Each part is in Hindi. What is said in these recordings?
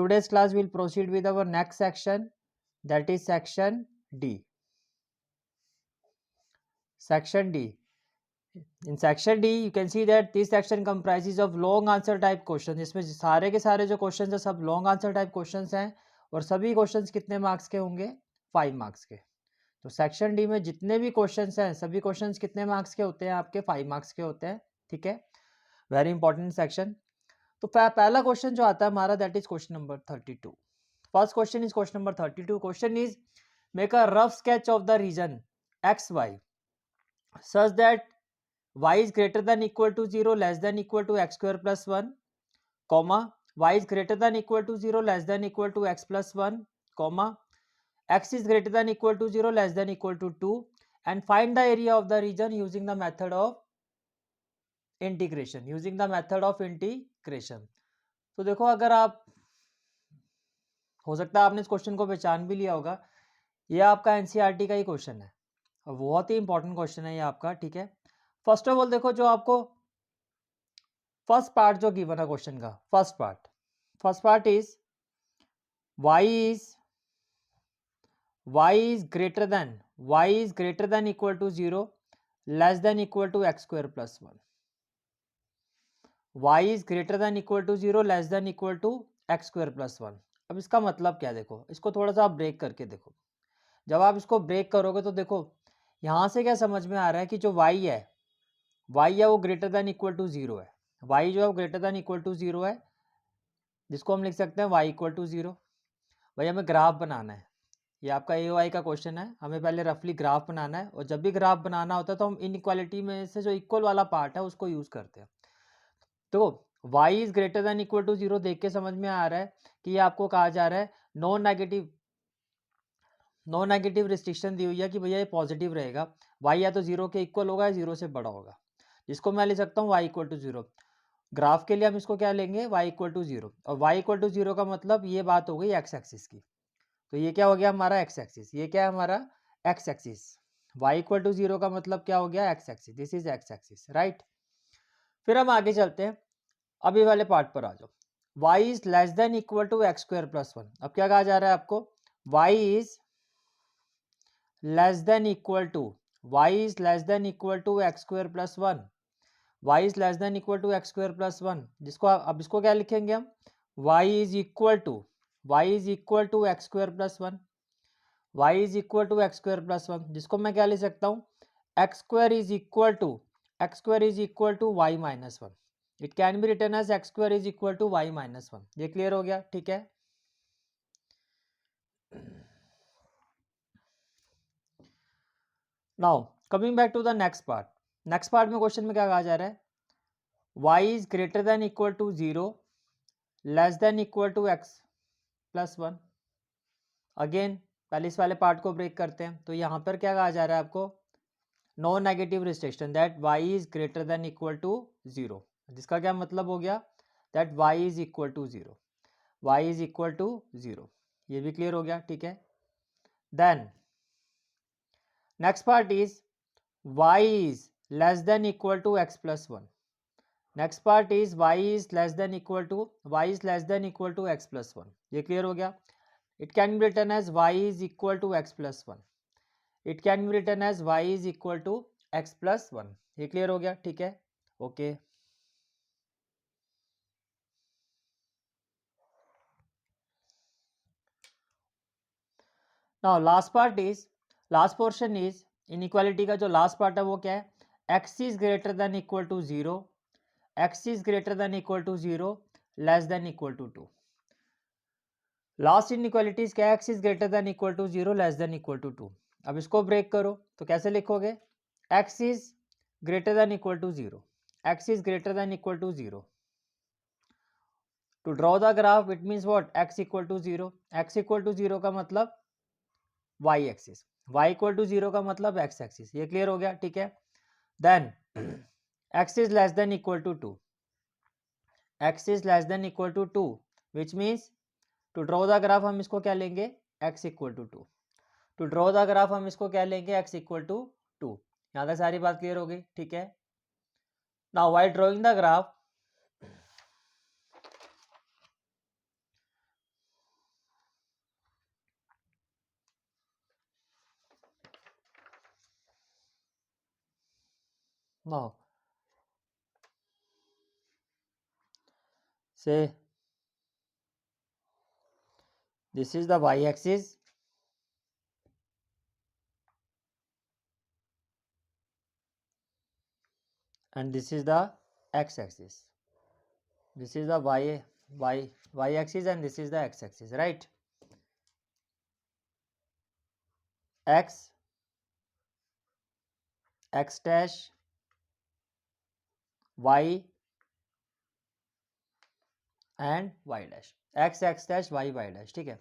Today's class will proceed with our next section, that is section D. Section D. In section D, you can see that this section comprises of long answer type questions. इसमें सारे के सारे जो क्वेश्चंस हैं सब लॉन्ग आंसर टाइप क्वेश्चंस हैं और सभी क्वेश्चंस कितने मार्क्स के होंगे? 5 मार्क्स के। तो सेक्शन डी में जितने भी क्वेश्चंस हैं सभी क्वेश्चंस कितने मार्क्स के होते हैं? आपके 5 मार्क्स के होते हैं। ठीक है, वेरी इंपॉर्टेंट सेक्शन। तो पहला क्वेश्चन जो आता है हमारा, that is question number 32। First question is question number 32। Question is make a rough sketch of the region x y such that y is greater than equal to 0 less than equal to x square plus 1 comma y is greater than equal to 0 less than equal to x plus 1 comma x is greater than equal to 0 less than equal to 2 and find the area of the region using the method of integration तो देखो, अगर आप, हो सकता है आपने इस क्वेश्चन को पहचान भी लिया होगा, ये आपका एनसीईआरटी का ही क्वेश्चन है और बहुत ही इंपॉर्टेंट क्वेश्चन है ये आपका। ठीक है, फर्स्ट ऑफ ऑल देखो, जो आपको फर्स्ट पार्ट जो गिवन है क्वेश्चन का, first part is y is greater than equal to 0 less than equal to x square plus 1। y is greater than equal to 0 less than equal to x square plus 1। अब इसका मतलब क्या, देखो इसको थोड़ा सा आप ब्रेक करके देखो। जब आप इसको ब्रेक करोगे तो देखो यहां से क्या समझ में आ रहा है कि जो y है वो ग्रेटर देन इक्वल टू 0 है। y जो है ग्रेटर देन इक्वल टू 0 है, जिसको हम लिख सकते हैं y इक्वल टू 0। भाई हमें ग्राफ बनाना है, ये आपका AOI का क्वेश्चन है, हमें पहले रफली ग्राफ बनाना है और जब भी ग्राफ बनाना होता है तो हम इनइक्वालिटी में से जो इक्वल वाला पार्ट है उसको यूज करते हैं। तो y is greater than equal to 0 देख के समझ में आ रहा है कि ये आपको कहा जा रहा है नॉन नेगेटिव रिस्ट्रिक्शन दी हुई है कि भैया ये पॉजिटिव रहेगा, y या तो 0 के इक्वल होगा या 0 से बड़ा होगा, जिसको मैं ले सकता हूँ y इक्वल टू 0। ग्राफ के लिए हम इसको क्या लेंगे, y इक्वल टू 0, और y इक्वल टू 0 का मतलब ये बात हो गई x एक्सिस की। तो ये क्या हो गया हमारा x एक्सिस, ये क्या है हमारा x axis. y equal to 0 का मतलब क्या हो गया, x axis, this is x axis, right. फिर हम आगे चलते हैं, अभी वाले पार्ट पर आ जाओ। y is less than equal to x square plus 1। अब क्या कहा जा रहा है आपको, y is less than equal to x square plus 1। y is less than equal to x square plus 1, जिसको अब इसको क्या लिखेंगे हम, y is equal to x square plus 1। y is equal to x square plus 1, जिसको मैं क्या ले सकता हूँ, x square is equal to y minus 1। It can be written as x square is equal to y minus 1। ये क्लियर हो गया, ठीक है। Now coming back to the next part में क्वेश्चन में क्या कहा जा रहा है, y is greater than equal to 0 less than equal to x plus 1। Again पहले इस वाले पार्ट को ब्रेक करते हैं, तो यहां पर क्या कहा जा रहा है आपको, no negative restriction that y is greater than equal to 0, जिसका क्या मतलब हो गया, that y is equal to 0। ये भी क्लियर हो गया, ठीक है। Then next part is y is less than equal to x plus 1। Next part is y is less than equal to x plus 1। ये क्लियर हो गया। It can be written as y is equal to x plus 1। It can be written as y is equal to x plus 1। ये क्लियर हो गया, ठीक है, okay. Now last portion is inequality का जो लास्ट पार्ट है वो क्या है, x is greater than equal to 0 less than equal to 2। Last inequalities क्या है, x is greater than equal to 0 less than equal to 2। अब इसको ब्रेक करो तो कैसे लिखोगे, x is greater than equal to 0, to draw the graph it means what, x equal to 0 का मतलब y axis, y equal to 0 का मतलब x एक्सिस। ये क्लियर हो गया, ठीक है। Then x is less than equal to 2, which means to draw the graph हम इसको क्या लेंगे, x equal to 2। To draw the graph हम इसको क्या लेंगे, x इक्वल टू 2। यहां तक सारी बात क्लियर हो गई, ठीक है। Now while drawing the graph, now say this is the y-axis and this is the x-axis. This is the y-axis and this is the x-axis, right? x dash, y and y dash, x dash y dash, ठीक है।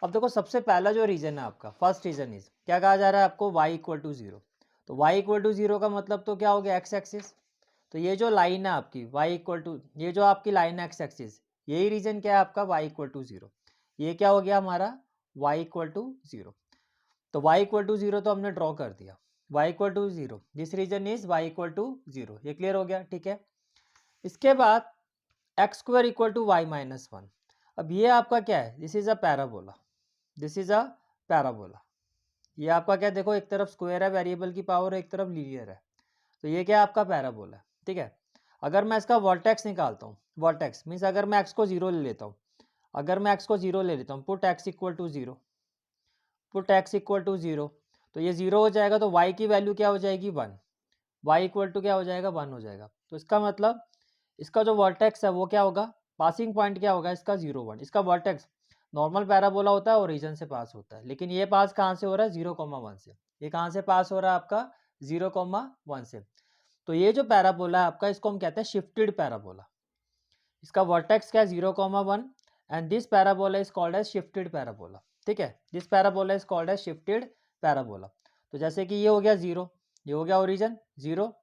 अब देखो सबसे पहला जो रीजन है आपका, फर्स्ट रीजन इज क्या कहा जा रहा है आपको, y इक्वल टू जीरो। तो y इक्वल टू जीरो का मतलब तो क्या हो गया, x एक्सिस। तो ये जो लाइन है आपकी y इक्वल टू, ये जो आपकी लाइन है x एक्सिस, यही रीजन क्या है आपका, y इक्वल टू जीरो। ये क्या हो गया हमारा, y इक्वल टू जीरो। तो y इक्वल टू जीरो तो हमने ड्रॉ कर दिया, y equal to zero, this region is y equal to zero. ये क्लियर हो गया, ठीक है। इसके बाद x square equal to y minus one. अब ये आपका क्या है, this is a parabola, this is a parabola. ये आपका क्या, देखो एक तरफ स्क्वायर है वेरिएबल की पावर, एक तरफ लीनियर है, तो ये क्या है आपका पैराबोला है, ठीक है। अगर मैं इसका वर्टेक्स निकालता हूँ, वर्टेक्स मीन्स अगर मैं एक्स को जीरो ले लेता हूँ, अगर मैं एक्स को जीरो ले लेता हूँ, put x equal to zero, put x equal to zero, तो ये जीरो हो जाएगा, तो वाई की वैल्यू क्या हो जाएगी, वन। वाई इक्वल टू क्या हो जाएगा, वन हो जाएगा। तो इसका मतलब इसका जो वर्टेक्स है वो क्या होगा, पासिंग पॉइंट क्या होगा इसका, जीरो वन। इसका वर्टेक्स नॉर्मल पैराबोला होता है, ओरिजिन से पास होता है, लेकिन ये पास कहाँ से हो रहा है, जीरो कॉमा वन से। ये कहाँ से पास हो रहा है आपका, जीरो कॉमा वन से। तो ये जो पैराबोला है आपका, इसको हम कहते हैं शिफ्टेड पैराबोला। इसका वर्टेक्स क्या है, zero comma one, and this parabola is called as shifted parabola, ठीक है। This parabola is called as shifted parabola. तो जैसे कि ये हो गया जीरो, ये हो गया ओरिजिन जीरो,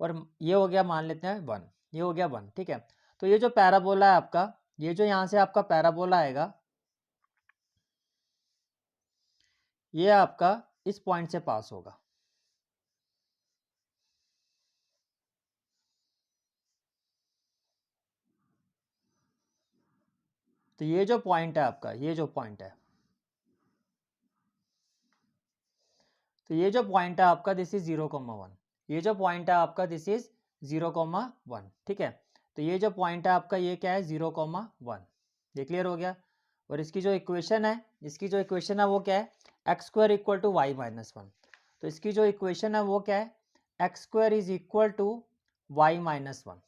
और ये हो गया मान लेते हैं वन, ये हो गया वन, ठीक है। तो ये जो पैराबोला है आपका, ये जो यहाँ से आपका पैराबोला आएगा, ये आपका इस पॉइंट से पास होगा। तो ये जो पॉइंट है आपका, ये जो पॉइंट है, तो ये जो पॉइंट है आपका, this is zero comma one. ये जो पॉइंट है आपका, this is zero comma one, ठीक है। तो ये जो पॉइंट है आपका, ये क्या है, जीरो कॉमा वन। ये क्लियर हो गया। और इसकी जो इक्वेशन है, इसकी जो इक्वेशन है वो क्या है, x square equal to y minus one. तो इसकी जो इक्वेशन है वो क्या है, x square is equal to y minus one.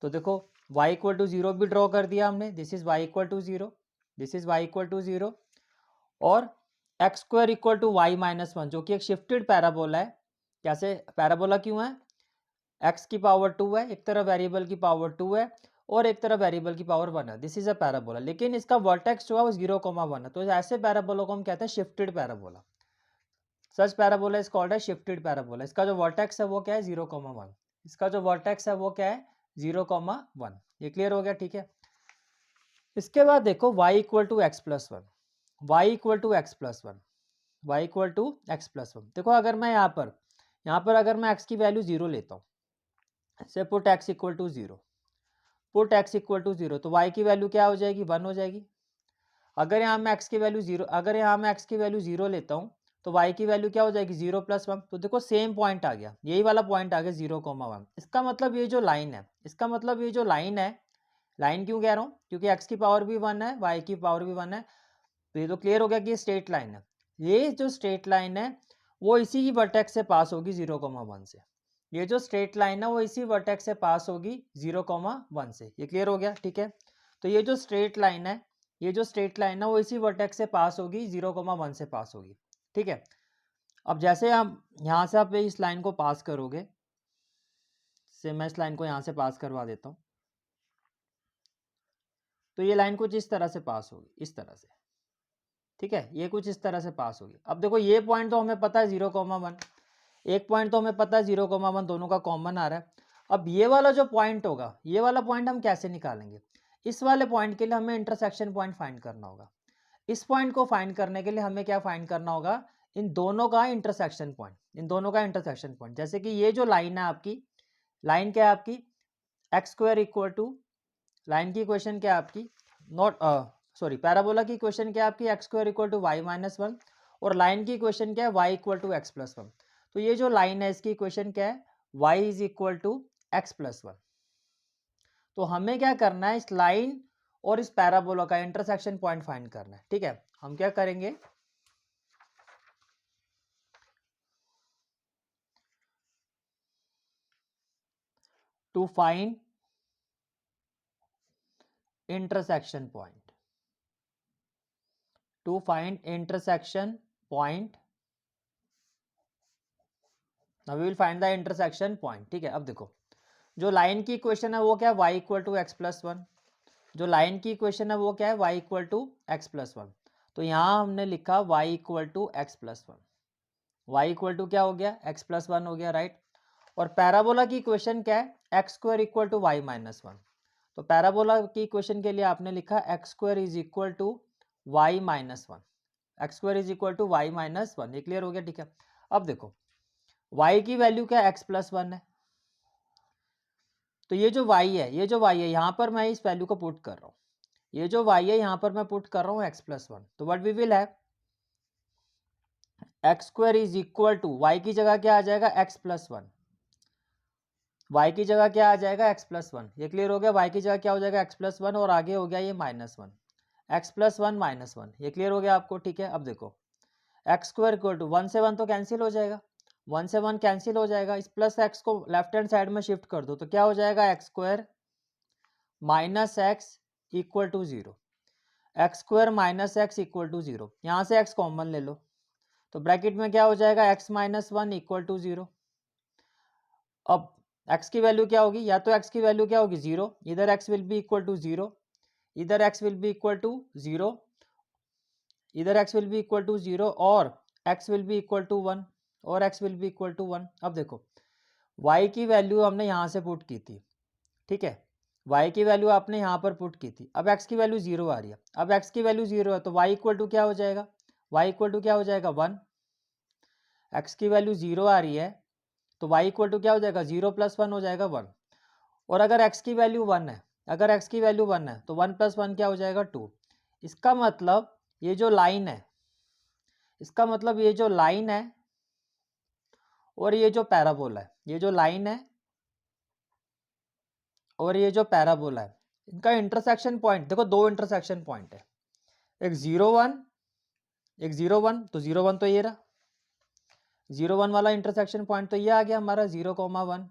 तो देखो y इक्वल टू जीरो भी ड्रॉ कर दिया हमने, this is y equal to zero, this is y equal to zero, और x square equal to y minus one, जो कि एक शिफ्टेड पैराबोला है। कैसे पैराबोला क्यों है, x की पावर टू है, एक तरफ वेरिएबल की पावर टू है और एक तरफ वेरिएबल की पावर वन है, दिस इज अ पैराबोला। लेकिन इसका वर्टेक्स जो है वो जीरो कॉमा वन है, तो ऐसे पैराबोला को हम कहते हैं shifted parabola. Such parabola is called है शिफ्टेड पैराबोला। इसका जो वर्टेक्स है वो क्या है, जीरो कॉमा वन। इसका जो वर्टेक्स है वो क्या है, जीरो कॉमा वन। ये क्लियर हो गया, ठीक है। इसके बाद देखो y equal to x plus one, y equal to x plus one, y equal to x plus one. देखो अगर मैं यहाँ पर अगर मैं x की वैल्यू जीरो लेता हूँ, say put x equal to zero, put x equal to zero, तो y की वैल्यू क्या हो जाएगी, वन हो जाएगी। अगर यहाँ मैं x की वैल्यू जीरो, अगर यहाँ मैं x की वैल्यू जीरो लेता हूँ, तो y की वैल्यू क्या हो जाएगी, जीरो प्लस वन। तो देखो सेम पॉइंट आ गया, यही वाला पॉइंट आ गया, जीरो कॉमा वन। इसका मतलब ये जो लाइन है, इसका मतलब ये जो लाइन है, लाइन क्यों कह रहा हूँ, क्योंकि x की पावर भी वन है, y की पावर भी वन है। तो ये तो क्लियर हो गया कि ये स्ट्रेट लाइन है। ये जो स्ट्रेट लाइन है वो इसी की वर्टेक्स से पास होगी, जीरो कॉमा वन से। ये जो स्ट्रेट लाइन है वो इसी वर्टेक्स से पास होगी, जीरो कॉमा वन से। ये क्लियर हो गया, ठीक है। तो ये जो स्ट्रेट लाइन है, ये जो स्ट्रेट लाइन है वो इसी वर्टेक्स से पास होगी, जीरो कॉमा वन से पास होगी, ठीक है। अब जैसे हम यहाँ से आप इस लाइन को पास करोगे, से मैं इस लाइन को यहाँ से पास करवा देता हूँ, तो ये लाइन कुछ इस तरह से पास होगी, इस तरह से, ठीक है। ये कुछ इस तरह से पास होगी। अब देखो ये पॉइंट तो हमें पता है जीरो कॉमा वन, एक पॉइंट तो हमें पता है जीरो कॉमा वन, दोनों का कॉमन आ रहा है। अब ये वाला जो पॉइंट होगा, ये वाला पॉइंट हम कैसे निकालेंगे, इस वाले पॉइंट के लिए हमें इंटरसेक्शन पॉइंट फाइंड करना होगा। इस पॉइंट को फाइंड करने के लिए हमें क्या फाइंड करना होगा, इन दोनों का इंटरसेक्शन पॉइंट, इन दोनों का इंटरसेक्शन पॉइंट। जैसे कि ये जो लाइन है आपकी, लाइन क्या है आपकी, x square equal to, line की इक्वेशन क्या है आपकी, नॉट सॉरी पैराबोला की इक्वेशन क्या है आपकी, x square equal to y minus one, और लाइन की इक्वेशन क्या है, y equal to x plus one. तो ये जो लाइन है इसकी इक्वेशन क्या है, y is equal to x plus one. तो हमें क्या करना है, इस लाइन और इस पैराबोला का इंटरसेक्शन पॉइंट फाइंड करना है। ठीक है, हम क्या करेंगे, to find intersection point, to find intersection point, now we will find the intersection point। ठीक है, अब देखो जो लाइन की इक्वेशन है वो क्या है, y equal to x plus one. जो लाइन की इक्वेशन है वो क्या है, y equal to x plus one. तो यहाँ हमने लिखा y equal to x plus one, y equal to क्या हो गया, एक्स प्लस वन हो गया, राइट। और पैराबोला की इक्वेशन क्या है, x square equal to y minus one. तो पैराबोला की इक्वेशन के लिए आपने लिखा x square is equal to y minus one, x square is equal to y minus one. ये क्लियर हो गया, ठीक है। अब देखो y की वैल्यू क्या है, एक्स प्लस वन है। तो ये जो y है, ये जो y है यहाँ पर मैं इस वैल्यू को पुट कर रहा हूँ, ये जो y है यहाँ पर मैं पुट कर रहा हूँ एक्स प्लस वन। तो what we will have, x square is equal to y की जगह क्या आ जाएगा, एक्स प्लस वन। y की जगह क्या आ जाएगा, x प्लस वन। ये क्लियर हो गया, y की जगह क्या हो जाएगा, x प्लस वन, और आगे हो गया ये minus one, x plus one minus one. ये क्लियर हो गया आपको, ठीक है। अब देखो x square equal to one से वन तो कैंसिल हो जाएगा, वन से वन कैंसिल हो जाएगा। इस प्लस एक्स को लेफ्ट हैंड साइड में शिफ्ट कर दो तो क्या हो जाएगा, x square minus x equal to zero, x square minus x equal to zero. यहाँ से एक्स कॉमन ले लो तो ब्रैकेट में क्या हो जाएगा, x minus one equal to zero. अब x की वैल्यू क्या होगी, या तो x की वैल्यू क्या होगी, जीरो, इधर x will be equal to zero, इधर x will be equal to zero, इधर x will be equal to zero, और x will be equal to one, और x will be equal to one. अब देखो y की वैल्यू हमने यहाँ से पुट की थी, ठीक है, y की वैल्यू आपने यहाँ पर पुट की थी। अब x की वैल्यू जीरो आ रही है, अब x की वैल्यू जीरो है तो y इक्वल टू क्या हो जाएगा, y इक्वल टू क्या हो जाएगा, वन। x की वैल्यू जीरो आ रही है तो y इक्वल टू क्या हो जाएगा, जीरो प्लस वन हो जाएगा, वन। और अगर x की वैल्यू वन है, अगर x की वैल्यू वन है तो वन प्लस वन क्या हो जाएगा, टू। इसका मतलब ये जो लाइन है, इसका मतलब ये जो लाइन है और ये जो पैराबोला है, ये जो लाइन है और ये जो पैराबोला है, इनका इंटरसेक्शन पॉइंट देखो, दो इंटरसेक्शन पॉइंट है, एक जीरो वन, एक जीरो वन। तो जीरो वन तो ये रहा, जीरो वन वाला इंटरसेक्शन पॉइंट तो ये आ गया हमारा, जीरो कॉमा वन।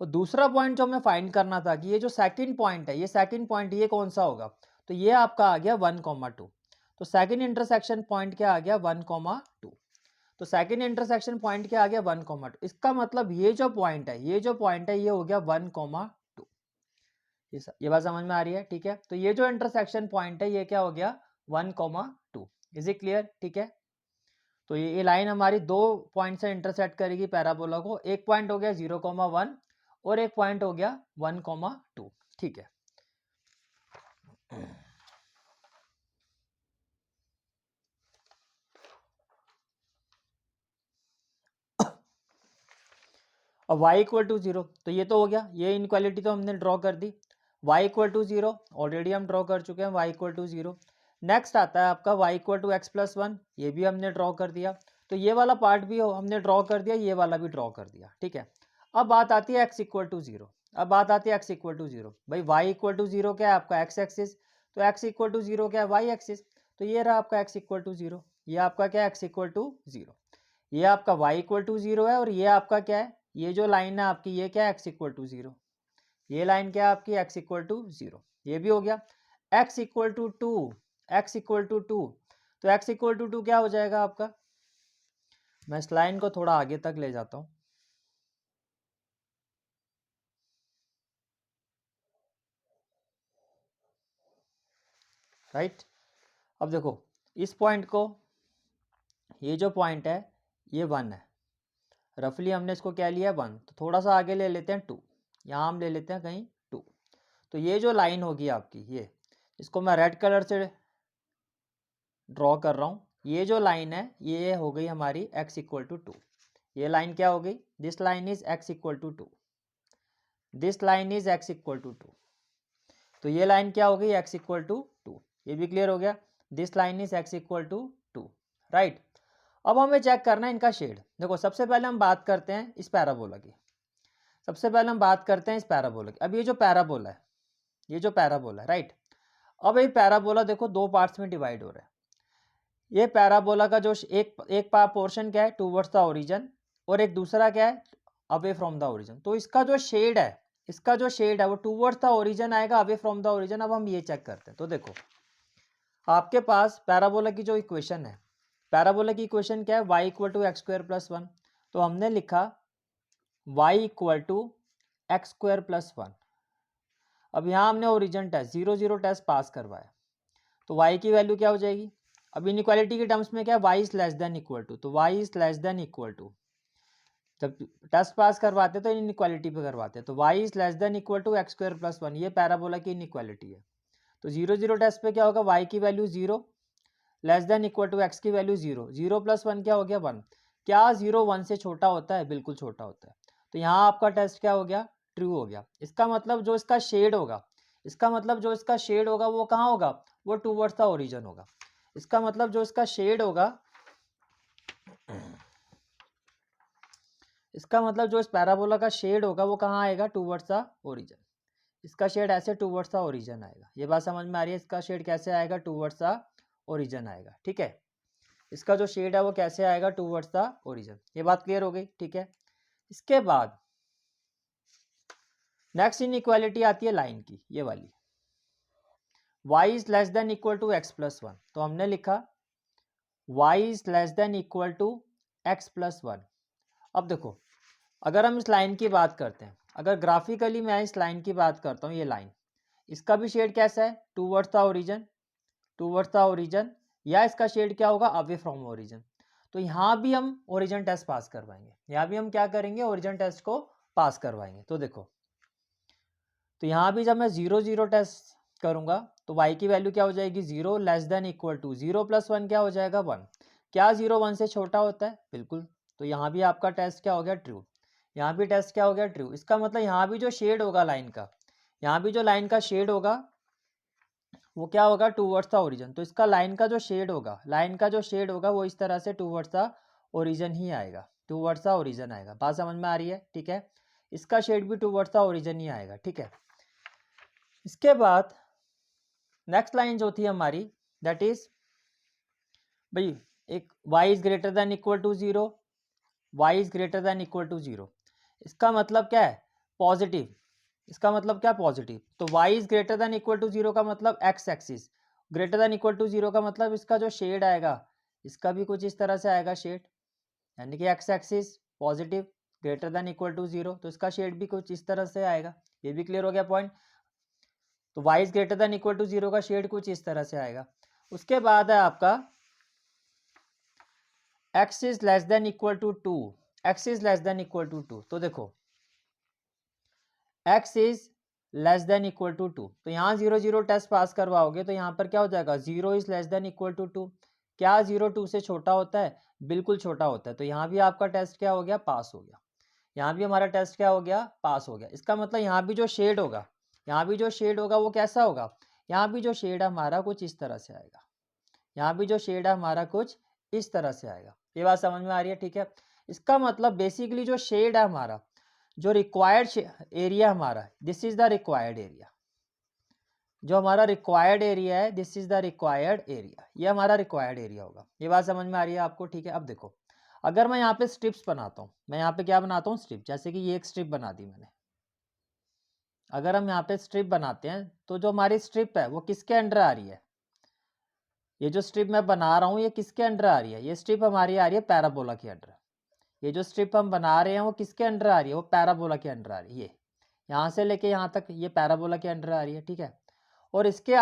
और दूसरा पॉइंट जो हमें फाइंड करना था कि ये जो सेकंड पॉइंट है, ये सेकंड पॉइंट ये कौन सा होगा, तो ये आपका आ गया वन कॉमा टू। तो सेकंड इंटरसेक्शन पॉइंट क्या आ गया, वन कॉमा टू। तो सेकंड इंटरसेक्शन पॉइंट क्या आ गया, वन कॉमा टू। इसका मतलब ये जो पॉइंट है, ये जो पॉइंट है ये हो गया वन कॉमा टू। ये बात समझ में आ रही है, ठीक है। तो ये जो इंटरसेक्शन पॉइंट है ये क्या हो गया, one comma two. Is it clear, ठीक है। तो ये लाइन हमारी दो पॉइंट से इंटरसेक्ट करेगी पैराबोला को, एक पॉइंट हो गया जीरो कॉमा वन और एक पॉइंट हो गया वन कॉमा टू, ठीक है। अब y इक्वल टू जीरो, तो ये तो हो गया, ये इनक्वालिटी तो हमने ड्रॉ कर दी। y equal to zero already हम ड्रॉ कर चुके हैं, y equal to zero. Next आता है आपका y equal to x plus one, ये भी हमने ड्रॉ कर दिया। तो ये वाला पार्ट भी हमने ड्रॉ कर दिया, ये वाला भी ड्रॉ कर दिया, ठीक है। अब बात आती है x इक्वल टू जीरो, अब बात आती है x इक्वल टू जीरो। भाई y इक्वल टू जीरो क्या है आपका, x एक्सिस, तो x इक्वल टू जीरो क्या है, y एक्सिस। तो ये रहा आपका x इक्वल टू जीरो, ये आपका क्या है, x इक्वल टू जीरो। ये आपका y इक्वल टू जीरो है, और ये आपका क्या है, ये जो लाइन है आपकी ये क्या है, x इक्वल टू जीरो। ये लाइन क्या है आपकी, x इक्वल टू जीरो। ये भी हो गया x equal to two, x equal to two. तो x इक्वल टू टू क्या हो जाएगा आपका, मैं इस लाइन को थोड़ा आगे तक ले जाता हूं, राइट। अब देखो इस पॉइंट को, ये जो पॉइंट है ये वन है, रफली हमने इसको क्या लिया, वन। तो थोड़ा सा आगे ले लेते हैं टू, यहाँ हम ले लेते हैं कहीं टू। तो ये जो लाइन होगी आपकी, ये इसको मैं रेड कलर से ड्रॉ कर रहा हूँ, ये जो लाइन है ये हो गई हमारी x इक्वल टू टू। ये लाइन क्या हो गई, this line is x equal to two, this line is x equal to two. तो ये लाइन क्या हो गई, x इक्वल टू टू। ये भी क्लियर हो गया, this line is x equal to two, right. अब हमें चेक करना है इनका शेड। देखो सबसे पहले हम बात करते हैं इस पैराबोला की। सबसे पहले हम बात करते हैं इस पैराबोला की। अब ये जो पैराबोला है, ये जो पैराबोला है, राइट। अब ये पैराबोला देखो दो पार्ट्स में डिवाइड हो रहा है। ये पैराबोला का जो एक पोर्शन क्या है, टूवर्ड्स द ओरिजिन, और एक दूसरा क्या है, अवे फ्रॉम द ओरिजिन। तो इसका जो शेड है, इसका जो शेड है वो टूवर्ड्स द ओरिजिन आएगा, अवे फ्रॉम द ओरिजिन। अब हम ये चेक करते हैं। तो देखो आपके पास पैराबोला की जो इक्वेशन है, पैराबोला की इक्वेशन क्या है, y equal to x square plus one. तो हमने लिखा y equal to x square plus one. अब यहाँ हमने ओरिजिन टेस्ट 0 0 टेस्ट पास करवाया, तो y की वैल्यू क्या हो जाएगी। अब इनइक्वालिटी के टर्म्स में क्या है, y is less than equal to, तो y is less than equal to. जब टेस्ट पास करवाते तो इनइक्वालिटी पे करवाते, तो y is less than equal to x square plus one. ये पैराबोला की इनइक्वालिटी है। तो 0 0 टेस्ट पे क्या होगा, y की value 0 less than equal to x की वैल्यू 0, 0 प्लस वन क्या हो गया 1। क्या 0 1 से छोटा होता है, बिल्कुल छोटा होता है। तो यहाँ आपका टेस्ट क्या हो गया, ट्रू हो गया। इसका मतलब जो इसका शेड होगा, इसका मतलब जो इसका शेड होगा वो कहाँ होगा, वो टूवर्ड्स द ओरिजिन होगा। इसका मतलब जो इसका शेड होगा, इसका मतलब जो इस पैराबोला का शेड होगा वो कहाँ आएगा, टूवर्ड्स द ओरिजिन। इसका शेड ऐसे टूवर्ड्स द ओरिजिन आएगा। ये बात समझ में आ रही है, इसका शेड कैसे आएगा, टूवर्ड्स द ओरिजिन आएगा, ठीक है। इसका जो शेड है वो कैसे आएगा, टूवर्ड्स द ओरिजिन। ये बात क्लियर हो गई, ठीक है। इसके बाद नेक्स्ट इनइक्वालिटी आती है लाइन की, ये वाली, y is less than equal to x plus one. तो हमने लिखा y is less than equal to x plus one. अब देखो अगर हम इस लाइन की बात करते हैं, अगर ग्राफिकली मैं इस लाइन की बात करता हूँ, ये लाइन, इसका भी शेड कैसा है, towards the origin, towards the origin, या इसका शेड क्या होगा, अवे फ्रॉम ओरिजिन। तो यहाँ भी हम ओरिजिन टेस्ट पास करवाएंगे, यहाँ भी हम क्या करेंगे, ओरिजिन टेस्ट को पास करवाएंगे। तो देखो, तो यहाँ भी जब मैं 0 0 टेस्ट करूँगा तो y की वैल्यू क्या हो जाएगी, 0 less than equal to 0 plus one क्या हो जाएगा 1। क्या 0 1 से छोटा होता है, बिल्कुल। तो यहाँ भी आपका टेस्ट क्या हो गया, ट्रू। यहाँ भी टेस्ट क्या हो गया, ट्रू। इसका मतलब यहाँ भी जो शेड होगा लाइन का, यहाँ भी जो लाइन का शेड होगा वो क्या होगा, टूवर्ड्स द ओरिजिन। तो इसका लाइन का जो शेड होगा, लाइन का जो शेड होगा वो इस तरह से टूवर्ड्स द ओरिजिन ही आएगा, टूवर्ड्स द ओरिजिन आएगा। बात समझ में आ रही है, ठीक है। इसका शेड भी टूवर्ड्स द ओरिजिन ही आएगा, ठीक है। इसके बाद नेक्स्ट लाइन जो थी हमारी, दैट इज भाई एक y is greater than equal to 0, y is greater than equal to 0। इसका मतलब क्या है, पॉजिटिव। इसका मतलब क्या, पॉजिटिव। तो y is greater than equal to 0 का मतलब x axis greater than equal to 0 का मतलब इसका जो शेड आएगा, इसका भी कुछ इस तरह से आएगा शेड, यानी कि x axis positive greater than equal to 0, तो इसका शेड भी कुछ इस तरह से आएगा। ये भी क्लियर हो गया पॉइंट। तो y is greater than equal to 0 का शेड कुछ इस तरह से आएगा। उसके बाद है आपका x is less than equal to 2, x is less than equal to 2। तो देखो x is less than equal to 2, तो यहाँ 0 0 टेस्ट पास करवाओगे तो यहाँ पर क्या हो जाएगा, 0 is less than equal to 2। क्या 0 2 से छोटा होता है, बिल्कुल छोटा होता है। तो यहाँ भी आपका टेस्ट क्या हो गया, पास हो गया। यहाँ भी हमारा टेस्ट क्या हो गया, पास हो गया। इसका मतलब यहाँ भी जो शेड होगा, यहाँ भी जो शेड होगा वो कैसा होगा, यहाँ भी जो शेड है हमारा कुछ इस तरह से आएगा, यहाँ भी जो शेड है हमारा कुछ इस तरह से आएगा। ये बात समझ में आ रही है, ठीक है। इसका मतलब बेसिकली जो शेड है हमारा, जो रिक्वायर्ड एरिया हमारा, this is the required area. जो हमारा रिक्वायर्ड एरिया है, this is the required area, ये हमारा रिक्वायर्ड एरिया होगा। ये बात समझ में आ रही है आपको, ठीक है। अब देखो अगर मैं यहाँ पे स्ट्रिप्स बनाता हूँ, मैं यहाँ पे क्या बनाता हूँ, स्ट्रिप। जैसे कि ये एक स्ट्रिप बना दी मैंने। अगर हम यहाँ पे स्ट्रिप बनाते हैं तो जो हमारी स्ट्रिप है वो किसके अंडर आ रही है, ये जो स्ट्रिप मैं बना रहा हूँ ये किसके अंडर आ रही है, ये स्ट्रिप हमारी आ रही है पैराबोला के अंडर। ये जो स्ट्रिप हम बना रहे हैं वो किसके अंडर आ रही है, वो पैराबोला के अंडर आ रही है। ये यहाँ से लेके यहाँ तक ये पैराबोला के अंडर आ रही है, ठीक है। और इसके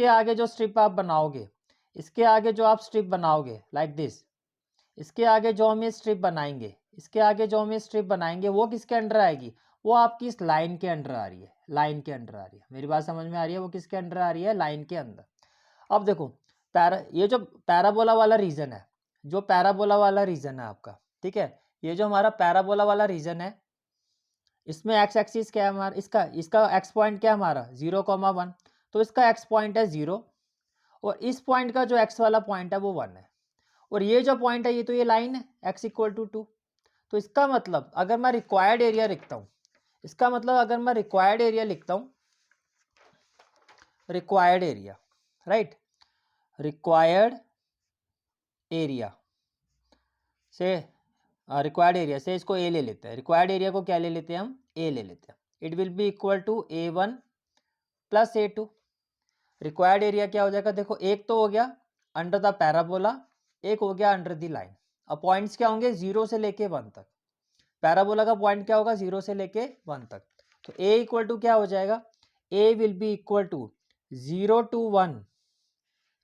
आगे जो स्ट्रिप आप बनाओगे, इसके आगे जो आप स्ट्रिप बनाओगे लाइक दिस, इसके आगे जो हम ये स्ट्रिप बनाएंगे, इसके आगे जो हम ये स्ट्रिप बनाएंगे वो किसके अंडर आएगी, वो आपकी इस लाइन के अंडर आ रही है, लाइन के अंडर आ रही है। मेरी बात समझ में आ रही है, वो किसके अंडर आ रही है, लाइन के अंदर। अब देखो ये जो पैराबोला वाला रीजन है, जो पैराबोला वाला रीजन है आपका, ठीक है, ये जो हमारा पैराबोला वाला रीजन है, इसमें एक्स एक्सिस क्या है हमारा, इसका एक्स पॉइंट क्या है हमारा 0,1। तो इसका एक्स पॉइंट है 0 और इस पॉइंट का जो एक्स वाला पॉइंट है वो 1 है। और ये जो पॉइंट है ये तो ये लाइन है x इक्वल टू 2। तो इसका मतलब अगर मैं रिक्वायर्ड एरिया लिखता हूँ, इसका मतलब अगर मैं रिक्वायर्ड एरिया लिखता हूँ, required area, right, required area से, रिक्वायर्ड एरिया से इसको ए ले लेते हैं, रिक्वायर्ड एरिया को क्या ले लेते हैं हम, ए ले लेते हैं। It will be equal to A1 plus A2। Required area क्या हो जाएगा, देखो एक तो हो गया अंडर द पैराबोला, एक हो गया अंडर द लाइन। अब पॉइंट्स क्या होंगे, 0 से लेके 1 तक। पैराबोला का पॉइंट क्या होगा, 0 से लेके 1 तक। तो A इक्वल टू क्या हो जाएगा, A will be equal to 0 to 1,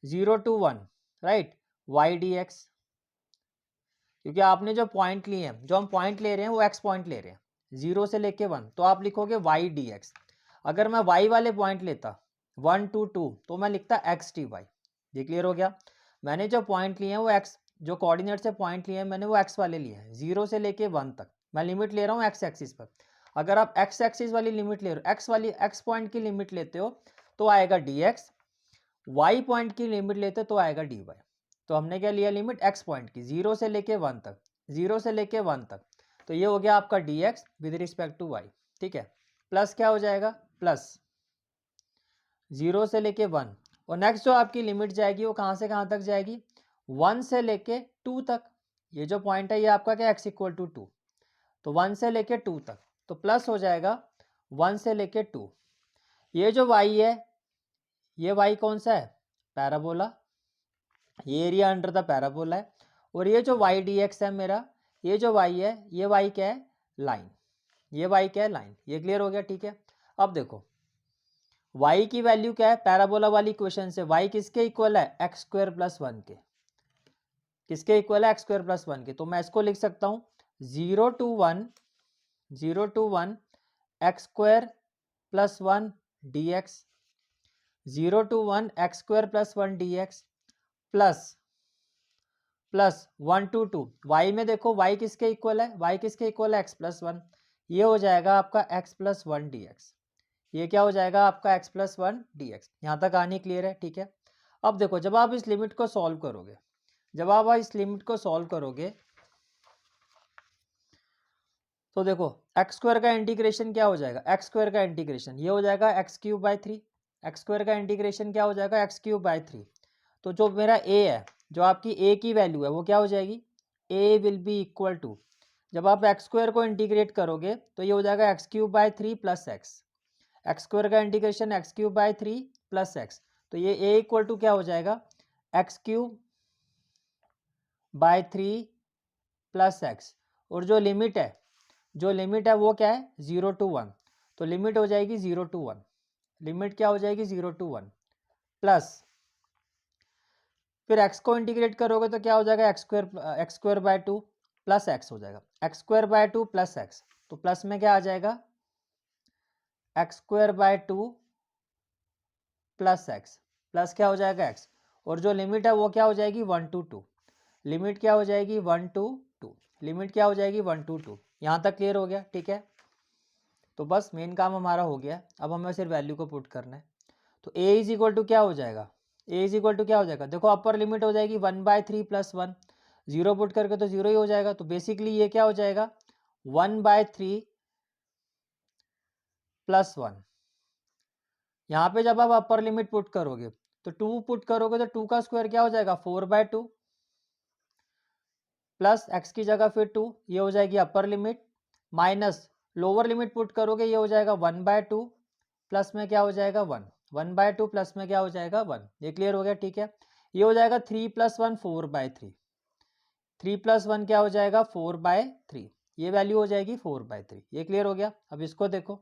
0 to 1, right, y d x. क्योंकि आपने जो पॉइंट लिए हैं, जो हम पॉइंट ले रहे हैं वो एक्स पॉइंट ले रहे हैं, 0 से लेके 1, तो आप लिखोगे वाई डी एक्स। अगर मैं वाई वाले पॉइंट लेता 1 to 2 तो मैं लिखता एक्स टी वाई। ये क्लियर हो गया। मैंने जो पॉइंट लिए हैं वो एक्स, जो कोऑर्डिनेट से पॉइंट लिए हैं मैंने वो एक्स वाले लिए हैं, 0 से लेके 1 तक मैं लिमिट ले रहा हूँ एक्स एक्सिस पर। अगर आप एक्स एक्सिस वाली लिमिट ले रहे हो, एक्स वाली एक्स पॉइंट की लिमिट लेते हो तो आएगा डी एक्स, वाई पॉइंट की लिमिट लेते तो आएगा डी वाई। तो हमने क्या लिया लिमिट एक्स पॉइंट की, 0 से लेके 1 तक, 0 से लेके 1 तक। तो ये हो गया आपका d x with respect to y, ठीक है। प्लस क्या हो जाएगा, प्लस 0 से लेके 1, और नेक्स्ट जो आपकी लिमिट जाएगी वो कहाँ से कहाँ तक जाएगी, 1 से लेके 2 तक। ये जो पॉइंट है ये आपका क्या, एक्स इक्वल टू 2, तो 1 से लेके 2 तक, तो प्लस हो जाएगा 1 से लेके 2। ये जो वाई है, ये वाई कौन सा है, पैराबोला, ये एरिया अंडर द पैराबोला है। और ये जो वाई डी एक्स है मेरा, ये जो वाई है, ये वाई क्या है, लाइन, ये वाई क्या है, लाइन। ये क्लियर हो गया, ठीक है। अब देखो y की वैल्यू क्या है, पैराबोला वाली इक्वेशन से y किसके इक्वल है, एक्स स्क्वायर प्लस 1 के। किसके इक्वल है, एक्स स्क्वायर प्लस 1 के। तो मैं इसको लिख सकता हूँ 0 to 1, 0 to 1 x square plus 1 D x, 0 to 1 x square plus 1 D x, plus 1 to 2, y में देखो y किसके इक्वल है, y किसके इक्वल है, एक्स प्लस 1। ये हो जाएगा आपका एक्स प्लस 1 डी एक्स। ये क्या हो जाएगा आपका x प्लस 1 डी एक्स। यहाँ तक कहानी क्लियर है, ठीक है। अब देखो जब आप इस लिमिट को सॉल्व करोगे, जब आप इस लिमिट को सॉल्व करोगे तो देखो एक्स स्क्वायर का इंटीग्रेशन क्या हो जाएगा, एक्स स्क्वायर का इंटीग्रेशन ये हो जाएगा x cube by 3। X square का इंटीग्रेशन क्या हो जाएगा, एक्स क्यूब बाई 3। तो जो मेरा a है, जो आपकी a की वैल्यू है वो क्या हो जाएगी, a will be equal to, जब आप एक्स स्क्वायर को इंटीग्रेट करोगे तो ये हो जाएगा x cube by 3 plus x. X square का integration x cube by 3 plus x, तो ये a इक्वल टू क्या हो जाएगा, x cube by 3 plus x. और जो लिमिट है, जो लिमिट है वो क्या है, 0 to 1, तो लिमिट हो जाएगी 0 to 1, लिमिट क्या हो जाएगी 0 to 1, प्लस फिर x को इंटीग्रेट करोगे तो क्या हो जाएगा, x square by 2 plus x हो जाएगा, x square by 2 plus x. तो प्लस में क्या आ जाएगा, x square by 2 plus x, plus क्या हो जाएगा एक्स। और जो लिमिट है वो क्या हो जाएगी 1 to 2, लिमिट क्या हो जाएगी 1 to 2, लिमिट क्या हो जाएगी 1 to 2। यहाँ तक क्लियर हो गया, ठीक है। तो बस मेन काम हमारा हो गया, अब हमें सिर्फ वैल्यू को पुट करना है। तो a इज इक्वल टू क्या हो जाएगा, a इज इक्वल टू क्या हो जाएगा, देखो अपर लिमिट हो जाएगी 1/3 प्लस 1, 0 पुट करके तो 0 ही हो जाएगा। तो बेसिकली ये क्या हो जाएगा 1/3 प्लस 1। यहाँ पे जब आप अपर लिमिट पुट करोगे तो 2 पुट करोगे तो 2 का स्क्वायर क्या हो जाएगा 4/2 प्लस एक्स की जगह फिर 2, ये हो जाएगी upper limit, minus lower limit put करोगे ये हो जाएगा 1/2 प्लस में क्या हो जाएगा 1, 1/2 प्लस में क्या हो जाएगा 1। ये क्लियर हो गया, ठीक है। ये हो जाएगा 3 + 1 4/3, 3 + 1 क्या हो जाएगा 4/3, ये वैल्यू हो जाएगी 4/3। ये क्लियर हो गया। अब इसको देखो,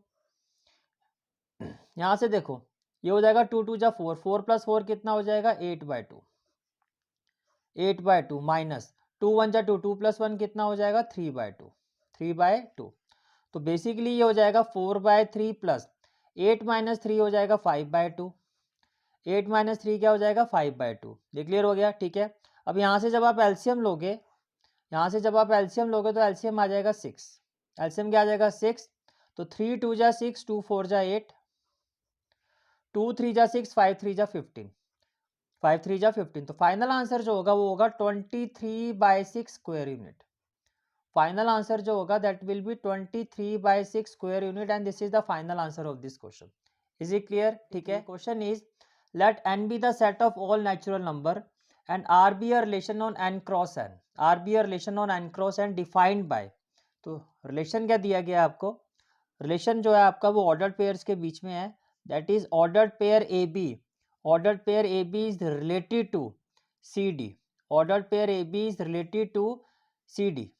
यहाँ से देखो ये हो जाएगा 2 2 जा 4, 4 + 4 कितना हो जाएगा 8/2, 8/2 माइनस 2 1 जा 2, 2 + 1 कितना हो जाएगा 3/2, 3/2। तो बेसिकली ये हो जाएगा 4/3 प्लस 8 - 3 हो जाएगा 5/2, 8 - 3 क्या हो जाएगा 5/2। ये क्लियर हो गया, ठीक है। अब यहाँ से जब आप एलसीएम लोगे, यहाँ से जब आप एलसीएम लोगे तो एलसीएम आ जाएगा 6, एलसीएम क्या आ जाएगा 6। तो 3 2 जा 6, 2 4 जा 8, 2 3 जा 6, 5 3 जा 15, 5 3 जा 15। तो फाइनल आंसर जो होगा वो होगा 23/6 स्क्वायर यूनिट, फाइनल आंसर जो होगा that will be 23/6 square unit and this is the final answer of this question. Is it clear? ठीक है। Question is let n be the set of all natural number and r be a relation on n cross n, r be a relation on n cross n defined by. तो रिलेशन क्या दिया गया है आपको? रिलेशन जो है आपका वो ऑर्डर्ड पेयर्स के बीच में है, that is ordered pair A B, ordered pair A B is related to C D, ordered pair A B is related to C D,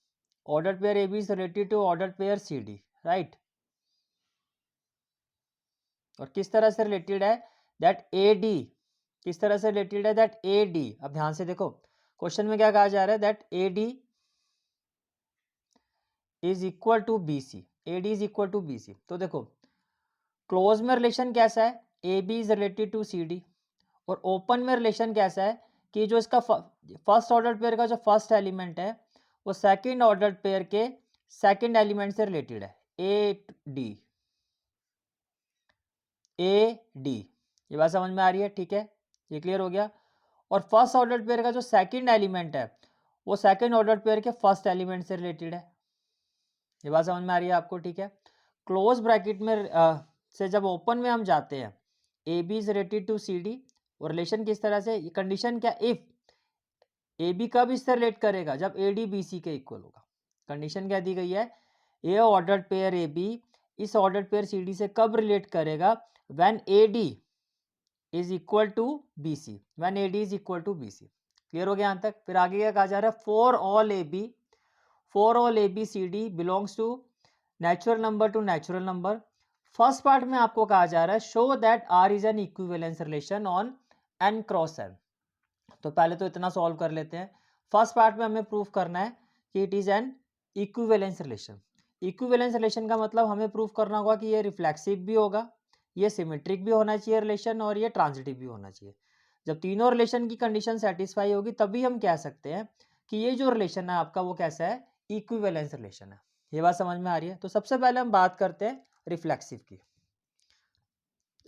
ordered pair AB is related to ordered pair CD, right? और किस तरह से रिलेटेड है? दैट AD, किस तरह से रिलेटेड है? दैट AD, अब ध्यान से देखो क्वेश्चन में क्या कहा जा रहा है? That AD is equal to BC, AD is equal to BC। तो देखो क्लोज में रिलेशन कैसा है? AB is related to CD, और ओपन में रिलेशन कैसा है कि जो इसका फर्स्ट ऑर्डर पेयर का जो फर्स्ट एलिमेंट है वो सेकंड ऑर्डर पेयर के सेकंड एलिमेंट से रिलेटेड है, ए डी। ये बात समझ में आ रही है? ठीक है, ये क्लियर हो गया। और फर्स्ट ऑर्डर पेयर का जो सेकंड एलिमेंट है वो सेकंड ऑर्डर पेयर के फर्स्ट एलिमेंट से रिलेटेड है। ये बात समझ में आ रही है आपको? ठीक है। क्लोज ब्रैकेट में से जब ओपन में हम जाते हैं, A B is related to C D, और रिलेशन किस तरह से? कंडीशन क्या? इफ ए बी कब इससे रिलेट करेगा? जब ए डी बी सी के इक्वल होगा। कंडीशन क्या दी गई है? A ordered pair A B इस ऑर्डर्ड पेयर सी डी से कब रिलेट करेगा? When A D is equal to B C, when A D is equal to B C. Clear हो गया यहाँ तक? फिर आगे क्या कहा जा रहा है? For all A B, for all A B C D belongs to natural number to natural number. First part में आपको कहा जा रहा है show that R is an equivalence relation on N cross N. तो पहले तो इतना सॉल्व कर लेते हैं। फर्स्ट पार्ट में हमें प्रूफ करना है कि it is an equivalence relation. Equivalence relation का मतलब हमें प्रूफ करना होगा कि ये रिफ्लेक्सिव भी होगा, ये सिमेट्रिक भी होना चाहिए रिलेशन, और ये ट्रांजिटिव भी होना चाहिए। जब तीनों रिलेशन की कंडीशन सेटिस्फाई होगी तभी हम कह सकते हैं कि ये जो रिलेशन है आपका वो कैसा है? इक्विवेलेंस रिलेशन है। ये बात समझ में आ रही है? तो सबसे पहले हम बात करते हैं रिफ्लेक्सिव की।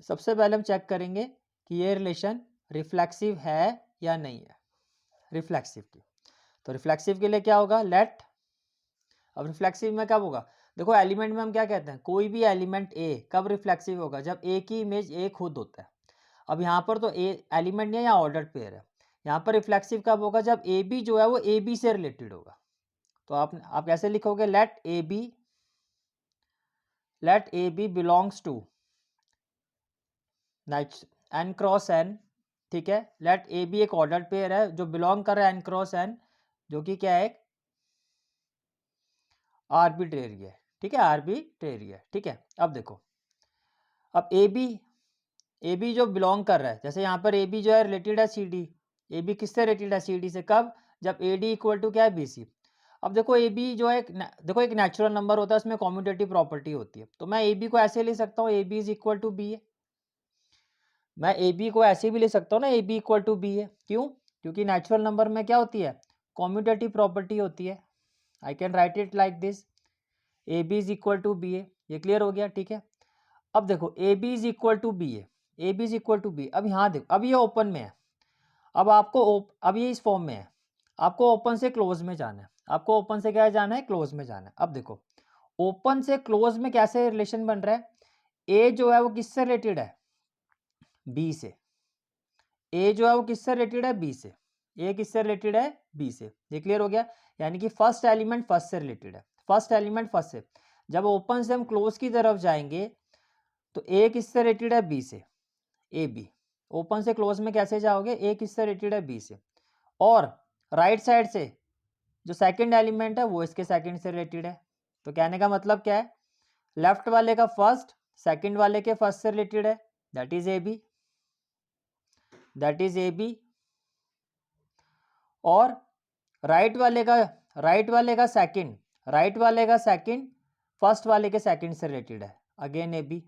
सबसे पहले हम चेक करेंगे कि ये रिलेशन रिफ्लेक्सिव है या नहीं है, रिफ्लेक्सिव की। तो रिफ्लेक्सिव के लिए क्या होगा? लेट, अब रिफ्लेक्सिव में कब होगा? देखो एलिमेंट में हम क्या कहते हैं? कोई भी एलिमेंट ए कब रिफ्लेक्सिव होगा? जब ए की इमेज ए खुद होता है। अब यहाँ पर तो ए एलिमेंट नहीं है, यहाँ ऑर्डर्ड पेयर है। यहाँ पर रिफ्लेक्सिव कब होगा? जब ए बी जो है वो ए बी से रिलेटेड होगा। तो आप कैसे लिखोगे? Let A B belongs to N cross N. ठीक है, लेट ए बी एक ऑर्डर्ड पेयर है जो बिलोंग कर रहा है एन क्रॉस एन, जो कि क्या है? आर्बिट्रेरी है। ठीक है, आर्बिट्रेरी है। ठीक है, अब देखो, अब ए बी जो बिलोंग कर रहा है, जैसे यहाँ पर ए बी जो है रिलेटेड है सी डी। ए बी किससे रिलेटेड है? सी डी से। कब? जब ए डी इक्वल टू क्या है? B C. अब देखो ए बी जो है देखो एक नेचुरल नंबर होता है, उसमें कॉम्यूटेटिव प्रॉपर्टी होती है। तो मैं ए बी को ऐसे लिख सकता हूँ, A B is equal to B है। मैं ए बी को ऐसे भी ले सकता हूँ ना, A B equal to B है। क्यों? क्योंकि नेचुरल नंबर में क्या होती है? कॉम्यूटेटिव प्रॉपर्टी होती है। I can write it like this, a B is equal to B है। ये क्लियर हो गया? ठीक है। अब देखो a B is equal to B है, A B is equal to b. अब यहाँ देखो, अब ये ओपन में है। अब आपको अब ये इस फॉर्म में है, आपको ओपन से क्लोज में जाना है। आपको ओपन से क्या जाना है? क्लोज में जाना है। अब देखो ओपन से क्लोज में कैसे रिलेशन बन रहा है? ए जो है वो किससे रिलेटेड है? बी से। ए जो है वो किससे रिलेटेड है? बी से। ए किससे रिलेटेड है? बी से। ये क्लियर हो गया? यानी कि फर्स्ट एलिमेंट फर्स्ट से रिलेटेड है, फर्स्ट एलिमेंट फर्स्ट से। जब ओपन से हम क्लोज की तरफ जाएंगे तो ए किससे रिलेटेड है? बी से, ए बी। ओपन से क्लोज में कैसे जाओगे? ए किससे रिलेटेड है? बी से। और राइट साइड से जो सेकंड एलिमेंट है वो इसके सेकंड से रिलेटेड है। तो कहने का मतलब क्या है? लेफ्ट वाले का फर्स्ट सेकंड वाले के फर्स्ट से रिलेटेड है, that is A B, that is A B. और राइट वाले का सेकंड, राइट वाले का सेकंड फर्स्ट वाले के सेकंड से रिलेटेड है, अगेन ए बी।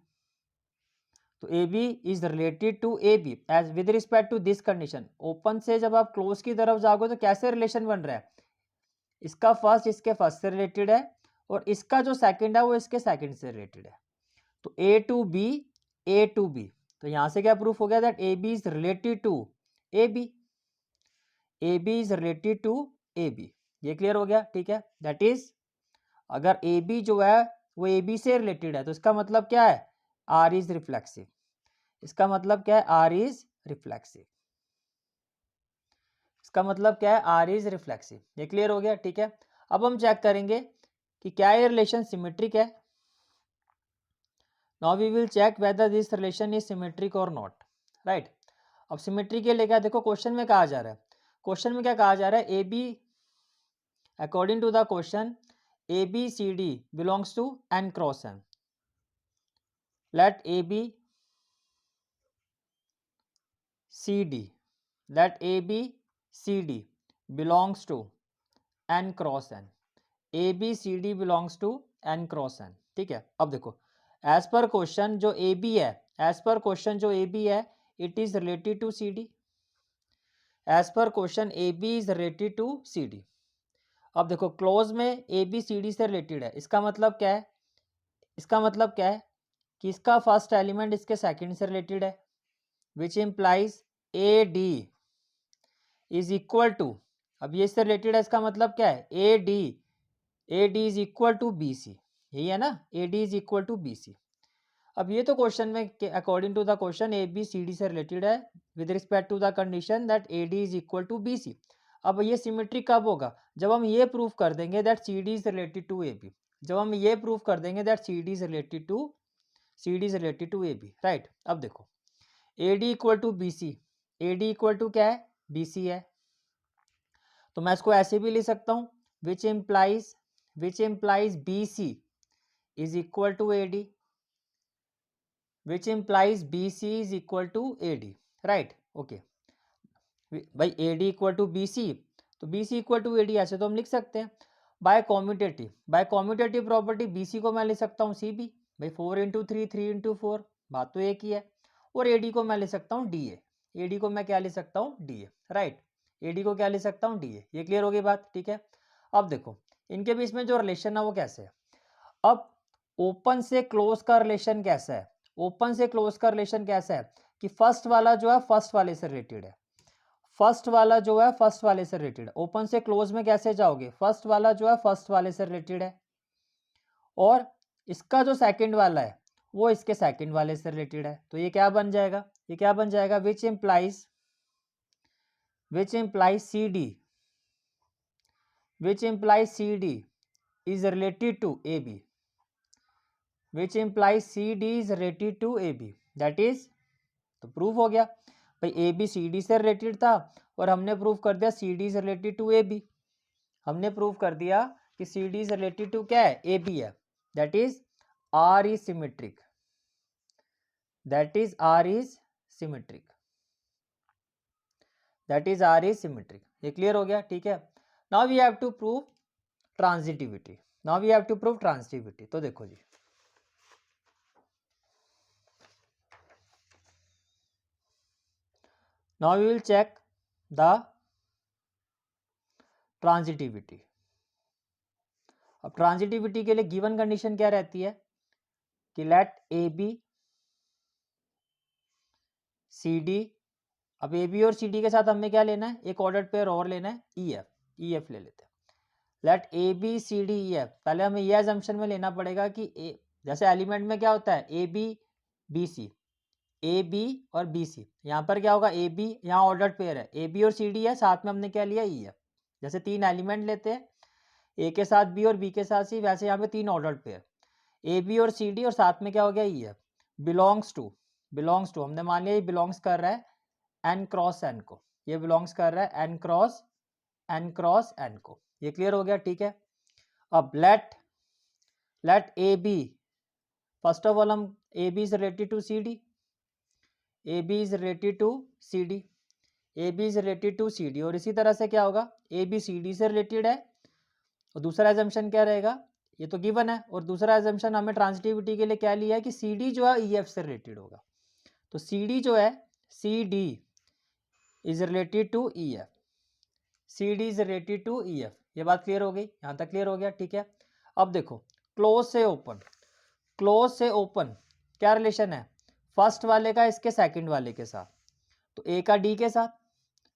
तो a B is related to A b as with respect to this condition. Open से जब आप क्लोज की तरफ जाओगे तो कैसे रिलेशन बन रहा है? इसका फर्स्ट इसके फर्स्ट से रिलेटेड है, और इसका जो सेकंड है वो इसके सेकंड से रिलेटेड है। तो a to b, a to b. तो यहां से क्या प्रूफ हो गया? That a B is related to A b, a B is related to A b. ये क्लियर हो गया? ठीक है, दैट इज अगर ए बी जो है वो ए बी से रिलेटेड है तो इसका मतलब क्या है, आर इज रिफ्लेक्सिव। इसका मतलब क्या है, आर इज रिफ्लेक्सिव। इसका मतलब क्या है, आर इज रिफ्लेक्सिव। ये क्लियर हो गया, ठीक है। अब हम चेक करेंगे कि क्या ये रिलेशन सिमेट्रिक है। Now we will check whether this relation is symmetric और नॉट, राइट। अब सिमेट्री के लिए क्या, देखो क्वेश्चन में कहा जा रहा है, क्वेश्चन में क्या कहा जा रहा है, ए B, according to the question A B C D belongs to N cross N. Let A B C D, let A B C D belongs to n cross n, A B C D belongs to n cross n, ठीक है। अब देखो एज पर क्वेश्चन जो ए बी है, एज पर क्वेश्चन जो ए बी है it is related to C D, as पर question A B is related to C D. अब देखो क्लोज में ए बी सी डी से रिलेटेड है, इसका मतलब क्या है, इसका मतलब क्या है कि इसका फर्स्ट एलिमेंट इसके सेकंड से रिलेटेड है, which implies A D is equal to, अब ये इससे रिलेटेड है, इसका मतलब क्या है, A D is equal to B C, यही है ना, A D is equal to B C. अब ये तो क्वेश्चन में according to the question A B C D से रिलेटेड है with respect to the condition that A D is equal to B C. अब ये सिमेट्री कब होगा, जब हम ये प्रूव कर देंगे that C D is related to A B, जब हम ये प्रूव कर देंगे that C D is related to A B, right. अब देखो A D equal to B C, A D equal to क्या है, बी सी है, तो मैं इसको ऐसे भी लिख सकता हूं, which implies b c is equal to a d, which implies b c is equal to a d, right, okay. भाई a D equal to B c, तो b c equal to a d ऐसे तो हम लिख सकते हैं। By commutative property b c को मैं लिख सकता हूँ सी बी, भाई 4 × 3 3 × 4, बात तो एक ही है। और ए डी को मैं लिख सकता हूँ डी ए डी को मैं क्या लिख सकता हूँ, D A, right. A D को क्या लिख सकता हूँ, डी ए। ये क्लियर हो गई बात, ठीक है। अब देखो इनके बीच में जो रिलेशन है वो कैसे है। अब ओपन से क्लोज का रिलेशन कैसा है, ओपन से क्लोज का रिलेशन कैसा है कि फर्स्ट वाला जो है फर्स्ट वाले से रिलेटेड है, फर्स्ट वाला जो है फर्स्ट वाले से रिलेटेड है। ओपन से क्लोज में कैसे जाओगे, फर्स्ट वाला जो है फर्स्ट वाले से रिलेटेड है, और इसका जो सेकंड वाला है वो इसके सेकंड वाले से रिलेटेड है। तो ये क्या बन जाएगा, ये क्या बन जाएगा, which implies C D is related to AB, which implies CD is related to AB, that is, तो प्रूफ हो गया भाई AB CD से रिलेटेड था और हमने प्रूफ कर दिया CD is related to AB, हमने प्रूफ कर दिया कि CD is related to क्या है, AB है, that is R is symmetric, that is R is symmetric, that is R is symmetric। ये क्लियर हो गया, ठीक है। Now we have to prove transitivity, now we have to prove transitivity. तो देखो जी, now we will check the transitivity। अब ट्रांजिटिविटी के लिए गिवन कंडीशन क्या रहती है कि let A B C D, अब ए बी और सी डी के साथ हमें क्या लेना है, एक ऑर्डर पेयर और लेना है, ई एफ ले लेते हैं। Let A B C D E F, पहले हमें ये एजम्पशन में लेना पड़ेगा कि ए, जैसे एलिमेंट में क्या होता है ए B B C, A B और बी सी, यहाँ पर क्या होगा ए बी, यहाँ ऑर्डर पेयर है, ए बी और सी डी है, साथ में हमने क्या लिया, ई एफ। जैसे 3 एलिमेंट लेते हैं, ए के साथ बी और बी के साथ सी, वैसे यहाँ पे 3 ऑर्डर पेयर, ए बी और सी डी और साथ में क्या हो गया, ई एफ। बिलोंग्स टू हमने मान लिया ये बिलोंग्स कर रहा है एन क्रॉस एन को, ये बिलोंग्स कर रहा है एन क्रॉस एन को। ये क्लियर हो गया, ठीक है। अब let A b, first of all हम a B is related to C D, A B is related to C D, A B is related to C D, और इसी तरह से क्या होगा, ए बी सी डी से रिलेटेड है, और दूसरा एजम्पशन क्या रहेगा, ये तो गिवन है, और दूसरा एजम्पशन हमें ट्रांजिटिविटी के लिए क्या लिया है कि सी डी जो है ई एफ से रिलेटेड होगा। तो सी डी जो है, C D is related to E F, C D is related to E F. ये बात क्लियर हो गई, यहाँ तक क्लियर हो गया, ठीक है। अब देखो क्लोज से ओपन क्या रिलेशन है, फर्स्ट वाले का इसके सेकंड वाले के साथ, तो ए का डी के साथ,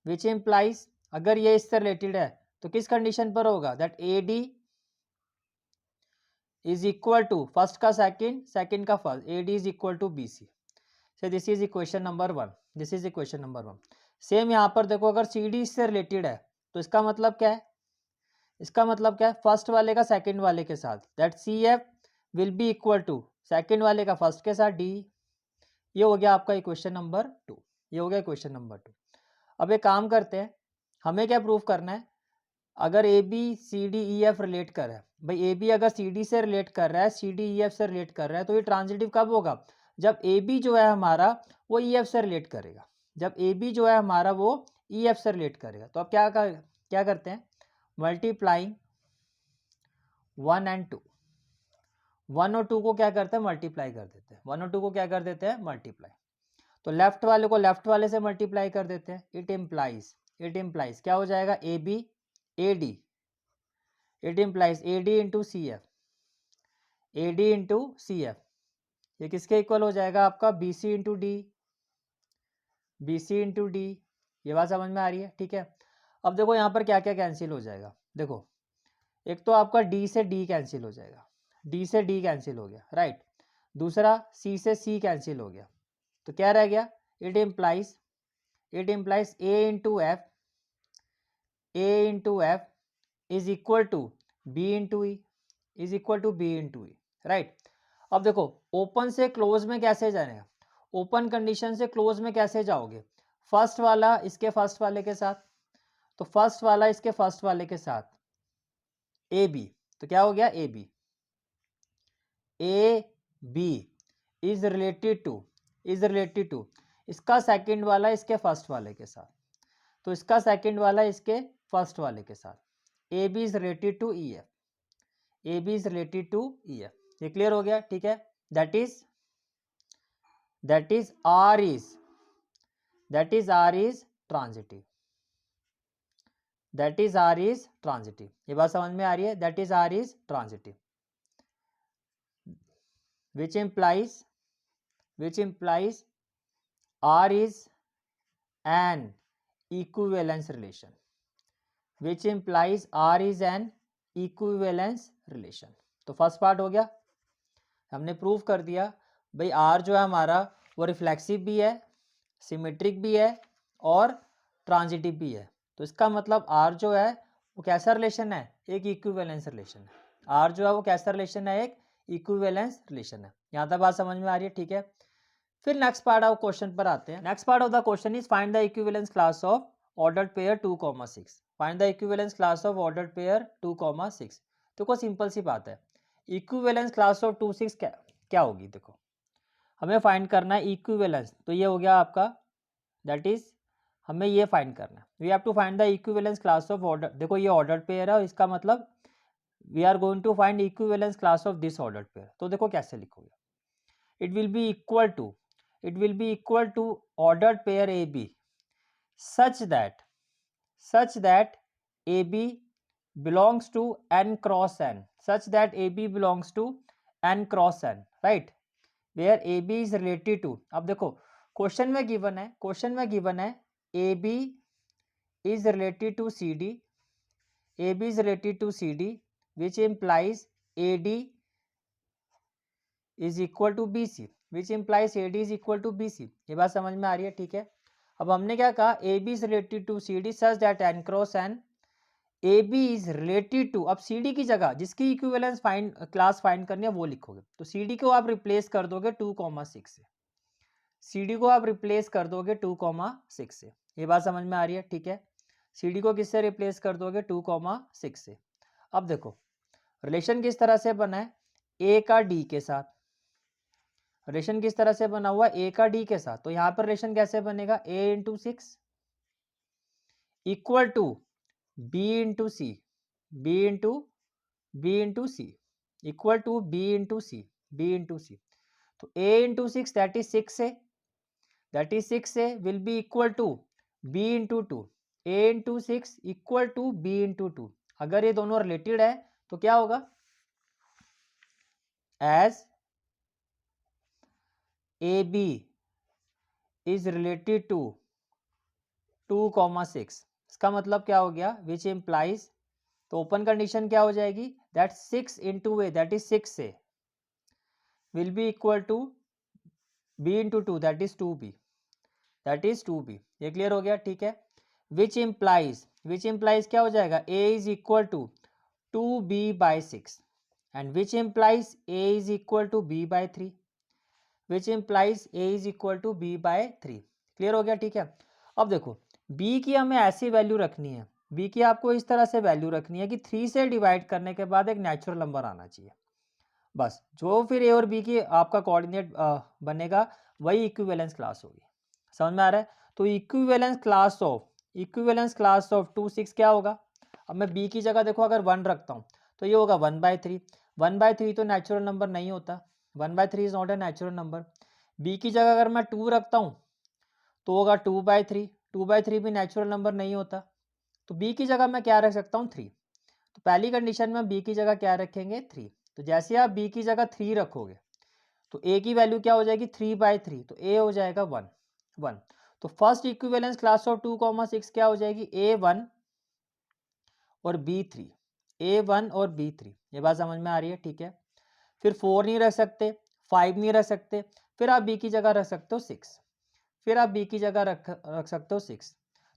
विच इम्प्लाइज अगर ये इससे रिलेटेड है तो किस कंडीशन पर होगा, that A D is equal to first का सेकंड, सेकंड का first, AD is equal to BC। So this is equation number 1, this is equation number 1। Same यहाँ पर देखो, अगर CD इससे रिलेटेड है तो इसका मतलब क्या है, इसका मतलब क्या है, फर्स्ट वाले का सेकंड वाले के साथ, that CF will be equal to second वाले का फर्स्ट के साथ D। ये हो गया आपका इक्वेशन नंबर 2, ये हो गया इक्वेशन नंबर 2। अब एक काम करते हैं, हमें क्या प्रूव करना है, अगर ABCDEF रिलेट कर रहा है, भाई AB अगर CD से रिलेट कर रहा है, CDEF से रिलेट कर रहा है, तो ये ट्रांजिटिव कब होगा, जब AB जो है हमारा वो EF से रिलेट करेगा, जब AB जो है हमारा वो EF से रिलेट करेगा। तो अब क्या करते हैं, मल्टीप्लाइंग 1 and 2, 1 और 2 को क्या करते हैं, मल्टीप्लाई कर देते हैं, 1 और 2 को क्या कर देते हैं, मल्टीप्लाई। तो लेफ्ट वाले को लेफ्ट वाले से मल्टीप्लाई कर देते हैं, इट इम्प्लाइज क्या हो जाएगा, AB AD, it implies AD into CF, AD into CF, ये किसके इक्वल हो जाएगा आपका, BC into D, BC into D. ये बात समझ में आ रही है, ठीक है। अब देखो यहाँ पर क्या क्या कैंसिल हो जाएगा, देखो एक तो आपका D से D कैंसिल हो जाएगा, D से D कैंसिल हो गया, राइट। दूसरा C से C कैंसिल हो गया, तो क्या रह गया, it implies A into F, A into F is equal to B into E, is equal to B into E, right. अब देखो ओपन से क्लोज में कैसे जाएगा, ओपन कंडीशन से क्लोज में कैसे जाओगे, फर्स्ट वाला इसके फर्स्ट वाले के साथ, तो फर्स्ट वाला इसके फर्स्ट वाले के साथ AB, तो क्या हो गया AB, AB is related to इसका सेकंड वाला इसके फर्स्ट वाले के साथ, तो इसका सेकंड वाला इसके फर्स्ट वाले के साथ, AB is related to EF, AB is related to EF। ये क्लियर हो गया, ठीक है। That is R is transitive, ये बात समझ में आ रही है, that is R is transitive, which implies R is an equivalence relation, तो फर्स्ट पार्ट हो गया, हमने प्रूव कर दिया भाई R जो है हमारा वो रिफ्लेक्सिव भी है, सिमेट्रिक भी है और ट्रांजिटिव भी है। तो इसका मतलब R जो है वो कैसा रिलेशन है, एक इक्विवेलेंस रिलेशन है। R जो है वो कैसा रिलेशन है, एक इक्विवेलेंस रिलेशन है। यहाँ तक बात समझ में आ रही है, ठीक है। फिर नेक्स्ट पार्ट ऑफ क्वेश्चन पर आते हैं। Next part of the question is find the equivalence class of ordered pair 2,6। Find the equivalence class of ordered pair 2,6। तो कोई सिंपल सी बात है, इक्विवेलेंस क्लास ऑफ 2,6 क्या होगी, देखो हमें फाइंड करना है इक्विवेलेंस, तो ये हो गया आपका, दैट इज हमें ये फाइंड करना है, we have to find the equivalence class of order, देखो ये ऑर्डर्ड पेयर है और इसका मतलब we are going to find equivalence class of this ordered pair. तो देखो कैसे लिखोगे, it will be equal to ordered pair AB such that AB belongs to n cross n, right, where AB is related to, अब देखो क्वेश्चन में गिवन है AB is related to CD, which implies AD is equal to BC, ये बात समझ में आ रही है, ठीक है। अब हमने क्या कहा, AB is related to CD such that n cross n, AB is related to, अब CD की जगह जिसकी इक्विवेलेंस क्लास फाइंड करनी है वो लिखोगे, तो CD को आप रिप्लेस कर दोगे 2,6 से, ये बात समझ में आ रही है, ठीक है। CD को किससे रिप्लेस कर दोगे, 2,6 से। अब देखो रिलेशन किस तरह से बना है, A का D के साथ, रिलेशन किस तरह से बना हुआ, A का D के साथ, तो यहां पर रिलेशन कैसे बनेगा, A into 6 equal to B into C, equal to B into C, तो A into 6 that is 6 A will be equal to B into 2, A into 6 equal to B into 2। अगर ये दोनों रिलेटेड है तो क्या होगा, as AB is related to 2,6, इसका मतलब क्या हो गया, विच इम्प्लाइज, तो ओपन कंडीशन क्या हो जाएगी, that 6 into a, that is 6a, will be equal to b into 2, that is 2b, that is 2b. ये क्लियर हो गया, ठीक है. which implies क्या हो जाएगा, a is equal to 2b by 6 and which implies a is equal to b by 3, which implies a is equal to b by 3. Clear हो गया, ठीक है. अब देखो b की हमें ऐसी वैल्यू रखनी है, b की आपको इस तरह से वैल्यू रखनी है कि 3 से डिवाइड करने के बाद एक नेचुरल नंबर आना चाहिए. बस जो फिर ए और बी की आपका कोऑर्डिनेट बनेगा वही इक्विवेलेंस क्लास होगी. समझ में आ रहा है. तो इक्विवेलेंस क्लास ऑफ 2 6 क्या होगा. अब मैं बी की जगह देखो अगर 1 रखता हूँ तो ये होगा 1/3. 1/3 तो नेचुरल नंबर नहीं होता, 1/3 is not a natural number. B की जगह अगर मैं 2 रखता हूँ तो होगा 2/3. 2/3 भी नेचुरल नंबर नहीं होता. तो बी की जगह मैं क्या रख सकता हूँ, 3. तो पहली कंडीशन में बी की जगह क्या रखेंगे, 3. तो जैसे आप बी की जगह 3 रखोगे तो ए की वैल्यू क्या हो जाएगी, 3/3. तो ए हो जाएगा 1. तो फर्स्ट इक्विवेलेंस क्लास ऑफ 2,6 क्या हो जाएगी, A1 और B3. A1 और B3. ये बात समझ में आ रही है, ठीक है. फिर 4 नहीं रख सकते, 5 नहीं रख सकते, फिर आप बी की जगह रख सकते हो 6. फिर आप बी की जगह रख सकते हो 6.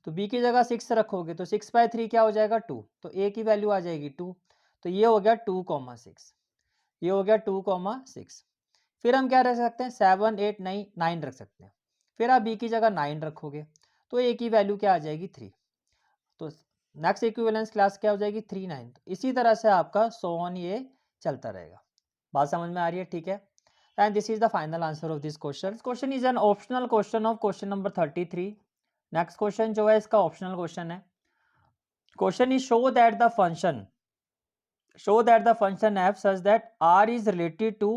तो बी की जगह 6 रखोगे तो 6/3 क्या हो जाएगा, 2. तो ए की वैल्यू आ जाएगी 2. तो ये हो गया 2,6. ये हो गया 2,6. फिर हम क्या रख सकते हैं, 7 8 9 रख सकते हैं. फिर आप बी की जगह 9 रखोगे तो ए की वैल्यू क्या आ जाएगी, 3. तो नेक्स्ट इक्विवेलेंस क्लास क्या हो जाएगी, 3 9. तो इसी तरह से आपका सो ऑन ये चलता रहेगा. बात समझ में आ रही है, ठीक है. And this is the final answer of this question. Question is an optional question of question number 33. Next question जो है इसका ऑप्शनल क्वेश्चन है. Question is show that the function f such that r is related to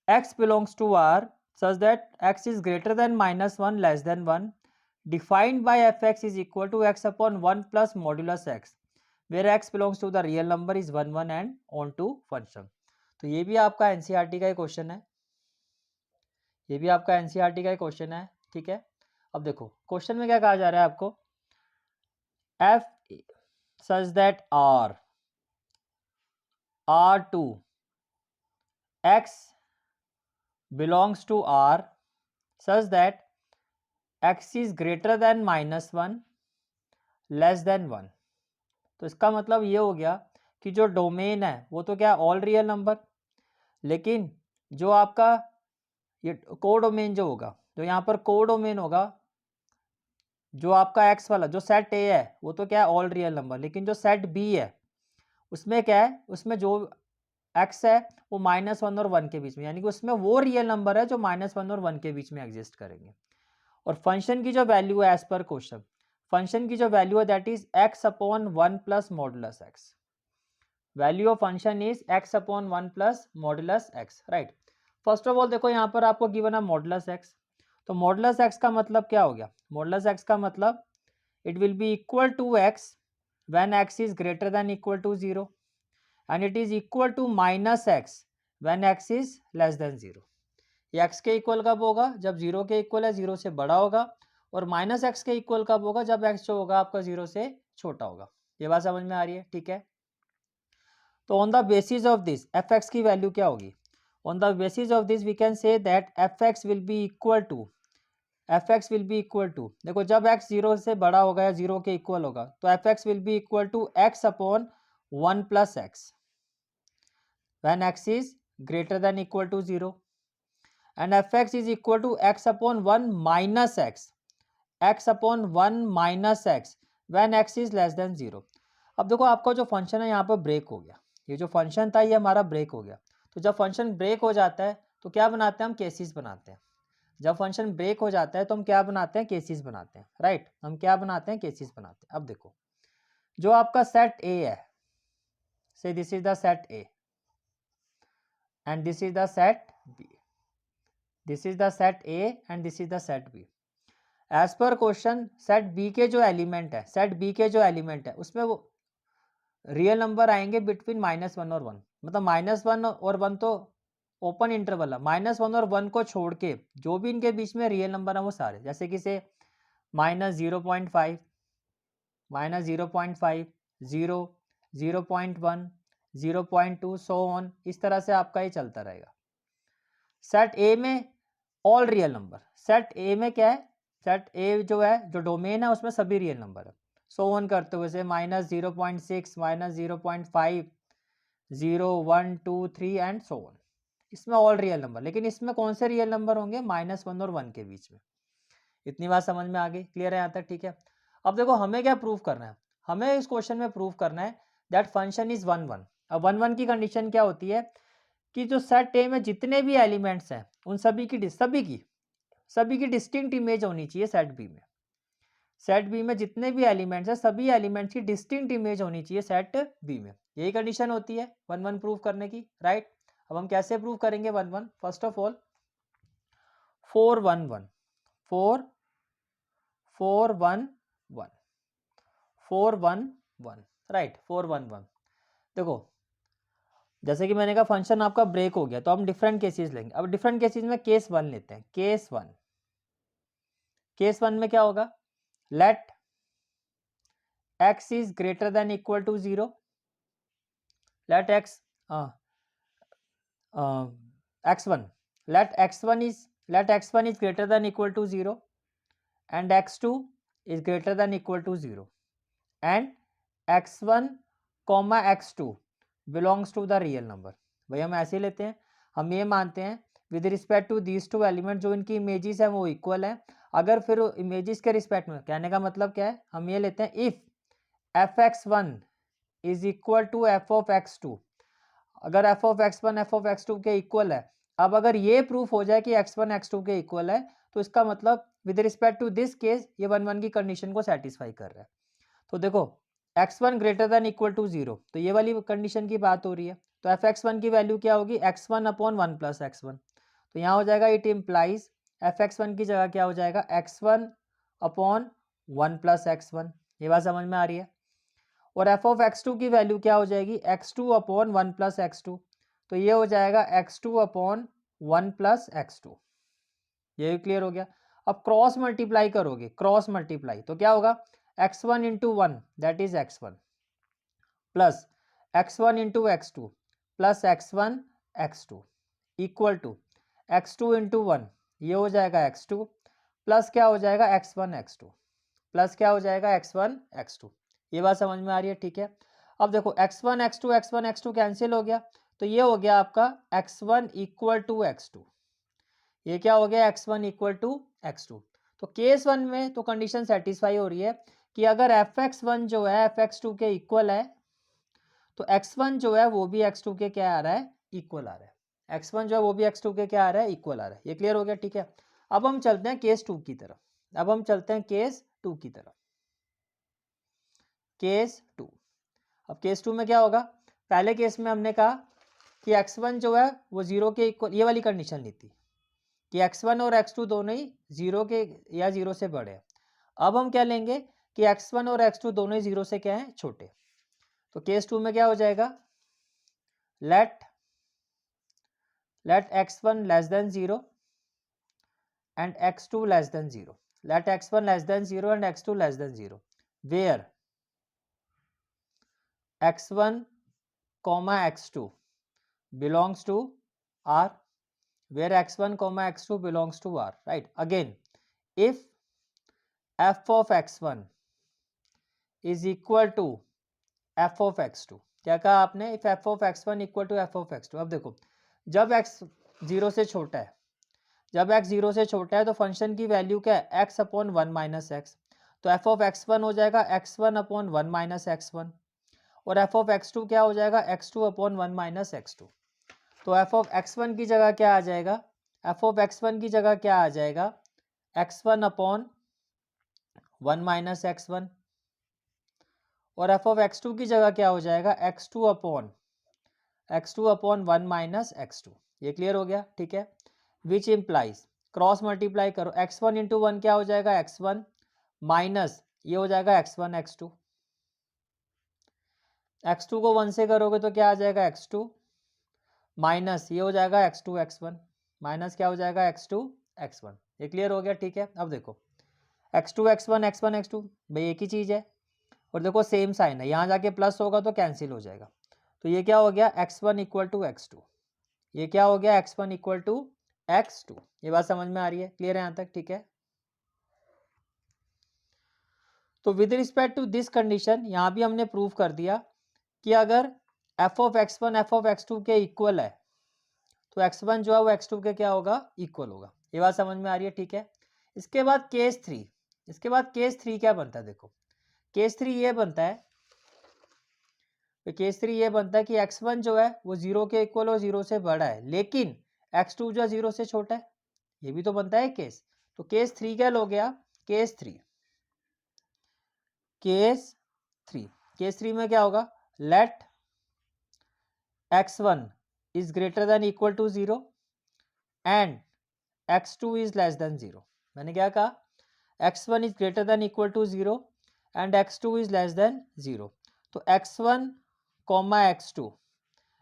x belongs to r such that x is greater than -1 less than 1 defined by fx is equal to x upon 1 plus modulus x where x belongs to the real number is 1 1 and on to function. तो ये भी आपका एनसीईआरटी का ही क्वेश्चन है, ये भी आपका एनसीईआरटी का ही क्वेश्चन है, ठीक है. अब देखो क्वेश्चन में क्या कहा जा रहा है आपको, f such that r2 x belongs to r such that x is greater than -1 less than 1. तो इसका मतलब ये हो गया कि जो डोमेन है वो तो क्या ऑल रियल नंबर, लेकिन जो आपका ये कोडोमेन जो होगा, जो यहाँ पर कोडोमेन होगा, जो आपका x वाला जो सेट A है वो तो क्या है ऑल रियल नंबर, लेकिन जो सेट B है उसमें क्या है, उसमें जो x है वो -1 और 1 के बीच में, यानी कि उसमें वो रियल नंबर है जो -1 और 1 के बीच में एग्जिस्ट करेंगे. और फंक्शन की जो वैल्यू है एज पर क्वेश्चन, फंक्शन की जो वैल्यू है that is x upon 1 plus modulus x. Value of function is x upon 1 plus modulus x, right. First of all देखो यहाँ पर आपको गिवन है मॉडुलस x. तो मॉडुलस x का मतलब क्या हो गया, मॉडुलस x का मतलब it will be equal to x when x is greater than equal to 0 and it is equal to -x when x is less than 0. ये x के इक्वल कब होगा, जब 0 के इक्वल है, 0 से बड़ा होगा, और -x के इक्वल कब होगा, जब x जो होगा आपका 0 से छोटा होगा. ये बात समझ में आ रही है, ठीक है. तो on the basis of this fx की वैल्यू क्या होगी, on the basis of this we can say that fx will be equal to, देखो जब x 0 से बड़ा होगा या 0 के इक्वल होगा तो fx will be equal to x upon 1 plus x when x is greater than equal to 0 and fx is equal to x upon 1 minus x upon 1 minus x when x is less than 0. अब देखो आपका जो फंक्शन है यहाँ पर ब्रेक हो गया, ये जो फंक्शन था ये हमारा ब्रेक हो गया. तो जब फंक्शन ब्रेक हो जाता है तो क्या बनाते हैं हम, केसेस बनाते हैं. जब फंक्शन ब्रेक हो जाता है तो हम क्या बनाते हैं, केसेस बनाते हैं, राइट. हम क्या बनाते हैं, केसेस बनाते हैं. अब देखो जो आपका सेट A है, say this is the set A and this is the set B. This is the set A and this is the set B. As पर क्वेश्चन सेट B के जो एलिमेंट है उसमें वो रियल नंबर आएंगे बिटवीन -1 और 1. मतलब -1 और 1 तो ओपन इंटरवल है, -1 और 1 को छोड़ के जो भी इनके बीच में रियल नंबर है वो सारे, जैसे कि से -0.5 -0.5 0 0.1 0.2 सो ऑन, इस तरह से आपका ये चलता रहेगा। सेट ए में ऑल रियल नंबर, सेट ए में क्या है, सेट ए जो है, जो डोमेन है उसमें सभी रियल नंबर है, सो ऑन करते हुए से -0.6 -0.5 0 1 2 3 एंड सो ऑन, इसमें ऑल रियल नंबर। लेकिन इसमें कौन से रियल नंबर होंगे, -1 और 1 के बीच में। इतनी बात समझ में आ गई, क्लियर है यहाँ तक, ठीक है। अब देखो हमें क्या प्रूव करना है, हमें इस क्वेश्चन में प्रूव करना है दैट फंक्शन इज 1 1। अब 1 1 की कंडीशन क्या होती है कि जो सेट ए में जितने भी एलिमेंट्स हैं उन सभी की डिस्टिंक्ट इमेज होनी चाहिए सेट बी में। सेट बी में जितने भी एलिमेंट्स हैं सभी एलिमेंट्स की डिस्टिंक्ट इमेज होनी चाहिए सेट बी में, यही कंडीशन होती है 1 1 प्रूव करने की, राइट। अब हम कैसे प्रूव करेंगे 1 1, फर्स्ट ऑफ ऑल 4 1 1 4 4 1 1 4 1 1, राइट, 4 1 1। देखो जैसे कि मैंने कहा फंक्शन आपका ब्रेक हो गया तो हम डिफरेंट केसेस लेंगे। अब डिफरेंट केसेस में केस 1 लेते हैं, केस 1। केस 1 में क्या होगा, let x is greater than equal to 0, let x1 let x1 is greater than equal to 0 and x2 is greater than equal to 0 and x1 comma x2 belongs to the real number। भाई हम ऐसे लेते हैं, हम ये मानते हैं with respect to these two element जो इनकी इमेजेस हैं वो इक्वल हैं। अगर फिर इमेजेस के रिस्पेक्ट में, कहने का मतलब क्या है, हम ये लेते हैं if fx1 is equal to F of x2, अगर F of x1 F of x2 के इक्वल है। अब अगर ये प्रूफ हो जाए कि x1 x2 के इक्वल है तो इसका मतलब with respect to this case ये 1 1 की कंडीशन को सेटिस्फाई कर रहा है। तो देखो x1 greater than equal to 0, तो ये वाली कंडीशन की बात हो रही है। तो fx1 की वैल्यू क्या होगी, x1 अपॉन 1 प्लस x1। तो यहाँ हो जाएगा इट इम्प्लाइज fx1 की जगह क्या हो जाएगा, x1 अपॉन 1 प्लस x1। ये बात समझ में आ रही है। और एफ ऑफ x2 की वैल्यू क्या हो जाएगी, x2 अपॉन 1 प्लस x2। तो ये हो जाएगा x2 अपॉन 1 प्लस x2। ये क्लियर हो गया। अब क्रॉस मल्टीप्लाई करोगे, क्रॉस मल्टीप्लाई तो क्या होगा, x1 into 1 that is x1 plus x1 into x2 plus x1 x2 equal to x2 into 1, ये हो जाएगा x2 प्लस क्या हो जाएगा x1 x2 प्लस क्या हो जाएगा x1 x2। ये बात समझ में आ रही है, ठीक है। अब देखो x1 x2 कैंसिल हो गया, तो ये हो गया आपका x1 इक्वल टू x2, ये क्या हो गया x1 इक्वल टू x2। तो केस 1 में तो कंडीशन सेटिस्फाई हो रही है कि अगर fx1 जो है fx2 के इक्वल है तो x1 जो है वो भी x2 के क्या आ रहा है, इक्वल आ रहा है। x1 जो है वो भी x2 के क्या आ रहा है, इक्वल आ रहा है। ये क्लियर हो गया, ठीक है। अब हम चलते हैं केस 2 की तरफ, अब हम चलते हैं केस 2 की तरफ, केस 2। अब केस 2 में क्या होगा, पहले केस में हमने कहा कि x1 जो है वो 0 के इक्वल, ये वाली कंडीशन ली थी कि x1 और x2 दोनों ही 0 के या 0 से बड़े हैं। अब हम क्या लेंगे कि x1 और x2 दोनों ही 0 से क्या है, छोटे। तो केस 2 में क्या हो जाएगा, let x1 less than 0 and x2 less than 0, let x1 less than 0 and x2 less than 0 where x1 comma x2 belongs to R, where x1 comma x2 belongs to R, right? Again, if f of x1 is equal to f of x2, क्या कहा आपने, if f of x1 equal to f of x2। अब देखो जब x 0 से छोटा है, जब x 0 से छोटा है तो फंक्शन की वैल्यू क्या है, x अपॉन 1 माइनस एक्स। तो f of x1 हो जाएगा x1 अपॉन 1 माइनस x1 और f of x2 क्या हो जाएगा, x2 अपॉन 1 माइनस x2। तो f of x1 की जगह क्या आ जाएगा, f of x1 की जगह क्या आ जाएगा, x1 अपॉन 1 माइनस x1 और f of x2 की जगह क्या हो जाएगा, x2 अपॉन 1 माइनस x2। ये क्लियर हो गया, ठीक है। विच इम्प्लाइज, क्रॉस मल्टीप्लाई करो, x1 इंटू 1 क्या हो जाएगा, x1 माइनस ये हो जाएगा x1 x2, x2 को 1 से करोगे तो क्या आ जाएगा, x2 माइनस ये हो जाएगा x2 x1 माइनस क्या हो जाएगा, x2 x1। ये क्लियर हो गया, ठीक है। अब देखो x2 x1 x1 x2 भाई एक ही चीज़ है और देखो सेम साइन है, यहाँ जाके प्लस होगा तो कैंसिल हो जाएगा। तो ये क्या हो गया x1 इक्वल टू x2, ये क्या हो गया x1 इक्वल टू x2। ये बात समझ में आ रही है, क्लियर है यहाँ तक, ठीक है। तो with respect to this condition यहाँ भी हमने प्रूव कर दिया कि अगर f of x1 f of x2 के इक्वल है तो x1 जो है वो x2 के क्या होगा, इक्वल होगा। ये बात समझ में आ रही है, ठीक है। इसके बाद केस 3, इसके बाद केस 3 क्या बनता है, देखो केस 3 ये बनता है, तो केस 3 ये बनता है कि x1 जो है वो 0 के इक्वल और 0 से बड़ा है, लेकिन x2 जो है 0 से छोटा है, ये भी तो बनता है केस। तो केस 3 क्या हो गया, केस 3, केस 3, केस 3 में क्या होगा, late x1 is greater than equal to 0 and x2 is less than 0। मैंने क्या कहा, x1 is greater than equal to 0 and x2 is less than 0। तो x1 comma x2,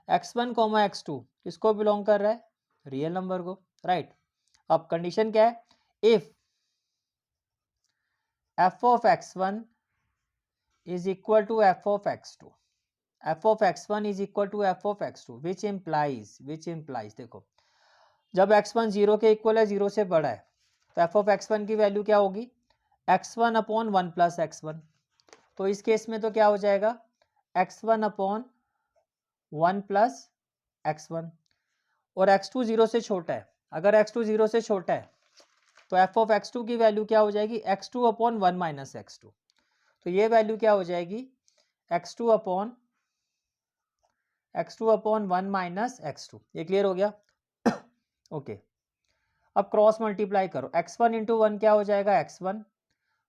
x1 comma x2 किसको बिलोंग कर रहा है, रियल नंबर को, राइट। अब कंडीशन क्या है, if f of x1 is equal to f of x2, f of x1 is equal to f of x2 which implies देखो जब x1 0 के इक्वल है, 0 से बड़ा है, तो f of x1 की वैल्यू क्या होगी, x1 अपॉन 1 प्लस x1। तो इस केस में तो क्या हो जाएगा, x1 अपॉन 1 प्लस x1, और x2 0 से छोटा है। अगर x2 0 से छोटा है तो f of x2 की वैल्यू क्या हो जाएगी, x2 अपॉन 1 माइनस x2। तो ये वैल्यू क्या हो जाएगी, x2 अपॉन 1 माइनस x2। ये क्लियर हो गया, ओके। अब क्रॉस मल्टीप्लाई करो, x1 इंटू 1 क्या हो जाएगा, x1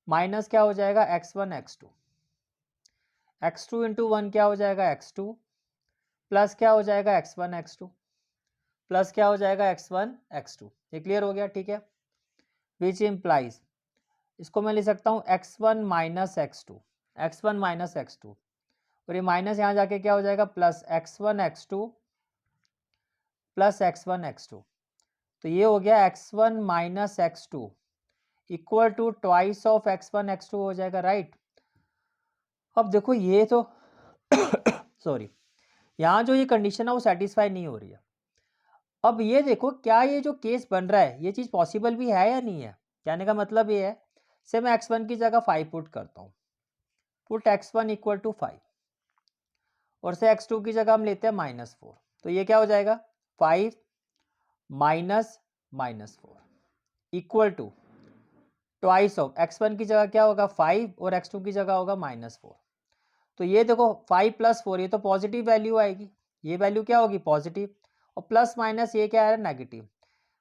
माइनस क्या हो जाएगा, x1 x2, x2 इंटू 1 क्या हो जाएगा, x2 प्लस क्या हो जाएगा, x1 x2 प्लस क्या हो जाएगा, x1 x2। ये क्लियर हो गया, ठीक है। विच इम्प्लाइज, इसको मैं लिख सकता हूँ x1 minus x2, x1 minus x2, और ये माइनस यहाँ जाके क्या हो जाएगा, plus x1 x2 plus x1 x2। तो ये हो गया x1 minus x2 equal to twice of x1 x2 हो जाएगा, राइट। अब देखो ये तो सॉरी, यहाँ जो ये कंडीशन है वो सेटिस्फाई नहीं हो रही है। अब ये देखो क्या ये जो केस बन रहा है ये चीज़ पॉसिबल भी है या नहीं है। कहने का मतलब ये है, से मैं x1 की जगह 5 पुट करता हूँ, पुट x1 इक्वल टू 5, और से x2 की जगह हम लेते हैं -4। तो ये क्या हो जाएगा, 5 minus -4 equal to twice of x1 की जगह क्या होगा 5 और x2 की जगह होगा -4। तो ये देखो 5 प्लस 4 ये तो पॉजिटिव वैल्यू आएगी, ये वैल्यू क्या होगी, पॉजिटिव, और प्लस माइनस ये क्या है, नेगेटिव।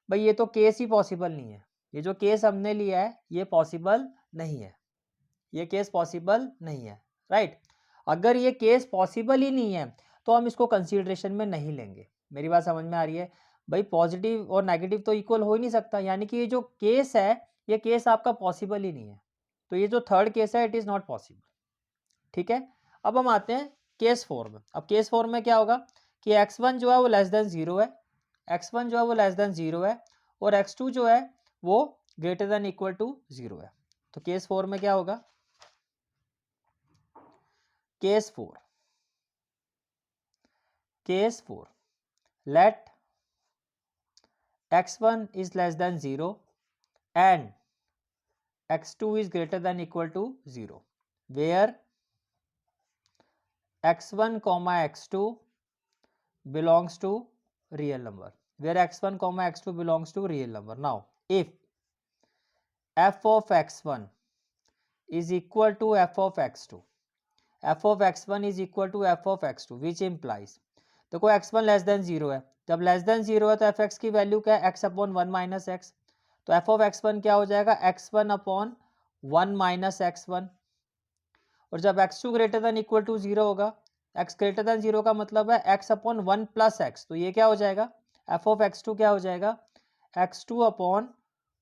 भाई ये तो केस ही पॉसिबल नहीं है, ये जो केस हमने लिया है ये पॉसिबल नहीं है, ये केस पॉसिबल नहीं है, राइट। अगर ये केस पॉसिबल ही नहीं है तो हम इसको कंसीडरेशन में नहीं लेंगे। मेरी बात समझ में आ रही है, भाई पॉजिटिव और नेगेटिव तो इक्वल हो ही नहीं सकता, यानी कि ये जो केस है ये केस आपका पॉसिबल ही नहीं है। तो ये जो थर्ड केस है इट इज़ नॉट पॉसिबल, ठीक है। अब हम आते हैं केस 4 में। अब केस 4 में क्या होगा कि x1 जो है वो लेस देन 0 है, x1 जो है वो लेस देन 0 है, और x2 जो है वो ग्रेटर देन इक्वल टू 0 है। तो केस 4 में क्या होगा, case 4 let x1 is less than 0 and x2 is greater than equal to 0 where x1 comma x2 belongs to real number, where x1 comma x2 belongs to real number. Now if f of x1 is equal to f of x2, f of x1 is equal to f of x2 which implies, देखो x1 लेस देन 0 है, जब लेस देन 0 है तो fx की वैल्यू क्या है, x अपॉन 1 माइनस एक्स। तो f ऑफ x1 क्या हो जाएगा, x1 अपॉन 1 माइनस x1, और जब x2 greater than equal to 0 होगा, x ग्रेटर देन 0 का मतलब है x अपॉन 1 प्लस एक्स, तो ये क्या हो जाएगा, f ऑफ x2 क्या हो जाएगा, x2 upon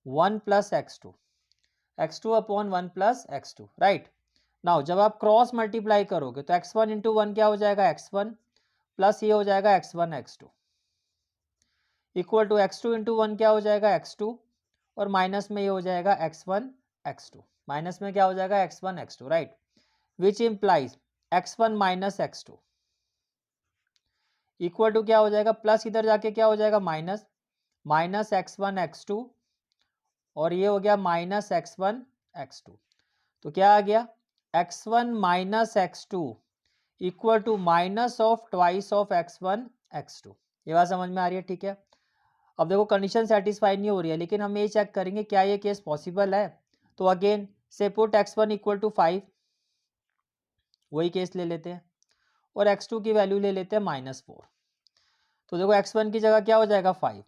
1 plus x2, x2 upon 1 plus x2, right. Now जब आप क्रॉस मल्टीप्लाई करोगे तो x1 इंटू 1 क्या हो जाएगा, x1 प्लस ये हो जाएगा x1 x2 equal to x2 into 1 क्या हो जाएगा, x2, और माइनस में ये हो जाएगा x1 x2, माइनस में क्या हो जाएगा, x1 x2, right. Which implies x1 minus x2, equal to क्या हो जाएगा, प्लस इधर जाके क्या हो जाएगा, माइनस, माइनस x1 x2 और ये हो गया माइनस x1 x2। तो क्या आ गया, x1 minus x2 equal to minus of twice of x1 x2। ये बात समझ में आ रही है, ठीक है। अब देखो कंडीशन सेटिस्फाई नहीं हो रही है, लेकिन हम ये चेक करेंगे क्या ये केस पॉसिबल है। तो अगेन से पुट x1 इक्वल टू 5, वही केस ले लेते हैं, और x2 की वैल्यू ले लेते हैं -4। तो देखो x1 की जगह क्या हो जाएगा 5,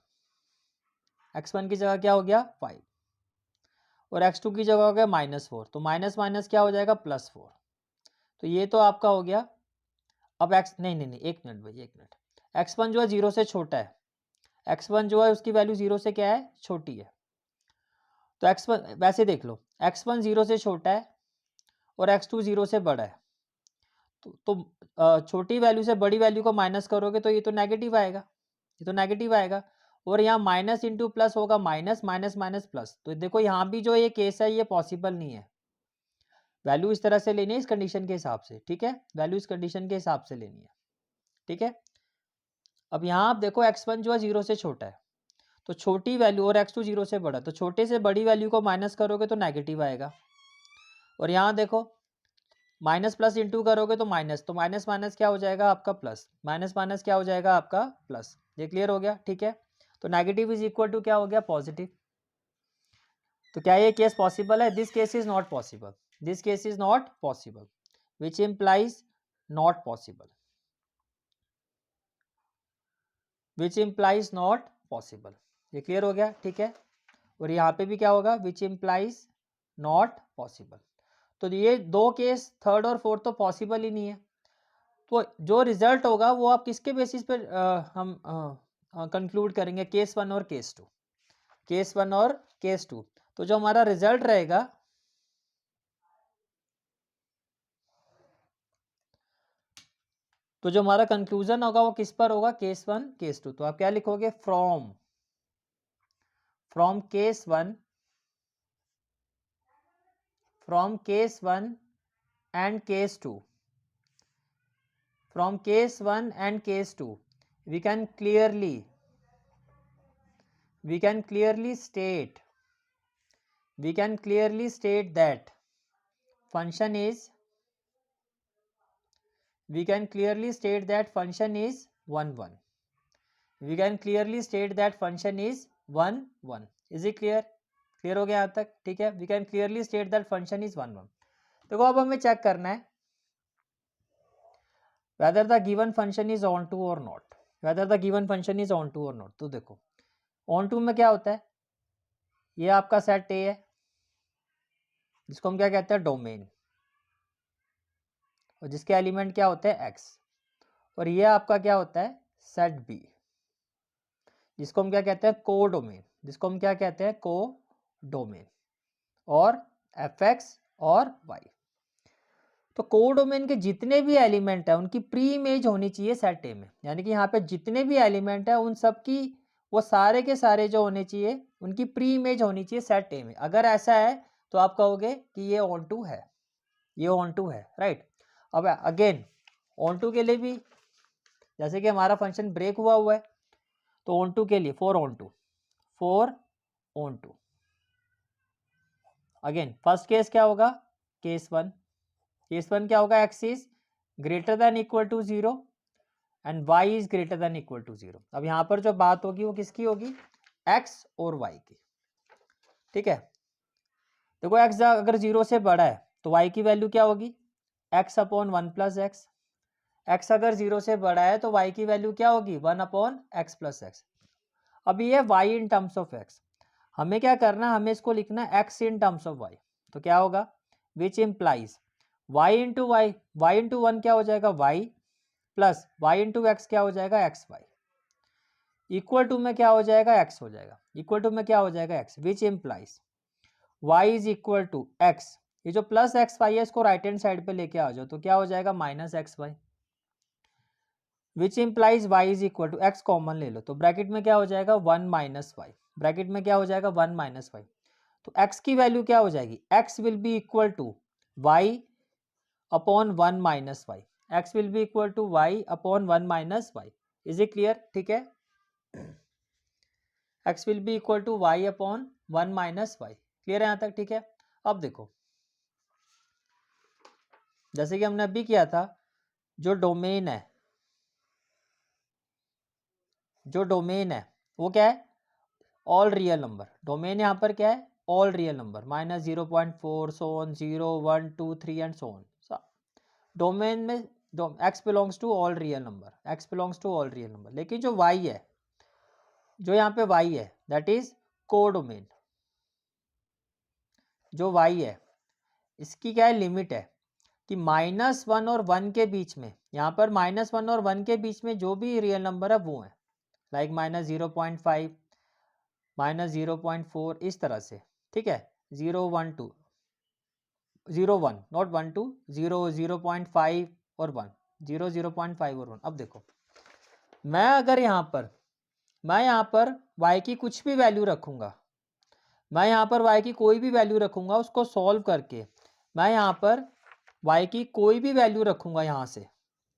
x1 की जगह क्या हो गया 5 और x2 की जगह हो गया -4। तो माइनस माइनस क्या हो जाएगा +4। तो ये तो आपका हो गया। अब x नहीं, एक मिनट भाई, एक मिनट। x1 जो है 0 से छोटा है, x1 जो है उसकी वैल्यू 0 से क्या है, छोटी है। तो x1 वैसे देख लो, x1 0 से छोटा है और x2 0 से बड़ा है। तो छोटी वैल्यू से बड़ी वैल्यू को माइनस करोगे तो ये तो नेगेटिव आएगा, ये तो नेगेटिव आएगा। और यहाँ माइनस इंटू प्लस होगा, माइनस माइनस माइनस प्लस। तो देखो यहाँ भी जो ये केस है ये पॉसिबल नहीं है। वैल्यू इस तरह से लेनी है इस कंडीशन के हिसाब से, ठीक है, वैल्यू इस कंडीशन के हिसाब से लेनी है, ठीक है। अब यहाँ आप देखो x1 जो है 0 से छोटा है, तो छोटी वैल्यू, और x2 0 से बड़ा, तो छोटे से बड़ी वैल्यू को माइनस करोगे तो नेगेटिव आएगा। और यहाँ देखो माइनस प्लस इंटू करोगे तो माइनस, तो माइनस माइनस क्या हो जाएगा आपका प्लस, माइनस माइनस क्या हो जाएगा आपका प्लस। ये क्लियर हो गया, ठीक है। तो नेगेटिव इज इक्वल टू क्या हो गया, पॉजिटिव। तो क्या ये केस पॉसिबल है, this case is not possible, this case is not possible, which implies not possible, which implies not possible. ये क्लियर हो गया, ठीक है। और यहाँ पे भी क्या होगा, विच इम्प्लाइज नॉट पॉसिबल। तो ये दो केस थर्ड और फोर्थ तो पॉसिबल ही नहीं है। तो जो रिजल्ट होगा वो आप किसके बेसिस पे हम कंक्लूड करेंगे, केस 1 और केस 2, केस 1 और केस 2। तो जो हमारा रिजल्ट रहेगा, तो जो हमारा कंक्लूजन होगा वो किस पर होगा, केस 1 केस 2। तो आप क्या लिखोगे, from case 1, from case 1 and case 2, from case 1 and case 2 we can clearly state that function is 1 1, we can clearly state that function is 1 1। is it clear, clear हो गया यहाँ तक, ठीक है। we can clearly state that function is 1 1। देखो अब हमें चेक करना है whether the given function is onto or not, whether the given function is onto or not। तो देखो onto में क्या होता है, ये आपका सेट ए है जिसको हम क्या कहते हैं, डोमेन, और जिसके एलिमेंट क्या होते हैं x। और ये आपका क्या होता है, सेट बी, जिसको हम क्या कहते हैं, को डोमेन, जिसको हम क्या कहते हैं, को डोमेन, और fx और y। तो कोडोमेन के जितने भी एलिमेंट है उनकी प्री इमेज होनी चाहिए सेट ए में, यानी कि यहाँ पे जितने भी एलिमेंट है उन सब की, वो सारे के सारे जो होने चाहिए उनकी प्री इमेज होनी चाहिए सेट ए में। अगर ऐसा है तो आप कहोगे कि ये ऑन टू है, ये ऑन टू है, राइट। अब अगेन ऑन टू के लिए भी, जैसे कि हमारा फंक्शन ब्रेक हुआ है, तो ऑन टू के लिए for onto. Again first case क्या होगा, केस 1, केस 1 क्या होगा, x is greater than equal to 0 and y is greater than equal to 0। अब यहां पर जो बात होगी वो किसकी होगी, x और y की, ठीक है। देखो x अगर 0 से बड़ा है तो y की वैल्यू क्या होगी, x upon 1 plus x. x अगर 0 से बड़ा है तो y की वैल्यू क्या होगी, 1 अपॉन एक्स प्लस एक्स। अभी ये y in terms of x, हमें क्या करना है, हमें इसको लिखना है x in terms of y। तो क्या होगा, which implies y into Y, Y into 1 क्या हो जाएगा y, plus y into X क्या हो जाएगा एक्स वाई, इक्वल टू में क्या हो जाएगा x हो जाएगा, इक्वल टू में क्या हो जाएगा x, which implies y is equal to x। ये जो प्लस एक्स वाई है इसको राइट हैंड साइड पे लेके आ जाओ, तो क्या हो जाएगा minus x Y, which implies y is equal to x common ले लो, तो ब्रैकेट में क्या हो जाएगा 1 माइनस वाई, ब्रैकेट में क्या हो जाएगा 1 माइनस वाई। तो x की वैल्यू क्या हो जाएगी, x will be equal to y upon 1 minus Y, x will be equal to y upon 1 minus Y. Is it clear? ठीक है, x will be equal to y upon 1 minus Y. Clear है यहाँ तक? ठीक है, अब देखो जैसे कि हमने अभी किया था, जो डोमेन है वो क्या है? All real number. डोमेन यहाँ पर क्या है? All real number, minus 0.4 so on 0 1 2 3 and so on. Domain में x belongs to all real number, लेकिन जो y है, जो यहाँ पे y है दैट इज कोडोमेन। जो y है इसकी क्या है? लिमिट है कि -1 और 1 के बीच में, यहाँ पर -1 और 1 के बीच में जो भी रियल नंबर है वो है, लाइक -0.5 -0.4 इस तरह से। ठीक है, 0 1 2 0 1 नॉट 1 2 0 0.5 और 1 0 0.5 और 1। अब देखो मैं अगर यहाँ पर y की कुछ भी वैल्यू रखूँगा, मैं यहाँ पर y की कोई भी वैल्यू रखूँगा, उसको सॉल्व करके मैं यहाँ पर y की कोई भी वैल्यू रखूँगा, यहाँ से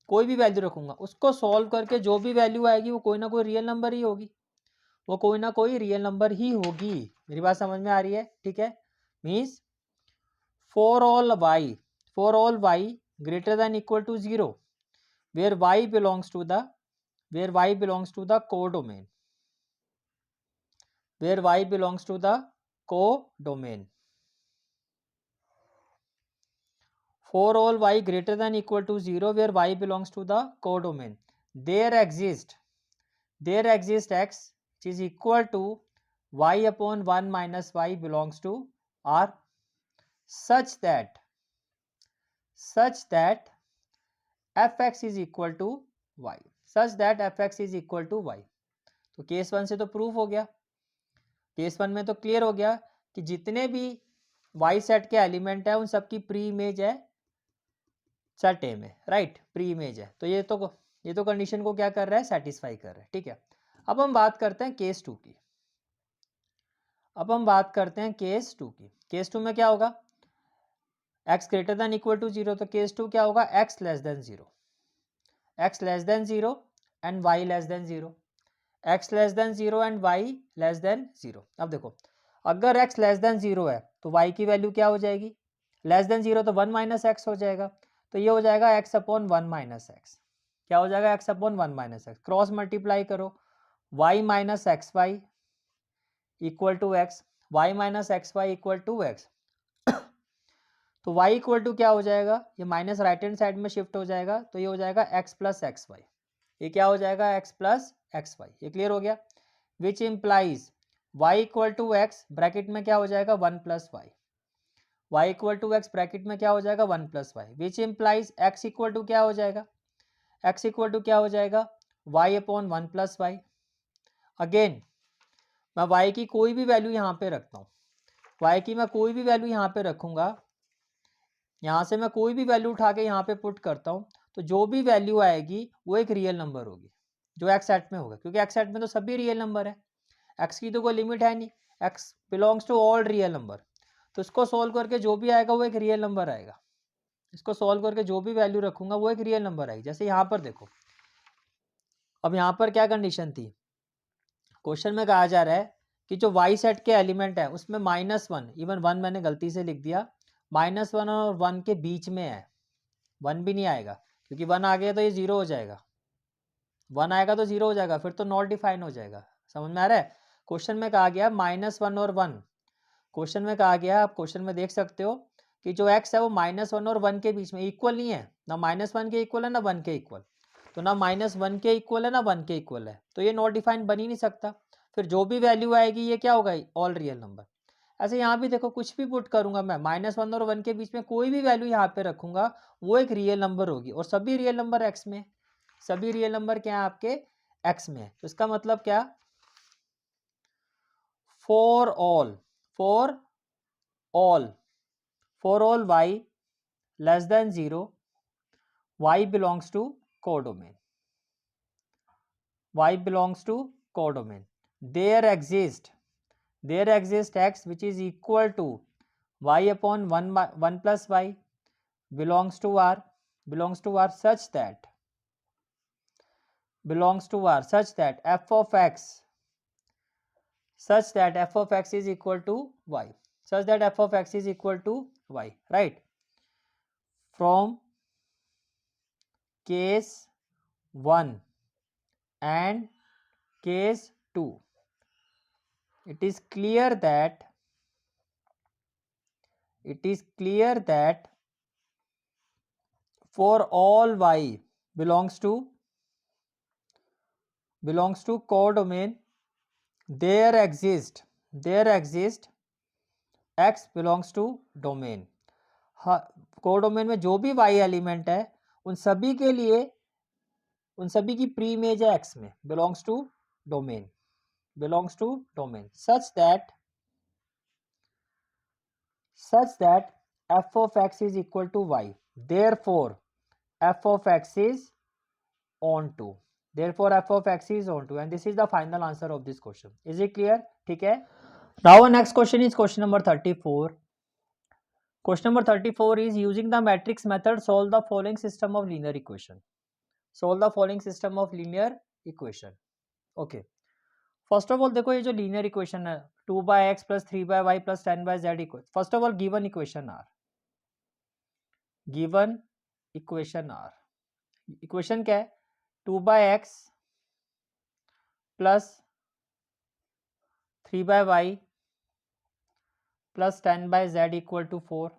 कोई भी वैल्यू रखूँगा, उसको सॉल्व करके जो भी वैल्यू आएगी वो कोई ना कोई रियल नंबर ही होगी, वो कोई ना कोई रियल नंबर ही होगी। मेरी बात समझ में आ रही है? ठीक है, means for all y greater than equal to 0 where y belongs to the codomain, where y belongs to the codomain, for all y greater than equal to 0 where y belongs to the codomain, there exists x which is equal to y upon 1 minus y belongs to R, such that fx is equal to y, तो केस 1 से तो प्रूफ हो गया, केस 1 में तो क्लियर हो गया कि जितने भी y सेट के एलिमेंट है उन सबकी प्री इमेज है सेट ए में, राइट? प्री इमेज है, तो ये तो कंडीशन को क्या कर रहा है? सेटिस्फाई कर रहा है। ठीक है, अब हम बात करते हैं केस 2 की। केस 2 में क्या होगा? x greater than equal to 0, तो केस 2 क्या होगा? x less than 0 and y less than 0, x less than 0 and y less than 0। अब देखो अगर x लेस देन 0 है तो y की वैल्यू क्या हो जाएगी? लेस देन 0 तो 1 माइनस एक्स हो जाएगा, तो ये हो जाएगा x अपॉन 1 माइनस एक्स। क्या हो जाएगा? x upon 1 minus x. Cross multiply करो, y minus x y equal to x, y minus x y equal to x. तो y इक्वल टू क्या हो जाएगा? ये माइनस राइट हैंड साइड में शिफ्ट हो जाएगा, तो ये हो जाएगा x प्लस एक्स वाई। ये क्या हो जाएगा? x plus x y. ये क्लियर हो गया? Which implies y equal to x bracket में क्या हो जाएगा? 1 plus y. y equal to x bracket में क्या हो जाएगा? 1 plus y, which implies x equal to क्या हो जाएगा? x इक्वल टू क्या हो जाएगा? y upon 1 plus y. Again मैं y की कोई भी वैल्यू यहाँ पे रखता हूँ, y की मैं कोई भी वैल्यू यहाँ पे रखूँगा, यहाँ से मैं कोई भी वैल्यू उठा के यहाँ पे पुट करता हूँ, तो जो भी वैल्यू आएगी वो एक रियल नंबर होगी जो एक्स सेट में होगा, क्योंकि एक्स सेट में तो सभी रियल नंबर है, एक्स की तो कोई लिमिट है नहीं, x belongs to all real number. तो इसको सॉल्व करके जो भी आएगा वो एक रियल नंबर आएगा, इसको सॉल्व करके जो भी वैल्यू रखूंगा वो एक रियल नंबर आएगी। जैसे यहाँ पर देखो, अब यहाँ पर क्या कंडीशन थी? क्वेश्चन में कहा जा रहा है कि जो वाई सेट के एलिमेंट है उसमें -1, इवन 1 मैंने गलती से लिख दिया, -1 और 1 के बीच में है, 1 भी नहीं आएगा, क्योंकि 1 आ गया तो ये 0 हो जाएगा, 1 आएगा तो 0 हो जाएगा, फिर तो नॉट डिफाइन हो जाएगा। समझ में आ रहा है? क्वेश्चन में कहा गया -1 और 1, क्वेश्चन में कहा गया, आप क्वेश्चन में देख सकते हो कि जो x है वो -1 और 1 के बीच में, इक्वल नहीं है, ना -1 के इक्वल है ना 1 के इक्वल, तो ना -1 के इक्वल है ना 1 के इक्वल है, तो ये नॉट डिफाइन बन ही नहीं सकता। फिर जो भी वैल्यू आएगी ये क्या होगा? All real number. ऐसे यहाँ भी देखो, कुछ भी पुट करूंगा मैं, -1 और 1 के बीच में कोई भी वैल्यू यहाँ पे रखूंगा वो एक रियल नंबर होगी, और सभी रियल नंबर एक्स में, सभी रियल नंबर क्या है आपके? एक्स में है। तो इसका मतलब क्या? For all y less than 0 y belongs to codomain, there exists x which is equal to y upon 1 plus y belongs to R such that belongs to R such that f of x is equal to y, such that f of x is equal to y, right? From case 1 and case 2, it is clear that for all y belongs to codomain, there exist x belongs to domain. Codomain में जो भी y एलिमेंट है उन सभी की प्री इमेज है x में, belongs to domain such that f of x is equal to y, therefore f of x is onto, and this is the final answer of this question. Is it clear? ठीक है. Now our next question is question number 34. Question number 34 is using the matrix method solve the following system of linear equation. Okay. First of all देखो ये जो लीनियर इक्वेशन है 2/x + 3/y + 10/z equal, first of all given equation equation क्या है 2/x + 3/y + 10/z = 4,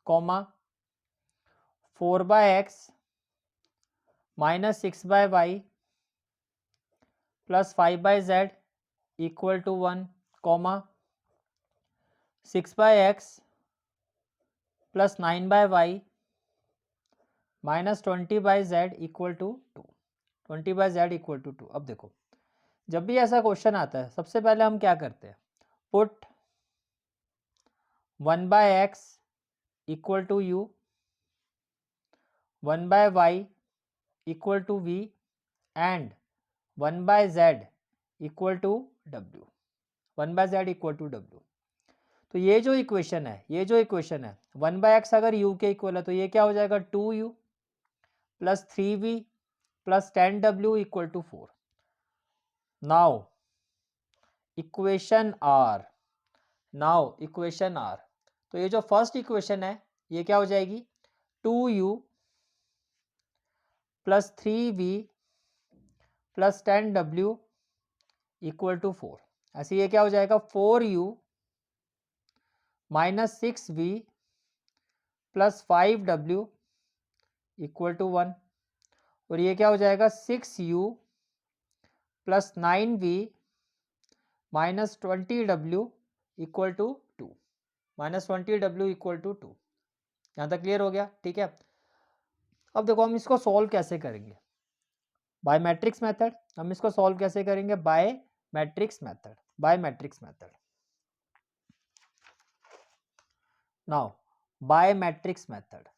comma 4/x - 6/y + 5/z = 1, comma 6/x + 9/y - 20/z = 2. अब देखो जब भी ऐसा क्वेश्चन आता है सबसे पहले हम क्या करते हैं, put 1/x = u, 1/y = v and 1/z = w. तो ये जो इक्वेशन है 1/x अगर u के इक्वल है तो ये क्या हो जाएगा 2u + 3v + 10w = 4. Now equation R, तो ये जो फर्स्ट इक्वेशन है ये क्या हो जाएगी 2u + 3v + 10w = 4. ऐसे ये क्या हो जाएगा 4u - 6v + 5w = 1, और ये क्या हो जाएगा 6u + 9v - 20w = 2. यहाँ तक क्लियर हो गया? ठीक है. अब देखो हम इसको सॉल्व कैसे करेंगे, बाय मैट्रिक्स मेथड. हम इसको सॉल्व कैसे करेंगे, by matrix method. Now by matrix method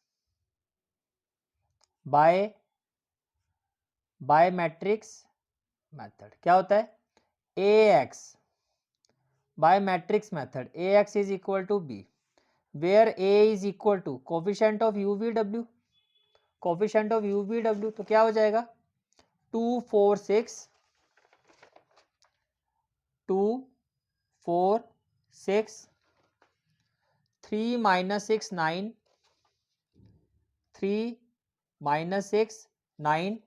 क्या होता है, ax by matrix method ax is equal to b, where a is equal to coefficient of uvw. तो क्या हो जाएगा 2 4 6 3 - 6 9 3 - 6 9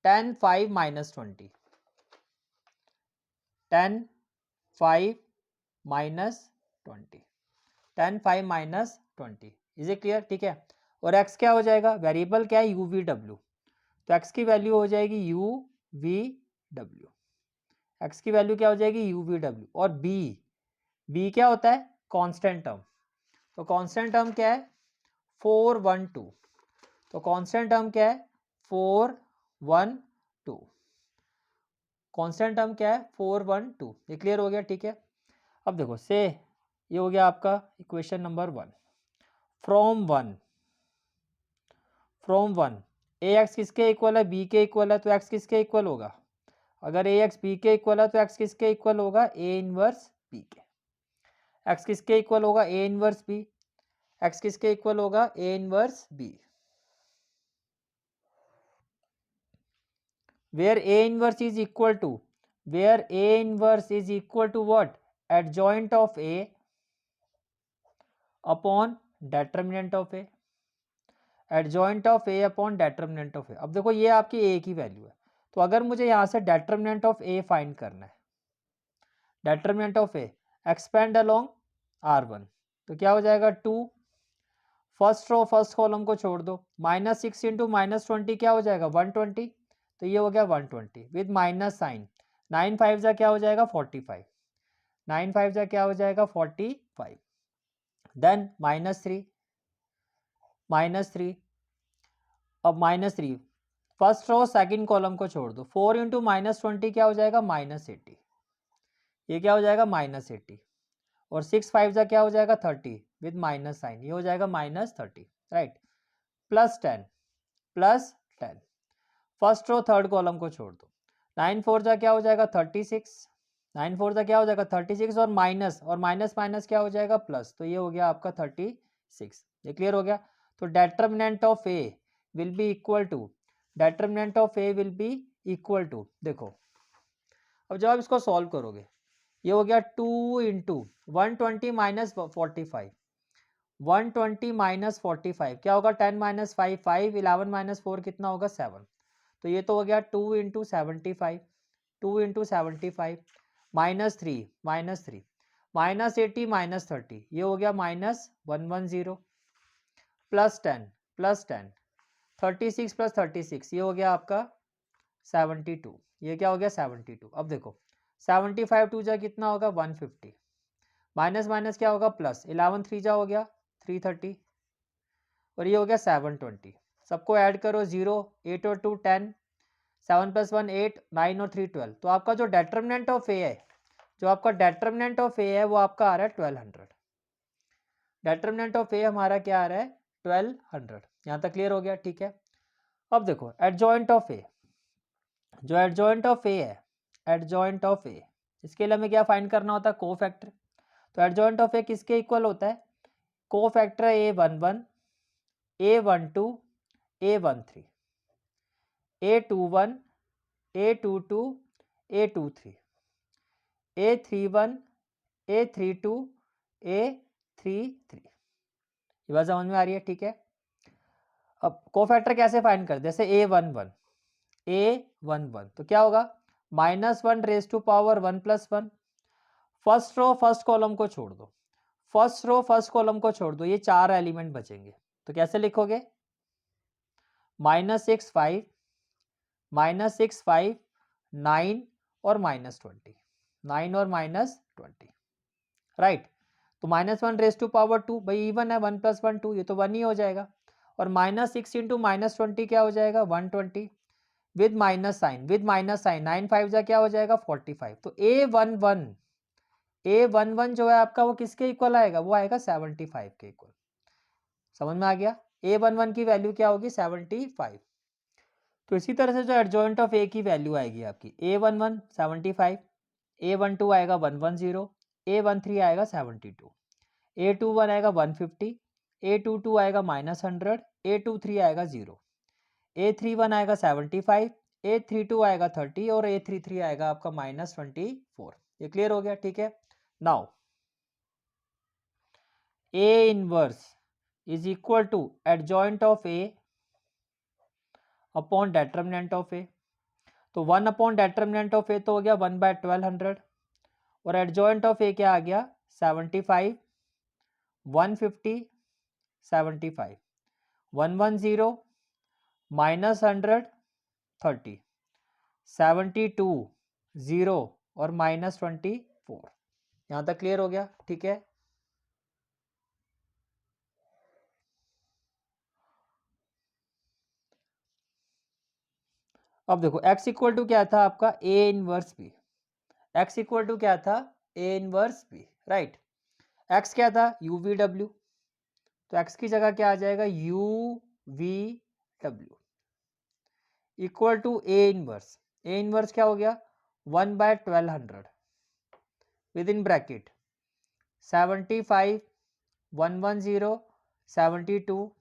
10 5 - 20 10 5 - 20. Is it clear? ठीक है. और x क्या हो जाएगा, वेरिएबल क्या है uvw, तो x की वैल्यू हो जाएगी uvw. और b क्या होता है कांस्टेंट टर्म, तो कांस्टेंट टर्म क्या है 412. तो कांस्टेंट टर्म क्या है 412. ये क्लियर हो गया? ठीक है. अब देखो से ये हो गया आपका equation number 1. From one ax किसके इक्वल है, b के इक्वल है, तो x किसके इक्वल होगा, अगर ax b के इक्वल है तो x किसके इक्वल होगा a इनवर्स b के. x किसके इक्वल होगा a इनवर्स b, x किसके इक्वल होगा a inverse b. where A inverse is equal to, where A inverse is equal to what, adjoint of A upon determinant of A, adjoint of A upon determinant of A। अब देखो ये आपकी A की वैल्यू है, तो अगर मुझे यहाँ से determinant of A फाइंड करना है, determinant of A expand along R1, तो क्या हो जाएगा 2, फर्स्ट रो फर्स्ट कॉलम को छोड़ दो, -6 इंटू -20 क्या हो जाएगा 120, तो ये हो गया 120 विद माइनस साइन, 9 5 जा क्या हो जाएगा 45, 9 5 जा क्या हो जाएगा 45, देन -3, अब -3 फर्स्ट रो सेकंड कॉलम को छोड़ दो, 4 इंटू -20 क्या हो जाएगा -80, ये क्या हो जाएगा -80, और 6 5 जा क्या हो जाएगा 30 विद माइनस साइन, ये हो जाएगा -30, right, +10 first row third column को छोड़ दो, 9 4 जा क्या हो जाएगा 36, 9 4 जा क्या हो जाएगा 36, और माइनस माइनस क्या हो जाएगा प्लस, तो ये हो गया आपका 36, ये क्लियर हो गया। तो determinant of A will be equal to, determinant of A will be equal to, देखो अब जब आप इसको सॉल्व करोगे, ये हो गया 2 इंटू 120 माइनस 45, 120 माइनस 45 क्या होगा 10 माइनस 5 5, 11 माइनस 4 कितना होगा 7, तो ये तो हो गया 2 इंटू 75, 2 इंटू 75 -3 -80 -30, ये हो गया -110 +10 36 + 36, ये हो गया आपका 72, ये क्या हो गया 72। अब देखो 75 2 जा कितना होगा 150, माइनस माइनस क्या होगा प्लस, 11 3 जा हो गया 330, और ये हो गया 720, सबको ऐड करो 0 8 और 2 10, 7 + 1 8, 9 और 3 12, तो आपका जो डेटर्मिनेंट ऑफ ए है, जो आपका डेटर्मिनेंट ऑफ ए है वो आपका आ रहा है 1200, डेटर्मिनेंट ऑफ ए हमारा क्या आ रहा है 1200, यहाँ तक क्लियर हो गया, ठीक है। अब देखो एडजॉइंट ऑफ ए, जो एडजॉइंट ऑफ ए है, एडजॉइंट ऑफ ए, इसके लिए हमें क्या फाइंड करना होता है कोफैक्टर, तो एडजॉइंट ऑफ ए किसके इक्वल होता है, cofactor A11 A12 A13 A21 A22 A23 A31 A32 A33, ये बात समझ में आ रही है, ठीक है। अब कोफैक्टर कैसे फाइंड कर, जैसे A11 तो क्या होगा -1 raise to power 1 + 1, first row first column को छोड़ दो, फर्स्ट रो फर्स्ट कॉलम को छोड़ दो, ये 4 एलिमेंट बचेंगे, तो कैसे लिखोगे -6 5 -6 5 9 और -20, 9 और -20, राइट, तो -1 रेज टू पावर 2, भाई इवन है 1 + 1 2, ये तो 1 ही हो जाएगा, और -6 इंटू -20 क्या हो जाएगा 120 विद माइनस साइन, 9 5 जा क्या हो जाएगा 45, तो A11 जो है आपका वो किसके इक्वल आएगा, वो आएगा 75 के इक्वल, समझ में आ गया, A11 की वैल्यू क्या होगी 75। तो इसी तरह से जो एडजॉइंट ऑफ ए की वैल्यू आएगी आपकी A11 75, A12 आएगा 110, A13 आएगा 72, A21 आएगा 150, A22 आएगा -100, A23 आएगा 0, A31 आएगा 75, A32 आएगा 30, और A33 आएगा आपका -24, ये क्लियर हो गया, ठीक है। Now A inverse is equal to adjoint of A upon determinant of a, तो 1 अपॉन डेटर्मिनेंट ऑफ ए तो हो गया 1/1200, और एडजॉइंट ऑफ ए क्या आ गया 75 150 75 110 -100 30 72 0 और -24, यहाँ तक क्लियर हो गया, ठीक है। अब देखो x इक्वल टू क्या था आपका A inverse B, x equal to क्या था A inverse B, right, x क्या था UVW, तो x की जगह क्या आ जाएगा UVW equal to A inverse क्या हो गया 1/1200 विद इन ब्रैकेट 75 110 72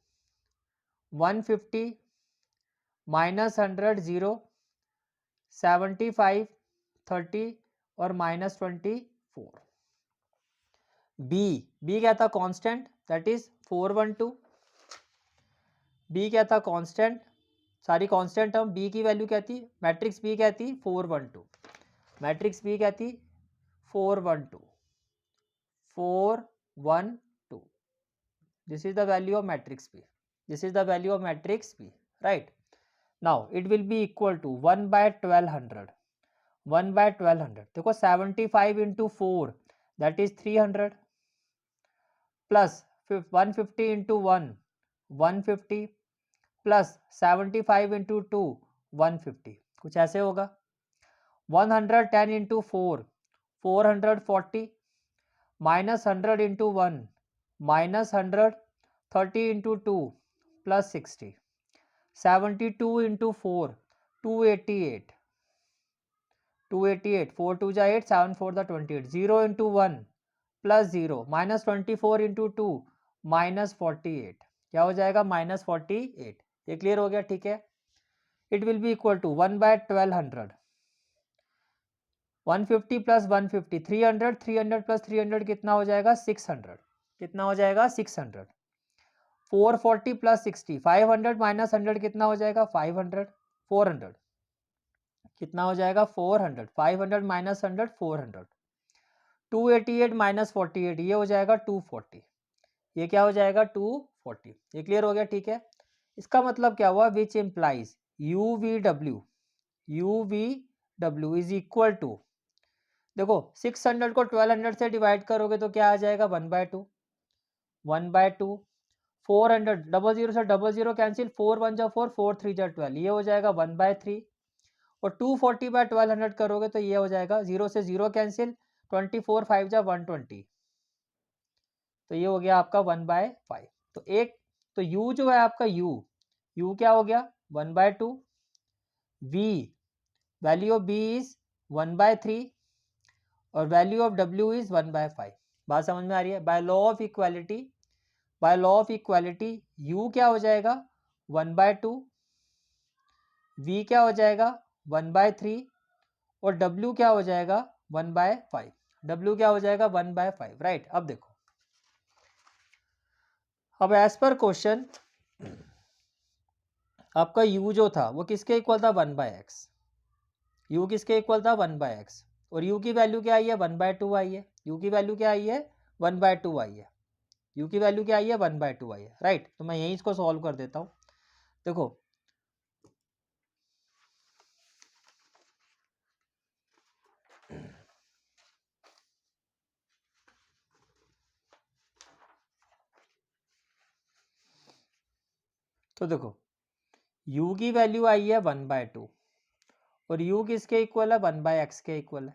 150 -100 0 75, 30 और -24। बी क्या था? Constant, that is 412। बी क्या था? कांस्टेंट, सारी कांस्टेंट टर्म। बी की वैल्यू क्या थी? मैट्रिक्स बी क्या थी? 412। मैट्रिक्स बी क्या थी? 412, 412। This is the value of matrix B. This is the value of matrix B, right? Now it will be equal to 1 by 1200. 1 by 1200. देखो 75 into 4, that is 300, plus 150 into 1, 150, plus 75 into 2, 150. कुछ ऐसे होगा. 110 into 4, 440, minus 100 into 1, minus 100, 30 into 2, plus 60. 72 into 4, 288. 288, 4 2 जा 8, 7 4 the 28. 0 into 1 plus 0, minus 24 into 2, minus 48. क्या हो जाएगा? minus 48. ये क्लियर हो गया? ठीक है. It will be equal to 1 by 1200. 150 plus 150, 300, 300 plus 300 कितना हो जाएगा? 600. कितना हो जाएगा? 600. 440 plus 60, 500 minus 100 कितना हो जाएगा? 500. 400 कितना हो जाएगा? 400. 500 minus 100, 400. 288 minus 48, ये हो जाएगा 240. ये क्या हो जाएगा? 240. ये क्लियर हो गया? ठीक है. इसका मतलब क्या हुआ? Which implies UVW is equal to, देखो 600 को 1200 से डिवाइड करोगे तो क्या आ जाएगा? 1/2. 1/2. 400 00 से 00 कैंसिल, 4 1 जा 4, 4 3 जा 12, ये हो जाएगा 1/3. और 240 बाय 1200 करोगे तो ये हो जाएगा 0 से 0 कैंसिल, 24 5 जा 120, तो ये हो गया आपका 1/5. तो एक तो u जो है आपका u क्या हो गया? 1/2. v value of b is 1/3 और वैल्यू ऑफ w इज 1/5. बात समझ में आ रही है? By law of equality u क्या हो जाएगा? 1/2. v क्या हो जाएगा? 1/3 और w क्या हो जाएगा? 1/5. w क्या हो जाएगा? 1/5, राइट. अब देखो, अब एज पर क्वेश्चन आपका u जो था वो किसके इक्वल था? 1/x. u किसके इक्वल था? 1/x. और u की वैल्यू क्या आई है? 1/2 आई है. u की वैल्यू क्या आई है? 1/2 आई है. u की वैल्यू क्या आई है? 1/2 आई है, राइट. तो मैं यहीं इसको सॉल्व कर देता हूं. देखो तो देखो u की वैल्यू आई है 1/2 और u किसके इक्वल है? 1/x के इक्वल है.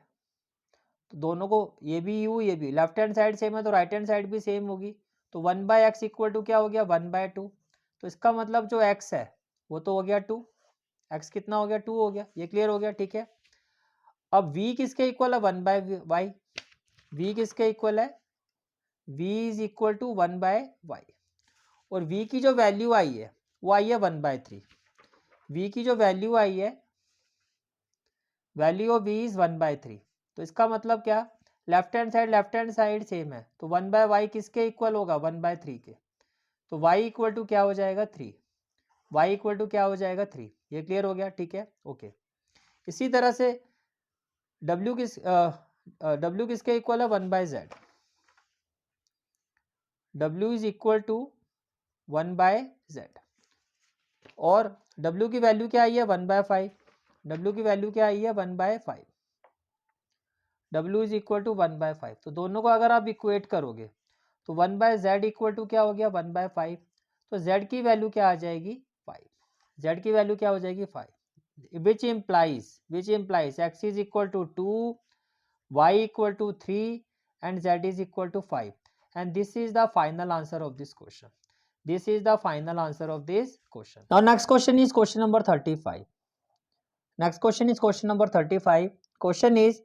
तो दोनों को, ये भी u ये भी, लेफ्ट हैंड साइड सेम है तो राइट हैंड साइड भी सेम होगी. तो 1/x इक्वल टू क्या हो गया? 1/2. तो इसका मतलब जो x है वो तो हो गया 2. x कितना हो गया? 2 हो गया. ये क्लियर हो गया? ठीक है. अब v किसके इक्वल है? 1/y. v किसके इक्वल है? v is equal to 1/y. और v की जो वैल्यू आई है वो आई है 1/3. v की जो वैल्यू आई है, वैल्यू ऑफ v इज 1/3. तो इसका मतलब क्या? लेफ्ट हैंड साइड सेम है तो 1/y किसके इक्वल होगा? 1/3 के. तो y इक्वल टू क्या हो जाएगा? 3. y इक्वल टू क्या हो जाएगा? 3. ये क्लियर हो गया? ठीक है, ओके. इसी तरह से w किसके इक्वल है? 1/z. w is equal to 1/z. और w की वैल्यू क्या आई है? 1/5. w की वैल्यू क्या आई है? 1/5. w is equal to 1/5. तो दोनों को अगर आप इक्वेट करोगे तो 1/z इक्वल टू क्या हो गया? 1/5. तो z की वैल्यू क्या आ जाएगी? 5. z की वैल्यू क्या हो जाएगी? 5. which implies x is equal to 2, y equal to 3 and z is equal to 5. And this is the final answer of this question. This is the final answer of this question. Now next question is question number 35. Next question is question number 35. Question is,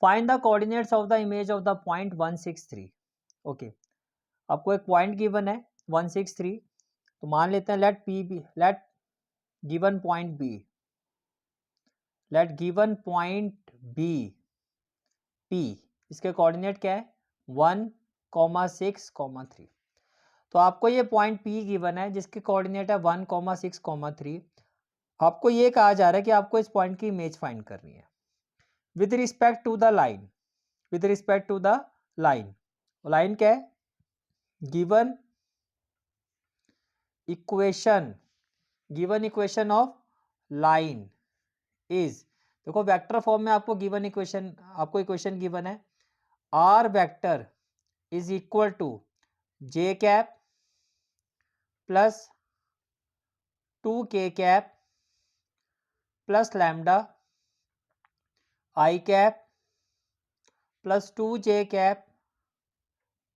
find the coordinates of the image of the point 163. Okay, आपको एक पॉइंट गिवन है 163. तो मान लेते हैं let p be, let given point b, let given point B P, इसके कोऑर्डिनेट क्या है 1,6,3। तो आपको ये पॉइंट पी गिवन है जिसके कोऑर्डिनेट है 1,6,3। आपको ये कहा जा रहा है कि आपको इस पॉइंट की इमेज फाइंड करनी है with respect to the line, with respect to the line. Line क्या है, given equation, given equation of line is, देखो वेक्टर फॉर्म में आपको गिवन इक्वेशन, आपको इक्वेशन गिवन है r vector is equal to j cap plus 2k cap plus lambda i cap plus 2j cap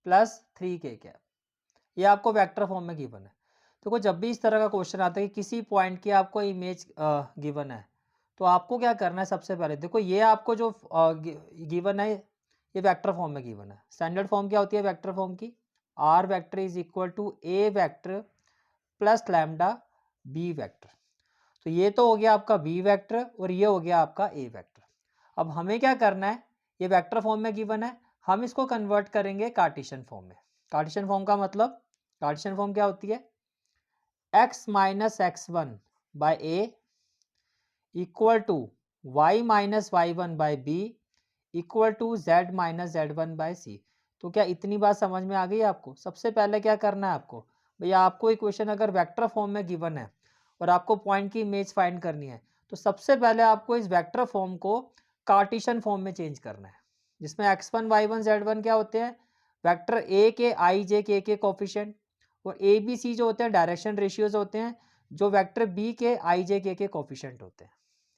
plus 3k cap. ये आपको वेक्टर फॉर्म में गिवन है। देखो जब भी इस तरह का क्वेश्चन आता है कि किसी पॉइंट की आपको इमेज गिवन है, तो आपको क्या करना है, सबसे पहले देखो ये आपको जो गिवन है ये वेक्टर फॉर्म में गिवन है। स्टैंडर्ड फॉर्म क्या होती है वेक्टर फॉर्म की, r vector is equal to a vector plus lambda b vector. तो ये तो हो गया आपका बी वेक्टर और ये हो गया आपका ए वेक्टर। अब हमें क्या करना है, ये वेक्टर फॉर्म में गिवन है, हम इसको कन्वर्ट करेंगे कार्टेशियन फॉर्म में। कार्टेशियन फॉर्म का मतलब, कार्टेशियन फॉर्म क्या होती है, x minus x1 by a equal to y minus y1 by b equal to z minus z1 by c. तो क्या इतनी बात समझ में आ गई आपको? सबसे पहले क्या करना है आपको, भैया आपको इक्वेशन अगर वेक्टर फॉर्म में गिवन है और आपको पॉइंट की इमेज फाइंड करनी है, तो सबसे पहले आपको इस वेक्टर फॉर्म को कार्टेशियन फॉर्म में चेंज करना है, जिसमें x1 y1 z1 क्या होते हैं, वेक्टर ए के i j k के कोफिशिएंट, और ए बी सी जो होते हैं डायरेक्शन रेशियोज होते हैं, जो वेक्टर बी के i j k के कोफिशिएंट होते हैं।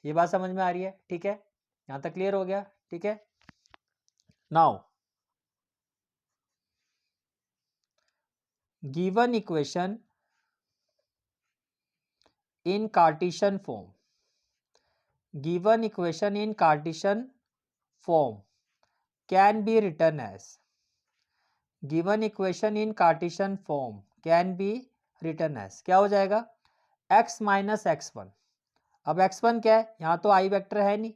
ये बात समझ में आ रही है? ठीक है, यहां तक क्लियर हो गया? ठीक है, now given equation in Cartesian form, given equation in Cartesian form can be written as, given equation in Cartesian form can be written as, क्या हो जाएगा, x माइनस x1। अब x1 क्या है, यहाँ तो i वेक्टर है नहीं,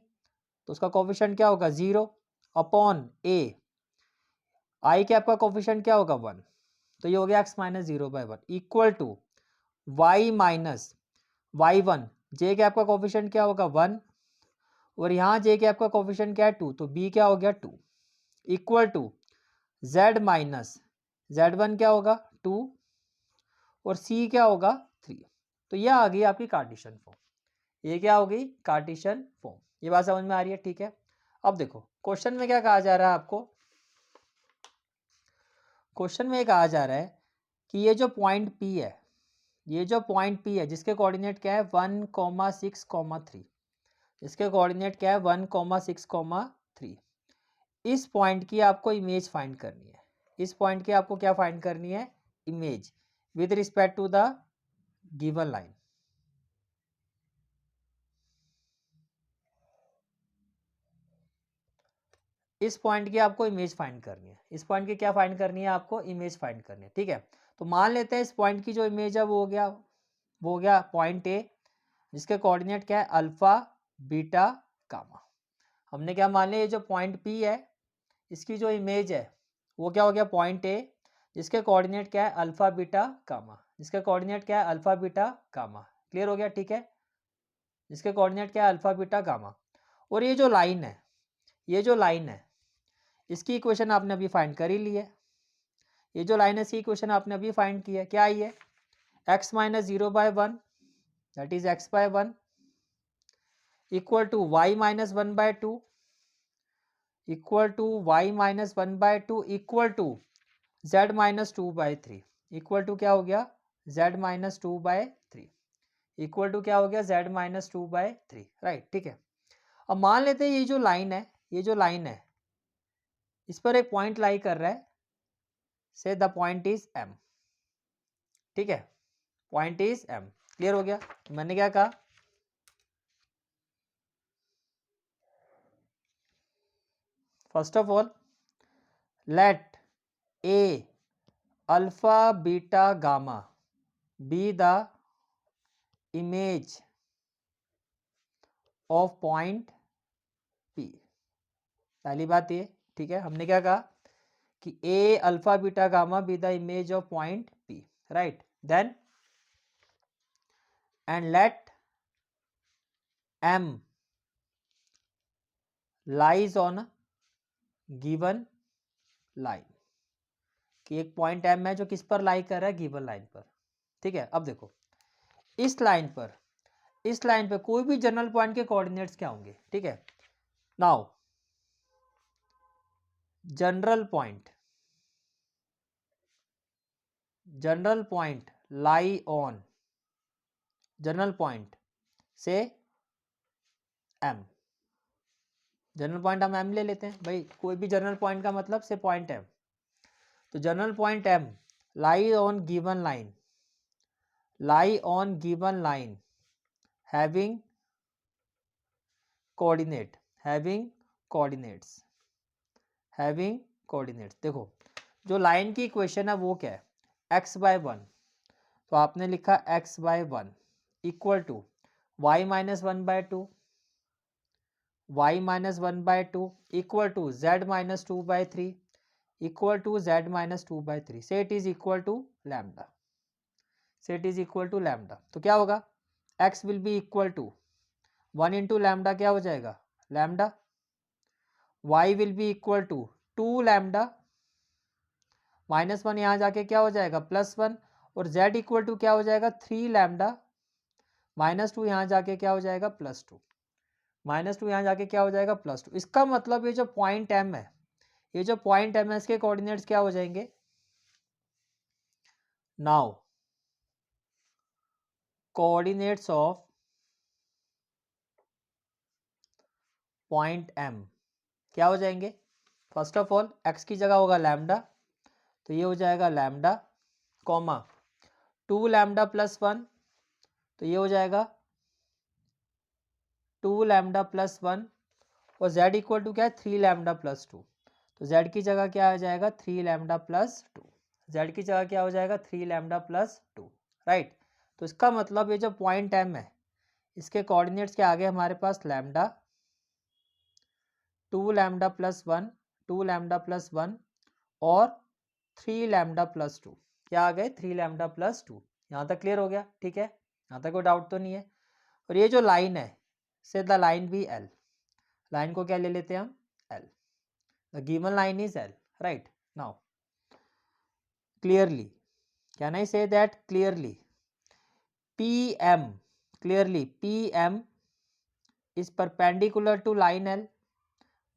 तो उसका कोफिशिएंट क्या होगा 0 अपॉन a, i के आपका कोफिशिएंट क्या होगा 1, तो ये हो गया x minus 0/1 equal to y minus y1, j के आपका कोफिशिएंट क्या होगा 1, और यहाँ जे के आपका कोफिशिएंट क्या है 2, तो बी क्या हो गया 2 equal to z minus z1 क्या होगा 2 और c क्या होगा 3। तो यह आ गई आपकी कार्टेशियन फॉर्म, ये क्या हो गई कार्टेशियन फॉर्म। ये बात समझ में आ रही है? ठीक है, अब देखो क्वेश्चन में क्या कहा जा रहा है आपको, क्वेश्चन में कहा जा रहा है कि ये जो पॉइंट P है, ये जो पॉइंट P है जिसके कोऑर्डिनेट क्या है 1,6,3, इसके कोऑर्डिनेट क्या है 1,6,3, इस पॉइंट की आपको इमेज फाइंड करनी है। इस पॉइंट की आपको क्या फाइंड करनी है, image with respect to the given line. इस पॉइंट की आपको इमेज फाइंड करनी है, इस पॉइंट की क्या फाइंड करनी है आपको, इमेज फाइंड करनी है। ठीक है, तो मान लेते हैं इस पॉइंट की जो इमेज है वो हो गया पॉइंट ए, जिसके कोऑर्डिनेट क्या है अल्फा बीटा गामा। हमने क्या मान लिया, ये जो पॉइंट पी है इसकी जो इमेज है वो क्या हो गया पॉइंट ए, जिसके कोऑर्डिनेट क्या है अल्फा बीटा गामा, जिसके कोऑर्डिनेट क्या है अल्फा बीटा गामा। क्लियर हो गया? ठीक है, जिसके कोऑर्डिनेट क्या है अल्फा बीटा गामा। और ये जो लाइन है, ये जो लाइन है इसकी इक्वेशन आपने अभी फाइंड कर ही ली है। ये जो लाइन है इसकी इक्वेशन आपने अभी फाइंड की है, क्या आई है x minus 0/1 that is x/1 equal to y minus 1/2 equal to y minus 1/2 equal to z minus 2/3 equal to क्या हो गया z माइनस 2/3 इक्वल टू क्या हो गया z माइनस 2/3, राइट। ठीक है, अब मान लेते हैं ये जो लाइन है, ये जो लाइन है इस पर एक पॉइंट लाई कर रहा है, say the point is m। ठीक है, पॉइंट इज m। क्लियर हो गया? मैंने क्या कहा, first of all let a alpha beta gamma be the image of point P। पहली बात ये, ठीक है, हमने क्या कहा कि A alpha beta gamma be the image of point P, right. Then and let M lies on given line, कि एक पॉइंट M है जो किस पर लाई कर रहा है, गिवन लाइन पर, ठीक है। अब देखो इस लाइन पर कोई भी जनरल पॉइंट के कोऑर्डिनेट्स क्या होंगे, ठीक है। Now general point lie on, general point से M, जनरल पॉइंट हम M ले लेते हैं भाई, कोई भी जनरल पॉइंट का मतलब से पॉइंट M। तो general point M lie on given line having coordinates. देखो जो लाइन की इक्वेशन है वो क्या है, x/1, तो आपने लिखा x/1 equal to y-1/2 equal to z-2/3 equal to z-2/3 say it is equal to lambda. तो क्या होगा, x will be equal to 1 into lambda, क्या हो जाएगा lambda, y will be equal to 2 lambda, -1 यहाँ जाके क्या हो जाएगा +1, और z इक्वल टू क्या हो जाएगा 3 लैम्डा, -2 यहाँ जाके क्या हो जाएगा +2, -2 यहाँ जाके क्या हो जाएगा +2। इसका मतलब ये जो पॉइंट M है, इसके कोऑर्डिनेट्स क्या हो जाएंगे, now coordinates of point M क्या हो जाएंगे, फर्स्ट ऑफ ऑल x की जगह होगा लैम्डा, तो ये हो जाएगा लैम्डा, कॉमा 2 लैम्डा +1, तो ये हो जाएगा 2 लैम्डा +1, और z इक्वल टू क्या है 3 लैम्डा +2, तो z की जगह क्या आ जाएगा 3 लैम्डा +2, z की जगह क्या हो जाएगा 3 लैम्डा +2, राइट। तो इसका मतलब ये जो पॉइंट M है इसके कोऑर्डिनेट्स के आगे हमारे पास लैम्डा 2 लैम्डा +1 और 3 लैम्डा +2, क्या आ गए 3 लैम्डा +2। यहाँ तक क्लियर हो गया, ठीक है, यहाँ तक कोई डाउट तो नहीं है। और ये जो लाइन है say the line be L, line को क्या ले लेते हैं हम L, the given line is L, right. Now clearly can I say that clearly PM is perpendicular to line L,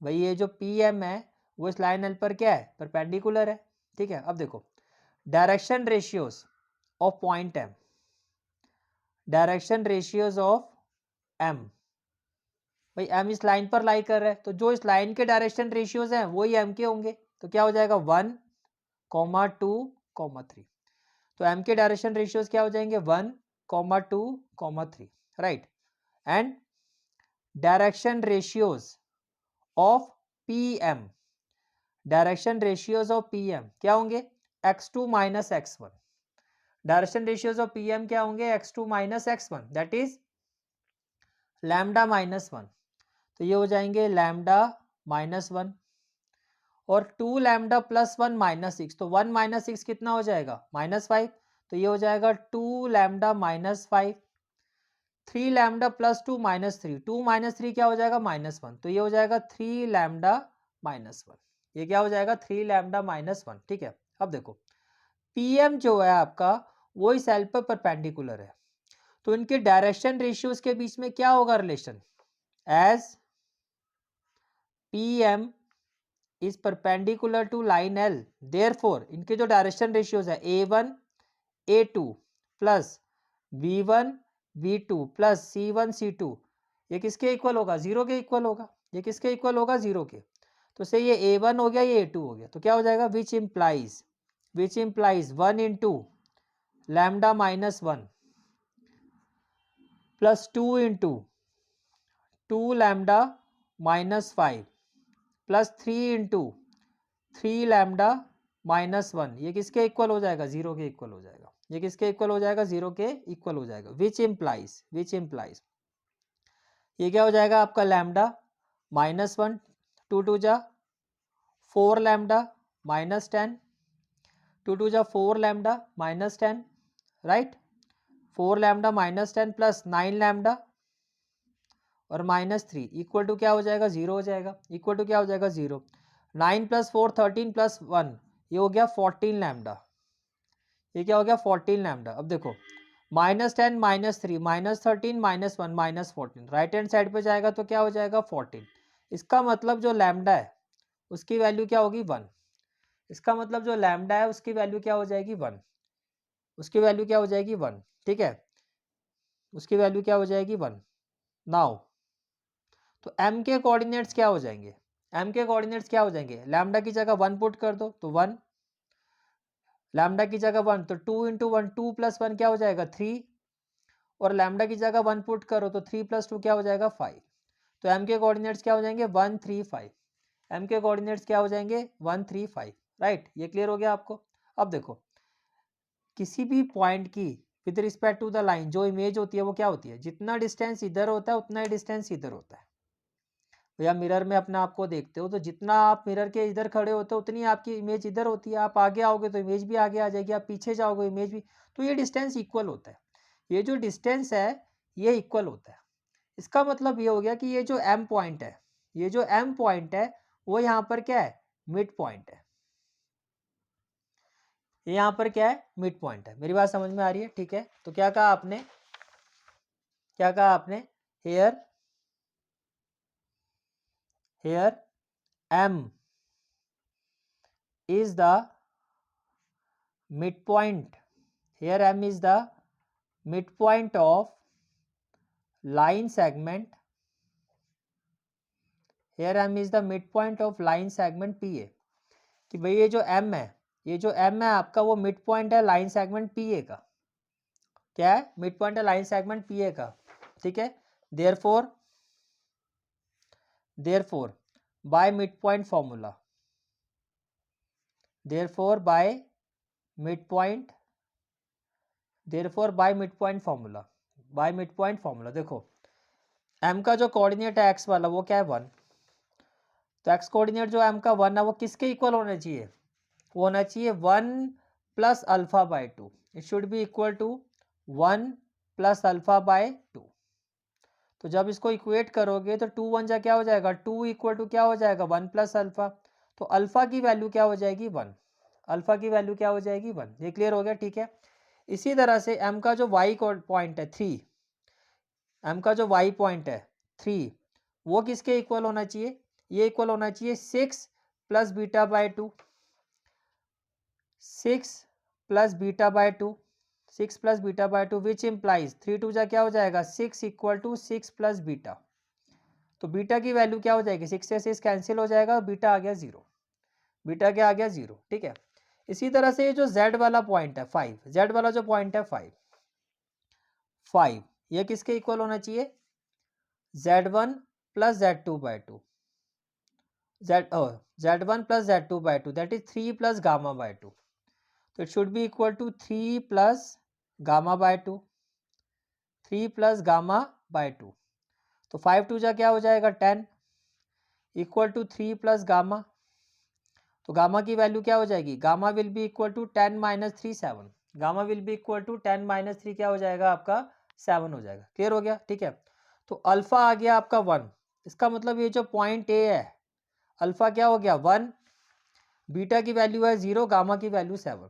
भाई ये जो PM है वो इस लाइन L पर क्या है परपेंडिकुलर है, ठीक है। अब देखो direction ratios of point M, भाई M इस लाइन पर लाई कर रहा है, तो जो इस लाइन के डायरेक्शन रेशियोज हैं वही M के होंगे, तो क्या हो जाएगा 1, 2, 3, तो M के डायरेक्शन रेशियोज क्या हो जाएंगे 1, 2, 3, right. And direction ratios of PM क्या होंगे x2 minus x1, direction ratios of PM क्या होंगे x2 minus x1, that is lambda -1, तो ये हो जाएंगे लैम्डा -1, और 2 लैम्डा +1 -6, तो 1 -6 कितना हो जाएगा -5, तो ये हो जाएगा 2 लैम्डा -5, 3 लैम्डा +2 -3, 2 -3 क्या हो जाएगा -1, तो ये हो जाएगा 3 लैम्डा -1, ये क्या हो जाएगा 3 लैम्डा -1, ठीक है। अब देखो PM जो है आपका वो इस एल पर परपेंडिकुलर है, तो इनके डायरेक्शन रेशियोज के बीच में क्या होगा relation, as PM is perpendicular to line L, therefore इनके जो डायरेक्शन रेशियोज है A1 A2 plus B1 B2 plus C1 C2, ये किसके इक्वल होगा 0 के इक्वल होगा, ये किसके इक्वल होगा 0 के, तो से ये A1 हो गया ये A2 हो गया, तो क्या हो जाएगा which implies 1 into lambda -1 plus 2 into 2 lambda -5 plus 3 into 3 lambda -1, ये किसके इक्वल हो जाएगा 0 के इक्वल हो जाएगा, ये किसके इक्वल हो जाएगा 0 के इक्वल हो जाएगा, विच इम्प्लाइज ये क्या हो जाएगा आपका लैम्डा -1, 2 2 जा 4 लैम्डा -10, 2 2 जा 4 lambda -10, right. 4 lambda -10 plus 9 lambda और -3 इक्वल टू क्या हो जाएगा 0 हो जाएगा, इक्वल टू क्या हो जाएगा 0। 9 + 4 13 + 1 ये हो गया 14 लैम्डा, ये क्या हो गया 14 लैम्डा। अब देखो -10 -3 -13 -1 -14 राइट हैंड साइड पे जाएगा तो क्या हो जाएगा 14। इसका मतलब जो लैम्डा है उसकी वैल्यू क्या होगी 1। इसका मतलब जो लैम्डा है उसकी वैल्यू क्या हो जाएगी 1, उसकी वैल्यू क्या हो जाएगी 1, ठीक है, उसकी वैल्यू क्या हो जाएगी 1। नाउ तो m के कोऑर्डिनेट्स क्या हो जाएंगे, m के कोऑर्डिनेट्स क्या हो जाएंगे, लैम्डा की जगह 1 पुट कर दो तो 1, लैम्डा की जगह 1 तो 2 × 1 2 + 1 क्या हो जाएगा 3, और लैम्डा की जगह 1 पुट करो तो 3 + 2 क्या हो जाएगा 5। तो m के कोऑर्डिनेट्स क्या हो जाएंगे 1 3 5, m के कोऑर्डिनेट्स क्या हो जाएंगे 1 3 5, राइट। ये क्लियर हो गया आपको। अब देखो किसी भी पॉइंट की with respect to the line जो इमेज होती है वो क्या होती है, जितना डिस्टेंस इधर होता है उतना ही डिस्टेंस इधर होता है। भैया मिरर में अपने आप को देखते हो तो जितना आप मिरर के इधर खड़े होते हो उतनी आपकी इमेज इधर होती है, आप आगे आओगे तो इमेज भी आगे आ जाएगी, आप पीछे जाओगे इमेज भी, तो ये डिस्टेंस इक्वल होता है। ये जो डिस्टेंस है ये इक्वल होता है। इसका मतलब ये हो गया कि ये जो एम पॉइंट है, ये जो एम पॉइंट है वो यहाँ पर क्या है मिड पॉइंट है, ये यहाँ पर क्या है मिड पॉइंट है। मेरी बात समझ में आ रही है, ठीक है। तो क्या कहा आपने, क्या कहा आपने, here here M is the midpoint, here M is the midpoint of line segment, here M is the midpoint of line segment PA। कि भाई ये जो M है, ये जो M है आपका वो मिड पॉइंट है लाइन सेगमेंट PA का, क्या है मिड पॉइंट है लाइन सेगमेंट PA का, ठीक है। Therefore therefore by mid point formula, therefore by mid point, therefore by mid point formula, by mid point formula देखो m का जो कोऑर्डिनेट है x वाला वो क्या है 1, तो x कोऑर्डिनेट जो m का 1 है वो किसके इक्वल होना चाहिए, वो होना चाहिए 1 + α/2, it should be equal to 1 + α/2। तो जब इसको इक्वेट करोगे तो 2 1 जा क्या हो जाएगा 2 इक्वल टू क्या हो जाएगा 1 + α, तो अल्फा की वैल्यू क्या हो जाएगी 1, अल्फा की वैल्यू क्या हो जाएगी 1। ये क्लियर हो गया, ठीक है। इसी तरह से m का जो y पॉइंट है 3, m का जो y पॉइंट है 3 वो किसके इक्वल होना चाहिए, ये इक्वल होना चाहिए 6 + β/2, 6 + β/2, 6 + β/2 विच इम्प्लाइज 3 2 जा क्या हो जाएगा 6 इक्वल टू 6 + बीटा। तो बीटा की वैल्यू क्या हो जाएगी 6 से 6 कैंसिल हो जाएगा, बीटा आ गया 0, बीटा क्या आ गया 0, ठीक है। इसी तरह से ये जो z वाला पॉइंट है 5, z वाला जो पॉइंट है 5 5 ये किसके इक्वल होना चाहिए z1 + z2/2, z1 + z2/2 that is 3 + γ/2, तो it should be equal to 3 + γ/2, 3 + γ/2। तो 5 2 जा क्या हो जाएगा 10 इक्वल टू 3 + गामा, तो गामा की वैल्यू क्या हो जाएगी, gamma will be equal to 10 - 3 7, gamma will be equal to 10 - 3 क्या हो जाएगा आपका 7 हो जाएगा। क्लियर हो गया, ठीक है। तो अल्फा आ गया आपका 1, इसका मतलब ये जो पॉइंट ए है अल्फा क्या हो गया 1, बीटा की वैल्यू है 0, गामा की वैल्यू 7,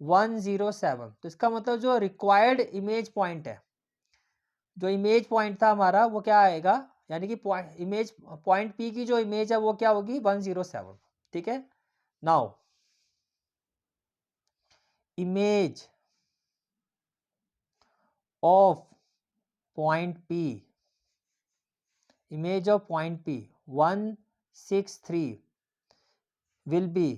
1 0 7। तो इसका मतलब जो रिक्वायर्ड इमेज पॉइंट है, जो इमेज पॉइंट था हमारा वो क्या आएगा, यानी कि इमेज पॉइंट पी की जो इमेज है वो क्या होगी 107, ठीक है। Now image of point P, image of point P 163 will be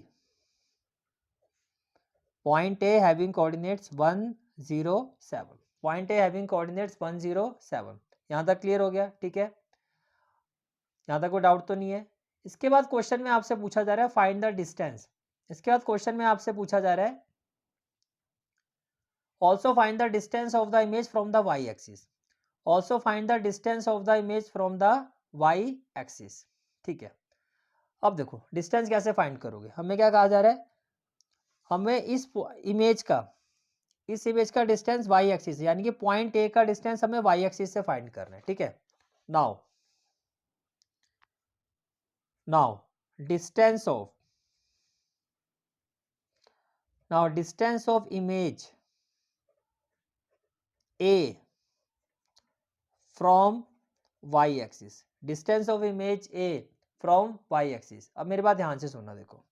point A having coordinates 107, point A having coordinates 107। यहाँ तक क्लियर हो गया, ठीक है, यहाँ तक कोई डाउट तो नहीं है। इसके बाद क्वेश्चन में आपसे पूछा जा रहा है फाइंड द डिस्टेंस, इसके बाद क्वेश्चन में आपसे पूछा जा रहा है also find the distance of the image from the y axis, also find the distance of the image from the y axis. ठीक है, अब देखो डिस्टेंस कैसे फाइंड करोगे, हमें क्या कहा जा रहा है, हमें इमेज का इस इमेज का डिस्टेंस वाई एक्सिस यानी कि पॉइंट ए का डिस्टेंस हमें वाई एक्सिस से फाइंड करना है। ठीक है, now now distance of distance of image A from y axis, distance of image A from y axis. अब मेरी बात ध्यान से सुनना, देखो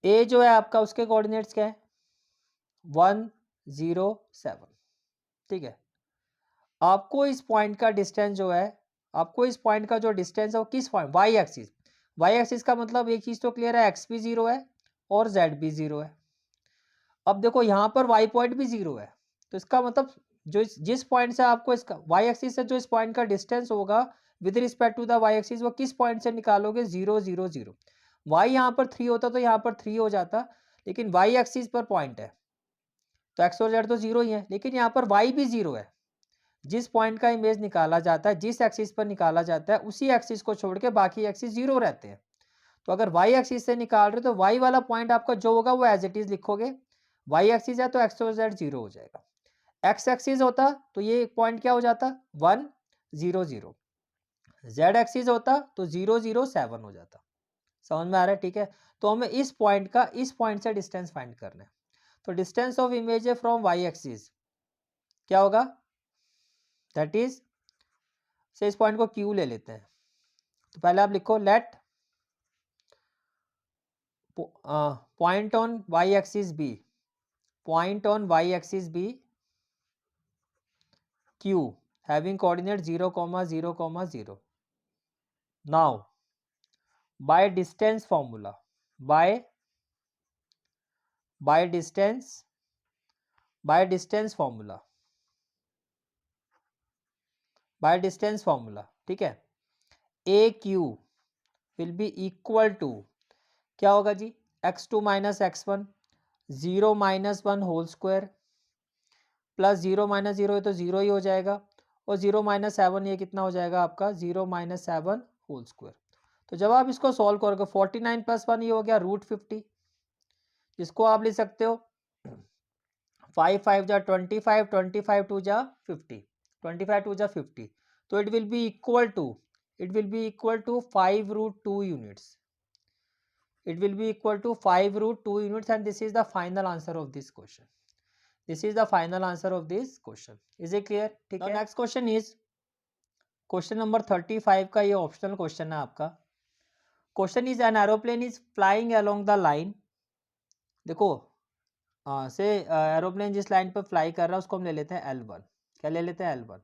ए जो है आपका उसके कोऑर्डिनेट्स क्या है 1 0 7। ठीक है, आपको इस पॉइंट का डिस्टेंस जो है, आपको इस पॉइंट का जो डिस्टेंस है वो किस point y axis, y axis का मतलब एक चीज तो क्लियर है, एक्स भी 0 है और जेड भी 0 है। अब देखो यहाँ पर वाई पॉइंट भी 0 है, तो इसका मतलब जो जिस पॉइंट से आपको इसका वाई एक्सिस से जो इस पॉइंट का डिस्टेंस होगा with respect to the y axis वो किस पॉइंट से निकालोगे 0 0 0। वाई यहाँ पर 3 होता तो यहाँ पर 3 हो जाता, लेकिन वाई एक्सिस पर पॉइंट है तो एक्स और जेड तो 0 ही है, लेकिन यहाँ पर वाई भी 0 है। जिस पॉइंट का इमेज निकाला जाता है, जिस एक्सिस पर निकाला जाता है, उसी एक्सिस को छोड़ के बाकी एक्सिस 0 रहते हैं। तो अगर वाई एक्सिस से निकाल रहे हो तो वाई वाला पॉइंट आपका जो होगा वो एज इट इज लिखोगे, वाई एक्सिस है तो एक्स और जेड 0 हो जाएगा। एक्स एक्सिस होता तो ये पॉइंट क्या हो जाता 1 0 0, जेड एक्सिस होता तो 0 0 7 हो जाता। समझ में आ रहा है? ठीक है, तो हमें इस पॉइंट का इस पॉइंट से डिस्टेंस फाइंड करना है। तो distance of image from y axis क्या होगा, दैट इज से इस पॉइंट को क्यू ले लेते हैं। तो पहले आप लिखो let point on y axis be, point on y axis be q having coordinate 0 0 0। now by distance formula, by distance formula, by distance formula, ठीक है, aq will be equal to क्या होगा जी x2 minus x1 0 minus 1 whole square plus 0 minus 0 है तो 0 ही हो जाएगा, और 0 माइनस 7 ये कितना हो जाएगा आपका 0 माइनस 7 होल स्क्वायर। तो जब आप इसको सॉल्व करोगे 49 प्लस 1 ये हो गया √50, जिसको आप लिख सकते हो 5 5 जा 25 25 2 जा 50 25 2 जा 50, तो it will be equal to 5√2 units, it will be equal to 5√2 units, and this is the final answer of this question. This is the final answer of this question. Is it clear? ठीक है, next question is question number 35 का, ये ऑप्शनल क्वेश्चन है आपका। Question is an aeroplane is flying along the line, देखो से एरोप्लेन जिस लाइन पर फ्लाई कर रहा है उसको हम ले लेते हैं L1। क्या ले लेते हैं L1।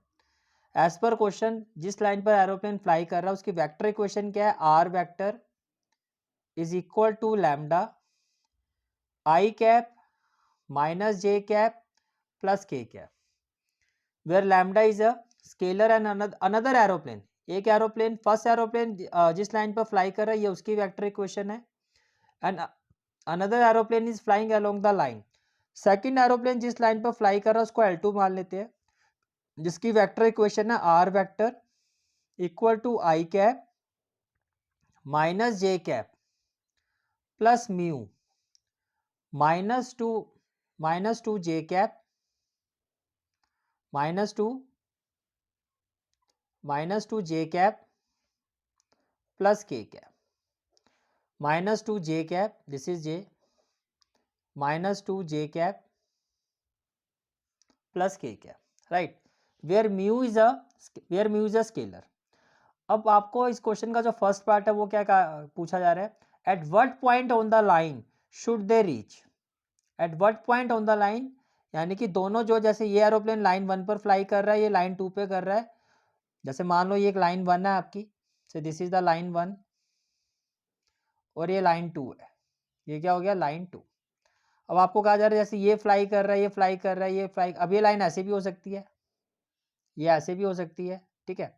एज पर क्वेश्चन जिस लाइन पर एरोप्लेन फ्लाई कर रहा है उसकी वेक्टर इक्वेशन क्या है, r vector is equal to lambda i cap minus j cap plus k cap, where lambda is a scalar and another aeroplane, एक एरोप्लेन फर्स्ट एरोप्लेन जिस लाइन पर फ्लाई कर रहा है ये उसकी वेक्टर इक्वेशन है, and another aeroplane is flying along the line, second aeroplane जिस लाइन पर फ्लाई कर रहा है उसको L2 मान लेते हैं, जिसकी वेक्टर इक्वेशन है r vector equal to i cap minus j cap plus mu minus two j cap minus two j cap plus k cap, minus two j cap this is j minus two j cap plus k cap, right, where mu is a scalar. अब आपको इस क्वेश्चन का जो फर्स्ट पार्ट है वो क्या पूछा जा रहा है, at what point on the line should they reach, at what point on the line, यानी कि दोनों जो, जैसे ये एरोप्लेन लाइन 1 पर फ्लाई कर रहा है, ये लाइन 2 पे कर रहा है, जैसे मान लो ये एक लाइन 1 है आपकी, सो दिस इज द लाइन 1 और ये लाइन 2 है, ये क्या हो गया लाइन 2। अब आपको कहा जा रहा है जैसे ये फ्लाई कर रहा है, ये फ्लाई कर रहा है, ये फ्लाई, अब ये लाइन ऐसे भी हो सकती है, ये ऐसे भी हो सकती है, ठीक है,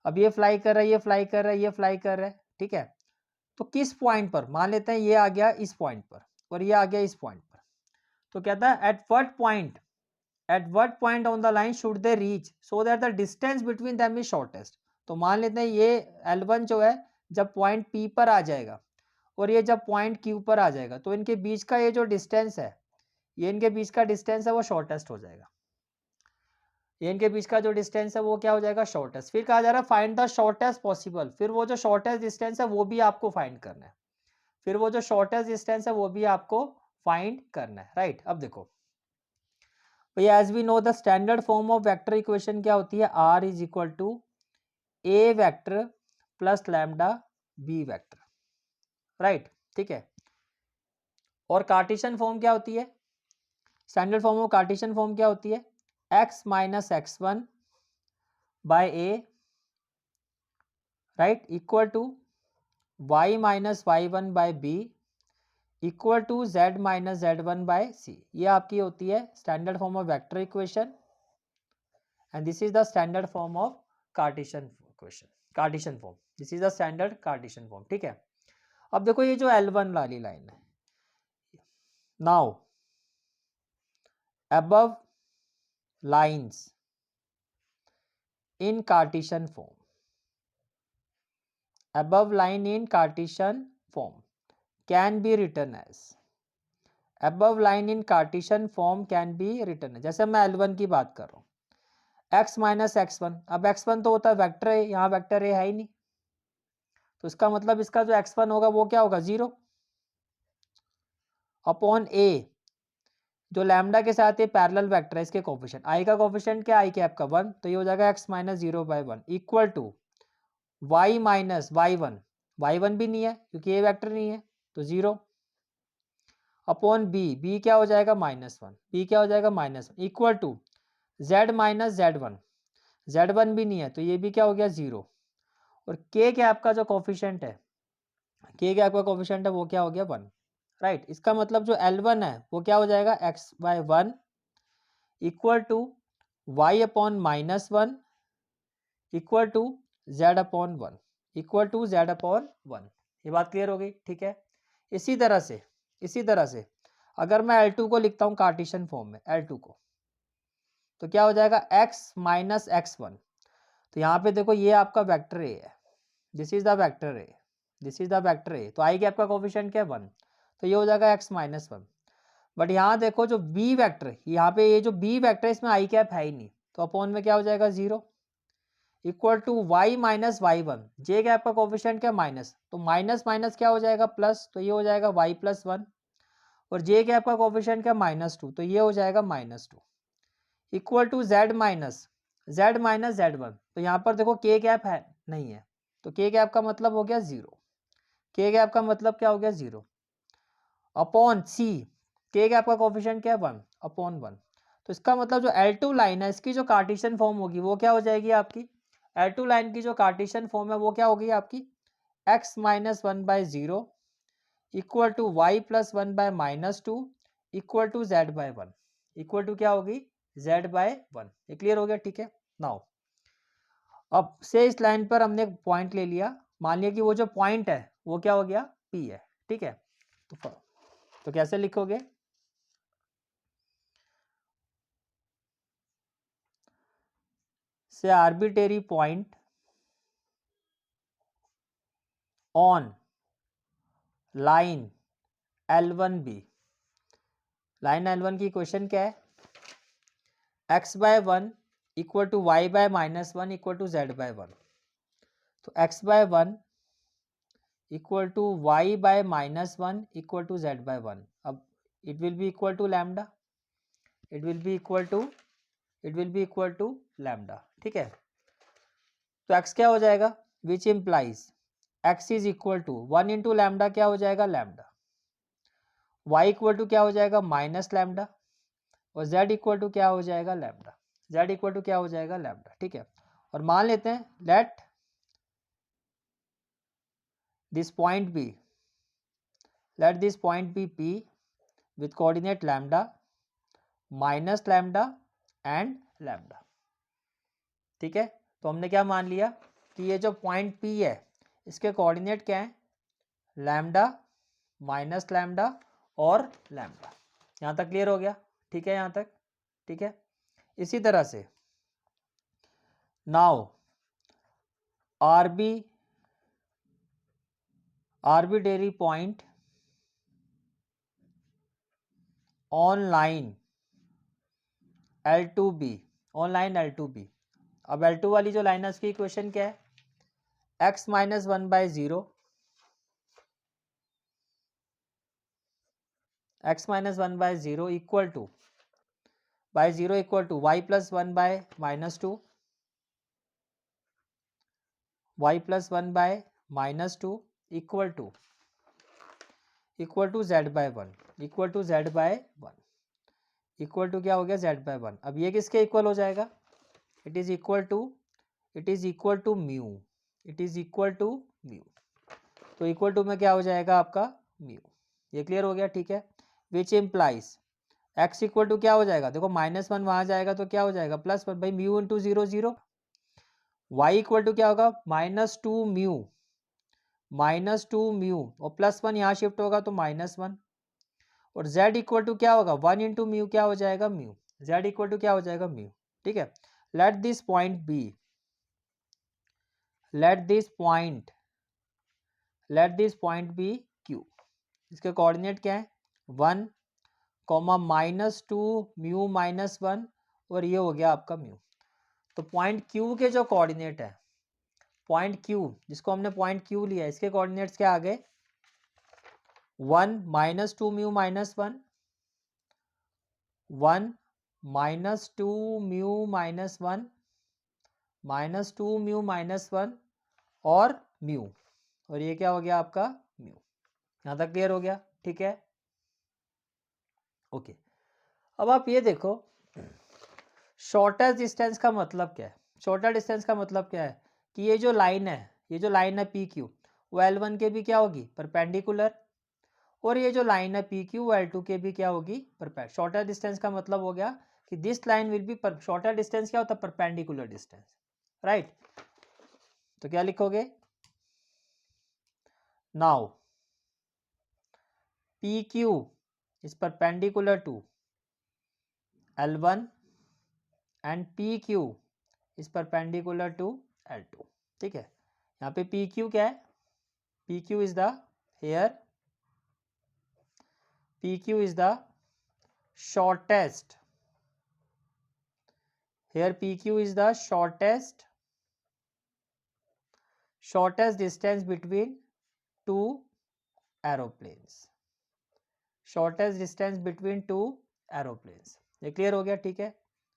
अब ये फ्लाई कर रहा है, ये फ्लाई कर रहा है, ये फ्लाई कर रहा है, ठीक है, तो किस पॉइंट पर, मान लेते हैं ये आ गया इस पॉइंट पर और ये आ गया इस पॉइंट पर, तो कहता है at what point at what point on the line should they reach so that the distance between them is shortest. तो मान लेते हैं ये L1 जो है जब पॉइंट P पर आ जाएगा और ये जब पॉइंट Q पर आ जाएगा तो इनके बीच का ये जो डिस्टेंस है, ये इनके बीच का डिस्टेंस है वो शॉर्टेस्ट हो जाएगा। ये इनके बीच का जो डिस्टेंस है वो क्या हो जाएगा, शॉर्टेस्ट। फिर कहा जा रहा है फाइंड द शॉर्टेस्ट पॉसिबल, फिर वो जो शॉर्टेस्ट डिस्टेंस है वो भी आपको फाइंड करना है, फिर वो जो शॉर्टेस्ट डिस्टेंस है वो भी आपको फाइंड करना है, राइट। अब देखो भैया, as we know the standard form of vector equation क्या होती है, r is equal to a vector plus lambda b vector, right, ठीक है। और कार्टेशियन फॉर्म क्या होती है, standard form of Cartesian form क्या होती है, x minus x1 by a, right, equal to y minus y1 by b equal to z minus z1 by c. ये आपकी होती है standard form of vector equation and this is the standard form of Cartesian equation, Cartesian form, this is the standard Cartesian form, ठीक है। अब देखो ये जो L1 वाली लाइन है, now above lines in Cartesian form, above line in Cartesian form can be written as, above line in Cartesian form can be written as, जैसे मैं L1 की बात कर रहा हूँ x माइनस x1, अब x1 तो होता है वेक्टर ए, यहाँ वेक्टर ए है ही नहीं, तो इसका मतलब इसका जो x1 होगा वो क्या होगा, 0 अपॉन ए, जो लैम्डा के साथ ये पैरेलल वेक्टर है इसके कोफिशिएंट, आई का कोफिशिएंट क्या, आई कैप का 1, तो ये हो जाएगा x minus 0 by 1 equal to y minus y1, y1 भी नहीं है क्योंकि ये वेक्टर नहीं है तो 0 अपॉन बी, बी क्या हो जाएगा -1, बी क्या हो जाएगा -1 equal to z minus z1, z1 भी नहीं है तो ये भी क्या हो गया 0, और k कैप का जो कोफिशिएंट है, k कैप का कोफिशिएंट है वो क्या हो गया 1, राइट। इसका मतलब जो L1 है वो क्या हो जाएगा x by 1 equal to y upon -1 equal to z upon 1 equal to z upon 1। ये बात क्लियर हो गई, ठीक है। इसी तरह से अगर मैं L2 को लिखता हूँ कार्टेशियन फॉर्म में, L2 को, तो क्या हो जाएगा x माइनस x1, तो यहाँ पे देखो ये आपका वेक्टर ए है, this is the vector A, this is the vector A, तो आई के आपका कोफिशिएंट क्या है 1, तो ये हो जाएगा x माइनस 1। बट यहाँ देखो जो बी वेक्टर, यहाँ पे ये जो बी वेक्टर है इसमें आई कैप है ही नहीं, तो अपॉन में क्या हो जाएगा 0 equal to y minus y1, j cap का कोफिशिएंट क्या माइनस, तो माइनस माइनस क्या हो जाएगा प्लस, तो ये हो जाएगा y प्लस 1, और जे कैप का कोफिशिएंट क्या -2, तो ये हो जाएगा -2 equal to z minus z1, तो यहाँ पर देखो k कैप है नहीं है, तो k कैप का मतलब हो गया 0, k कैप का मतलब क्या हो गया 0 अपॉन c, k कैप का कोफिशिएंट क्या है 1 अपॉन 1, तो इसका मतलब जो L2 लाइन है इसकी जो कार्टेशियन फॉर्म होगी वो क्या हो जाएगी आपकी, L2 लाइन की जो कार्टेशियन फॉर्म है वो क्या होगी आपकी, x minus 1 by 0 equal to y plus 1 by -2 equal to z by 1, equal to क्या होगी z बाय 1। ये क्लियर हो गया, ठीक है। नाउ अब से इस लाइन पर हमने एक पॉइंट ले लिया, मान लिया कि वो जो पॉइंट है वो क्या हो गया P है, ठीक है। तो कैसे लिखोगे, say arbitrary point on line L1B, line L1 की इक्वेशन क्या है, x by 1 equal to y by -1 equal to z by 1, तो x by 1 equal to y by -1 equal to z by 1, अब it will be equal to lambda, it will be equal to lambda, ठीक है। तो x क्या हो जाएगा, which implies x is equal to 1 into lambda, क्या हो जाएगा लैम्डा, y इक्वल टू क्या हो जाएगा माइनस लैम्डा, और z इक्वल टू क्या हो जाएगा लैम्डा, z इक्वल टू क्या हो जाएगा लैम्डा, ठीक है। और मान लेते हैं let this point be, let this point be P with coordinate lambda minus lambda and lambda, ठीक है। तो हमने क्या मान लिया कि ये जो पॉइंट P है इसके कोऑर्डिनेट क्या है, लैम्डा माइनस लैम्डा और लैम्डा। यहाँ तक क्लियर हो गया, ठीक है, यहाँ तक ठीक है। इसी तरह से now arbitrary point on line L2B, on line L2B। अब L2 वाली जो लाइन है उसकी इक्वेशन क्या है, x minus 1/0 x minus 1/0 equal to by 0 equal to y plus 1/-2 y plus 1/-2 equal to z/1 equal to z/1 equal to क्या हो गया z/1। अब ये किसके इक्वल हो जाएगा, it is equal to mu, it is equal to mu. तो इक्वल टू में क्या हो जाएगा आपका म्यू। ये क्लियर हो गया, ठीक है। Which implies x equal to क्या हो जाएगा, देखो -1 वहां जाएगा तो क्या हो जाएगा +1 भाई mu into 0 0। y equal to क्या होगा -2 म्यू और +1 यहाँ शिफ्ट होगा तो -1। और z इक्वल टू क्या होगा 1 इंटू म्यू, क्या हो जाएगा म्यू, z इक्वल टू क्या हो जाएगा म्यू, ठीक है। Let this point be Q। इसके कोऑर्डिनेट क्या है 1, -2 म्यू -1 और ये हो गया आपका म्यू। तो पॉइंट Q के जो कोऑर्डिनेट है, पॉइंट Q जिसको हमने पॉइंट Q लिया है, इसके कोऑर्डिनेट्स क्या आ गए 1 -2 म्यू -1 1 -2 म्यू -1 -2 म्यू -1 और म्यू, और ये क्या हो गया आपका म्यू। यहाँ तक क्लियर हो गया, ठीक है, ओके। अब आप ये देखो शॉर्टेस्ट डिस्टेंस का मतलब क्या है, शॉर्टर डिस्टेंस का मतलब क्या है कि ये जो लाइन है पी क्यू वो L1 के भी क्या होगी परपेंडिकुलर, और ये जो लाइन है पी क्यू वो L2 के भी क्या होगी परपेंडिकुलर। शॉर्टर डिस्टेंस का मतलब हो गया कि this line will be shorter distance क्या होता है परपेंडिकुलर डिस्टेंस, राइट। तो क्या लिखोगे now P Q is perpendicular to L1 and P Q is perpendicular to L2, ठीक है। यहाँ पे पी क्यू क्या है, P Q is the here PQ is the shortest, here PQ is the shortest distance between two aeroplanes, shortest distance between two aeroplanes। ये क्लियर हो गया, ठीक है।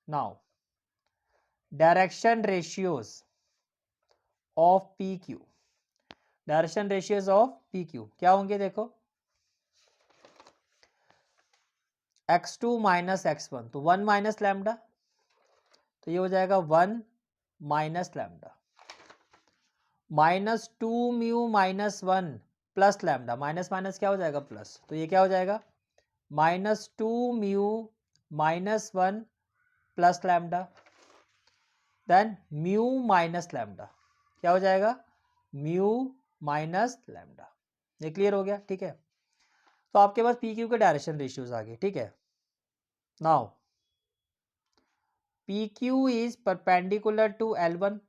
Now direction ratios of PQ, direction ratios of PQ क्या होंगे देखो x2 माइनस x1 तो 1 माइनस लैम्डा, तो ये हो जाएगा 1 minus lambda -2 mu -1 plus lambda, minus minus क्या हो जाएगा प्लस, तो ये क्या हो जाएगा -2 mu -1 plus lambda, then mu minus lambda क्या हो जाएगा म्यू माइनस लैम्डा। ये क्लियर हो गया, ठीक है। तो आपके पास पी क्यू के डायरेक्शन रेशियोज आ गए, ठीक है। Now P Q is perpendicular to L1,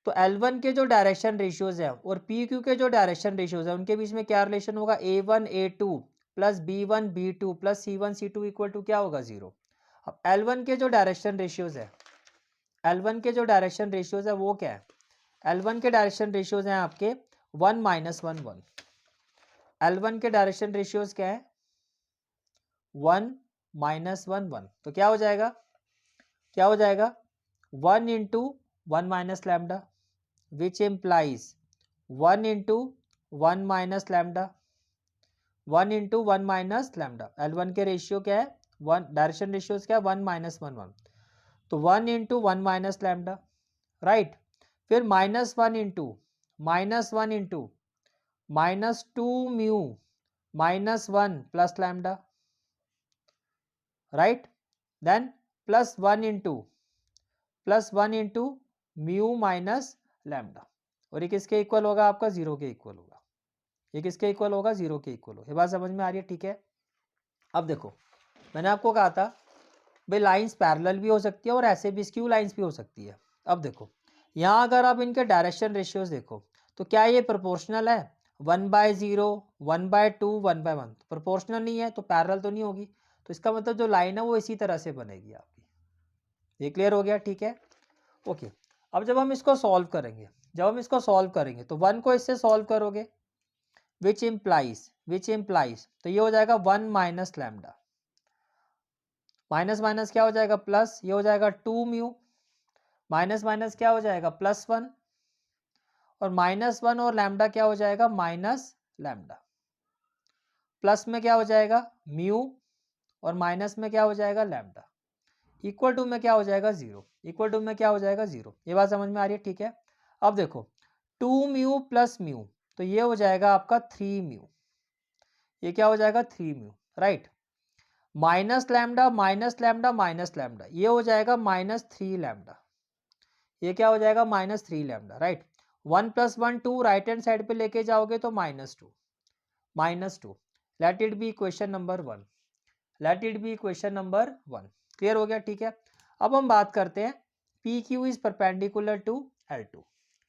तो L1 के जो डायरेक्शन रेशियोज है और PQ के जो डायरेक्शन रेशियोज है उनके बीच में क्या रिलेशन होगा A1 A2 plus B1 B2 plus C1 C2 equal to क्या होगा 0। अब L1 के जो डायरेक्शन रेशियोज है, L1 के जो डायरेक्शन रेशियोज है वो क्या है, L1 के डायरेक्शन रेशियोज हैं आपके 1 -1 1, L1 के डायरेक्शन रेशियोज क्या है 1 -1 1, तो क्या हो जाएगा 1 into 1 minus lambda which implies 1 into 1 minus lambda, 1 into 1 minus lambda। L1 के रेशियो क्या है 1, डायरेक्शन रेशियोज क्या है 1 -1 1, तो 1 into 1 minus lambda, राइट। फिर -1 into -2 mu -1 plus lambda, right, then +1 into mu minus lambda, और ये किसके इक्वल होगा आपका 0 के इक्वल होगा, ये किसके इक्वल होगा 0 के इक्वल होगा। ये बात समझ में आ रही है, ठीक है। अब देखो मैंने आपको कहा था भाई लाइंस पैरेलल भी हो सकती है और ऐसे भी स्क्यू लाइंस भी हो सकती है। अब देखो यहाँ अगर आप इनके डायरेक्शन रेशियोज देखो तो क्या ये प्रोपोर्शनल है? 1/0, 1/2, 1/1 प्रोपोर्शनल नहीं है तो पैरेलल तो नहीं होगी। तो इसका मतलब जो लाइन है वो इसी तरह से बनेगी आपकी। ये क्लियर हो गया? ठीक है, ओके। अब जब हम इसको सॉल्व करेंगे तो 1 को इससे सॉल्व करोगे विच इम्प्लाइज तो ये हो जाएगा 1 माइनस लैम्डा, माइनस माइनस क्या हो जाएगा प्लस, ये हो जाएगा 2 म्यू, माइनस माइनस क्या हो जाएगा +1 और -1 और लैम्डा क्या हो जाएगा माइनस लैम्डा, प्लस में क्या हो जाएगा म्यू और माइनस में क्या हो जाएगा लैम्डा, इक्वल टू में क्या हो जाएगा 0, इक्वल टू में क्या हो जाएगा 0। ये बात समझ में आ रही है? ठीक है। अब देखो 2 म्यू प्लस म्यू तो ये हो जाएगा आपका 3 म्यू, ये क्या हो जाएगा 3 mu, right. Minus lambda minus lambda minus lambda ये हो जाएगा -3 लैम्डा, ये क्या हो जाएगा -3 lambda, right. 1 + 1 2 right hand side पे लेके जाओगे तो -2 let it be equation number 1, let it be equation number 1। Clear हो गया? ठीक है। अब हम बात करते हैं P Q is perpendicular to L2,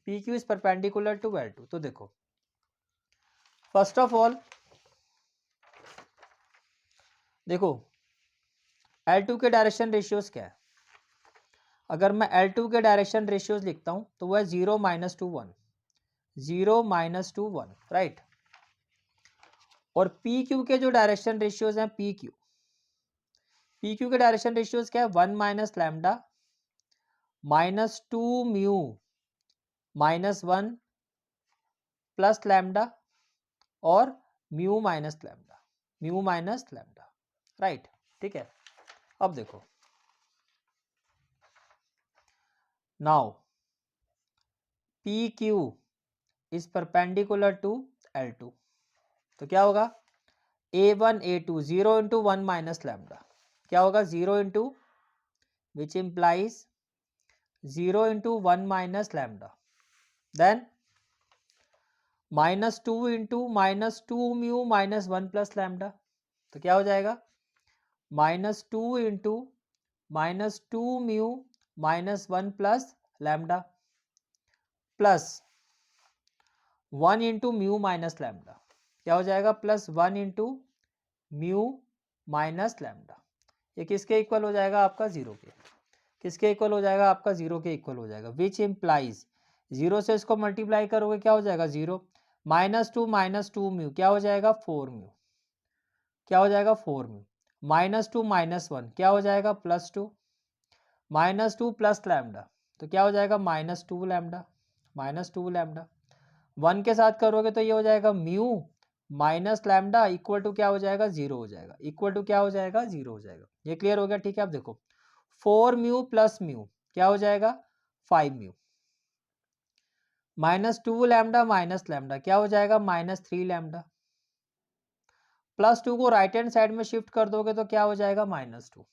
P Q is perpendicular to L2। तो देखो फर्स्ट ऑफ ऑल देखो L2 के डायरेक्शन रेशियोज क्या है? अगर मैं L2 के डायरेक्शन रेशियोज लिखता हूं तो वो है 0 - 2 1, 0 - 2 1, राइट। और पी क्यू के जो डायरेक्शन रेशियोज हैं पी क्यू के डायरेक्शन रेशियोज क्या है 1 minus lambda -2 mu -1 plus lambda और म्यू माइनस लैम्डा, राइट। ठीक है। अब देखो now P Q is perpendicular to L2 तो क्या होगा A1 A2 0 × 1 माइनस लैम्डा क्या होगा 0 × which implies 0 × 1 minus lambda, then -2 × -2 mu -1 plus lambda तो क्या हो जाएगा -2 × -2 mu -1 plus lambda plus 1 × mu minus lambda क्या हो जाएगा +1 × म्यू माइनस लैम्डा। ये किसके इक्वल हो जाएगा आपका 0 के, किसके इक्वल हो जाएगा आपका 0 के इक्वल हो जाएगा विच इम्प्लाइज 0 से इसको मल्टीप्लाई करोगे क्या हो जाएगा 0 -2 - 2 म्यू क्या हो जाएगा 4 म्यू, क्या हो जाएगा 4 म्यू -2 -1 क्या हो जाएगा +2 -2 प्लस लैम्डा तो क्या हो जाएगा -2 लैम्डा 1 के साथ करोगे तो ये हो जाएगा mu minus lambda equal to क्या हो जाएगा 0 हो जाएगा, इक्वल टू क्या हो जाएगा 0 हो जाएगा। ये क्लियर हो गया? ठीक है। अब देखो 4 म्यू प्लस म्यू क्या हो जाएगा 5 म्यू -2 लैम्डा माइनस लैम्डा क्या हो जाएगा -3 लैम्डा +2 को राइट हैंड साइड में शिफ्ट कर दोगे तो क्या हो जाएगा -2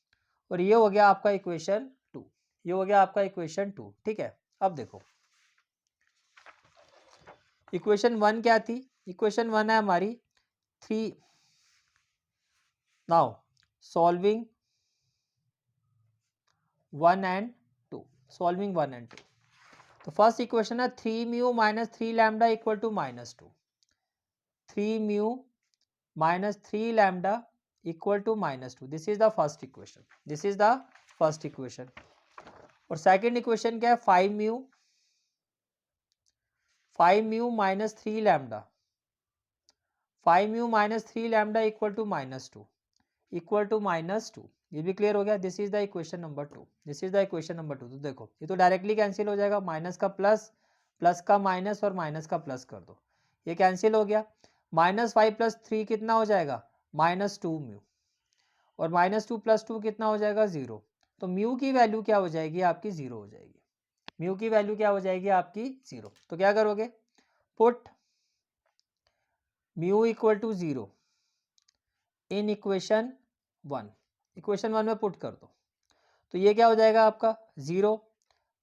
और ये हो गया आपका इक्वेशन 2, ये हो गया आपका इक्वेशन 2। ठीक है। अब देखो इक्वेशन 1 क्या थी? इक्वेशन 1 है हमारी 3, now solving 1 and 2, solving 1 and 2। तो फर्स्ट इक्वेशन है 3 mu -3 lambda equal to -2, 3 mu -3 lambda equal to -2, this is the first equation, this is the first equation. और सेकंड इक्वेशन क्या है 5 mu -3 lambda, 5 mu -3 lambda equal to -2, equal to -2। ये भी क्लियर हो गया? This is the equation number 2, this is the equation number 2। तो देखो ये तो डायरेक्टली कैंसिल हो जाएगा, माइनस का प्लस, प्लस का माइनस और माइनस का प्लस कर दो, ये कैंसिल हो गया। -5 + 3 कितना हो जाएगा -2 म्यू और -2 + 2 कितना हो जाएगा 0। तो म्यू की वैल्यू क्या हो जाएगी आपकी 0 हो जाएगी, म्यू की वैल्यू क्या हो जाएगी आपकी 0। तो क्या करोगे put mu equal to 0 in equation 1, equation 1 में पुट कर दो तो ये क्या हो जाएगा आपका 0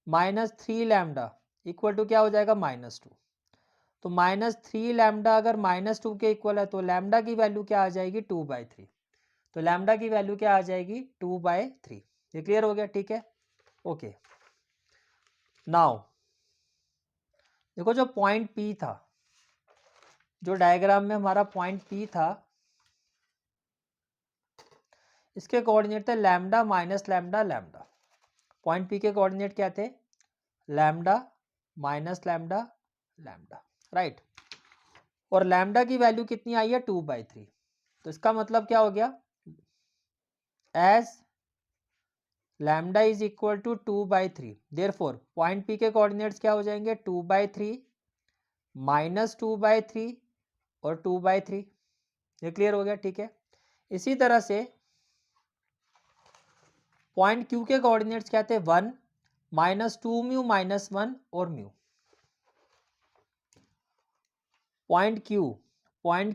-3 लैम्डा इक्वल टू क्या हो जाएगा -2। तो -3 लैम्डा अगर -2 के इक्वल है तो लैम्डा की वैल्यू क्या आ जाएगी 2/3, तो लैम्डा की वैल्यू क्या आ जाएगी 2/3। ये क्लियर हो गया, ठीक है, ओके। नाउ देखो जो पॉइंट P था, जो डायग्राम में हमारा पॉइंट P था, इसके कोऑर्डिनेट थे lambda minus lambda lambda. Point P के कोऑर्डिनेट क्या थे? Lambda minus lambda lambda, right. और लैम्डा की वैल्यू कितनी आई है? 2/3। तो इसका मतलब क्या हो गया? As lambda is equal to 2/3, therefore point P के कोऑर्डिनेट्स क्या हो जाएंगे? 2/3 माइनस 2/3 और 2/3। ये क्लियर हो गया, ठीक है। इसी तरह से पॉइंट Q के कोऑर्डिनेट्स क्या थे? 1 माइनस 2 म्यू माइनस 1 और म्यू। पॉइंट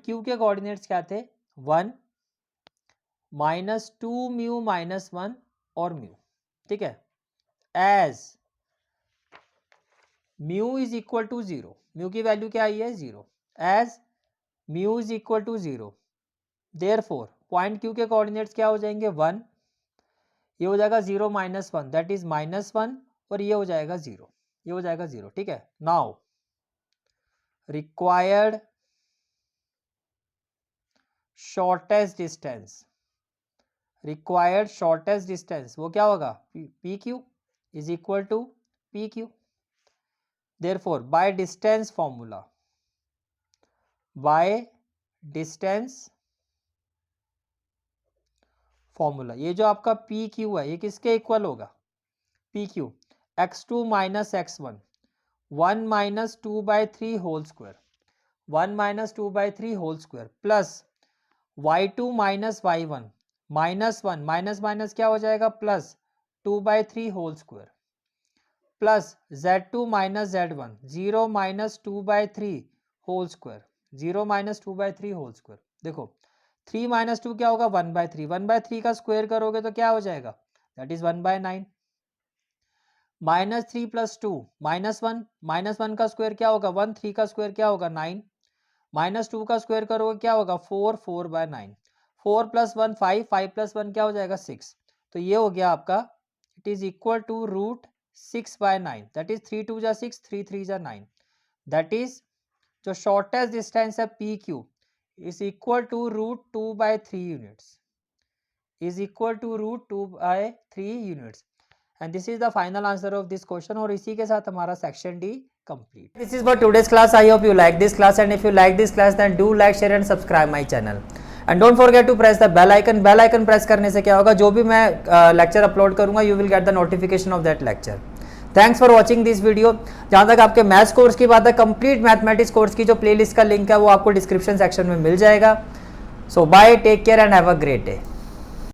Q के कोऑर्डिनेट्स क्या थे? 1 माइनस 2 म्यू माइनस 1 और म्यू, ठीक है। As mu is equal to 0, mu की वैल्यू क्या आई है? 0। As mu is equal to 0, therefore point Q के कोऑर्डिनेट्स क्या हो जाएंगे? 1, ये हो जाएगा 0 माइनस 1, दैट इज -1, और ये हो जाएगा 0, ये हो जाएगा 0, ठीक है। Now required shortest distance, required shortest distance वो क्या होगा? PQ is equal to PQ, therefore by distance formula, by distance formula, ये जो आपका PQ है ये किसके इक्वल होगा? PQ x2 minus x1, 1 minus 2/3 whole square, 1 minus 2/3 whole square plus y2 minus y1, -1 minus minus क्या हो जाएगा? Plus 2/3 whole square plus z2 minus z1, 0 minus 2/3 whole square, 0 minus 2/3 whole square. देखो 3 माइनस 2 क्या होगा? 1/3, 1/3 का स्क्वायर करोगे तो क्या हो जाएगा? That is 1/9। -3 प्लस 2 -1, -1 का स्क्वायर क्या होगा? 1, 3 का स्क्वायर क्या होगा? 9, -2 का स्क्वायर करोगे क्या होगा? 4, 4/9, 4 प्लस 1 5, 5 प्लस 1 क्या हो जाएगा? 6। तो ये हो गया आपका, it is equal to √6/9, that is 3 2 जा 6, 3 3 जा 9, दैट इज जो शॉर्टेस्ट डिस्टेंस है PQ is equal to √2/3 units, is equal to √2/3 units, and this is the final answer of this question. और इसी के साथ हमारा section D complete. This is for today's class. I hope you like this class, and if you like this class then do like, share and subscribe my channel, and don't forget to press the bell icon. Bell icon press करने से क्या होगा? जो भी मैं लेक्चर अपलोड करूंगा you will get the notification of that lecture. Thanks for watching this video. जहाँ तक आपके मैथ्स कोर्स की बात है, कंप्लीट मैथमेटिक्स कोर्स की जो प्लेलिस्ट का लिंक है वो आपको डिस्क्रिप्शन सेक्शन में मिल जाएगा. So bye, take care and have a great day.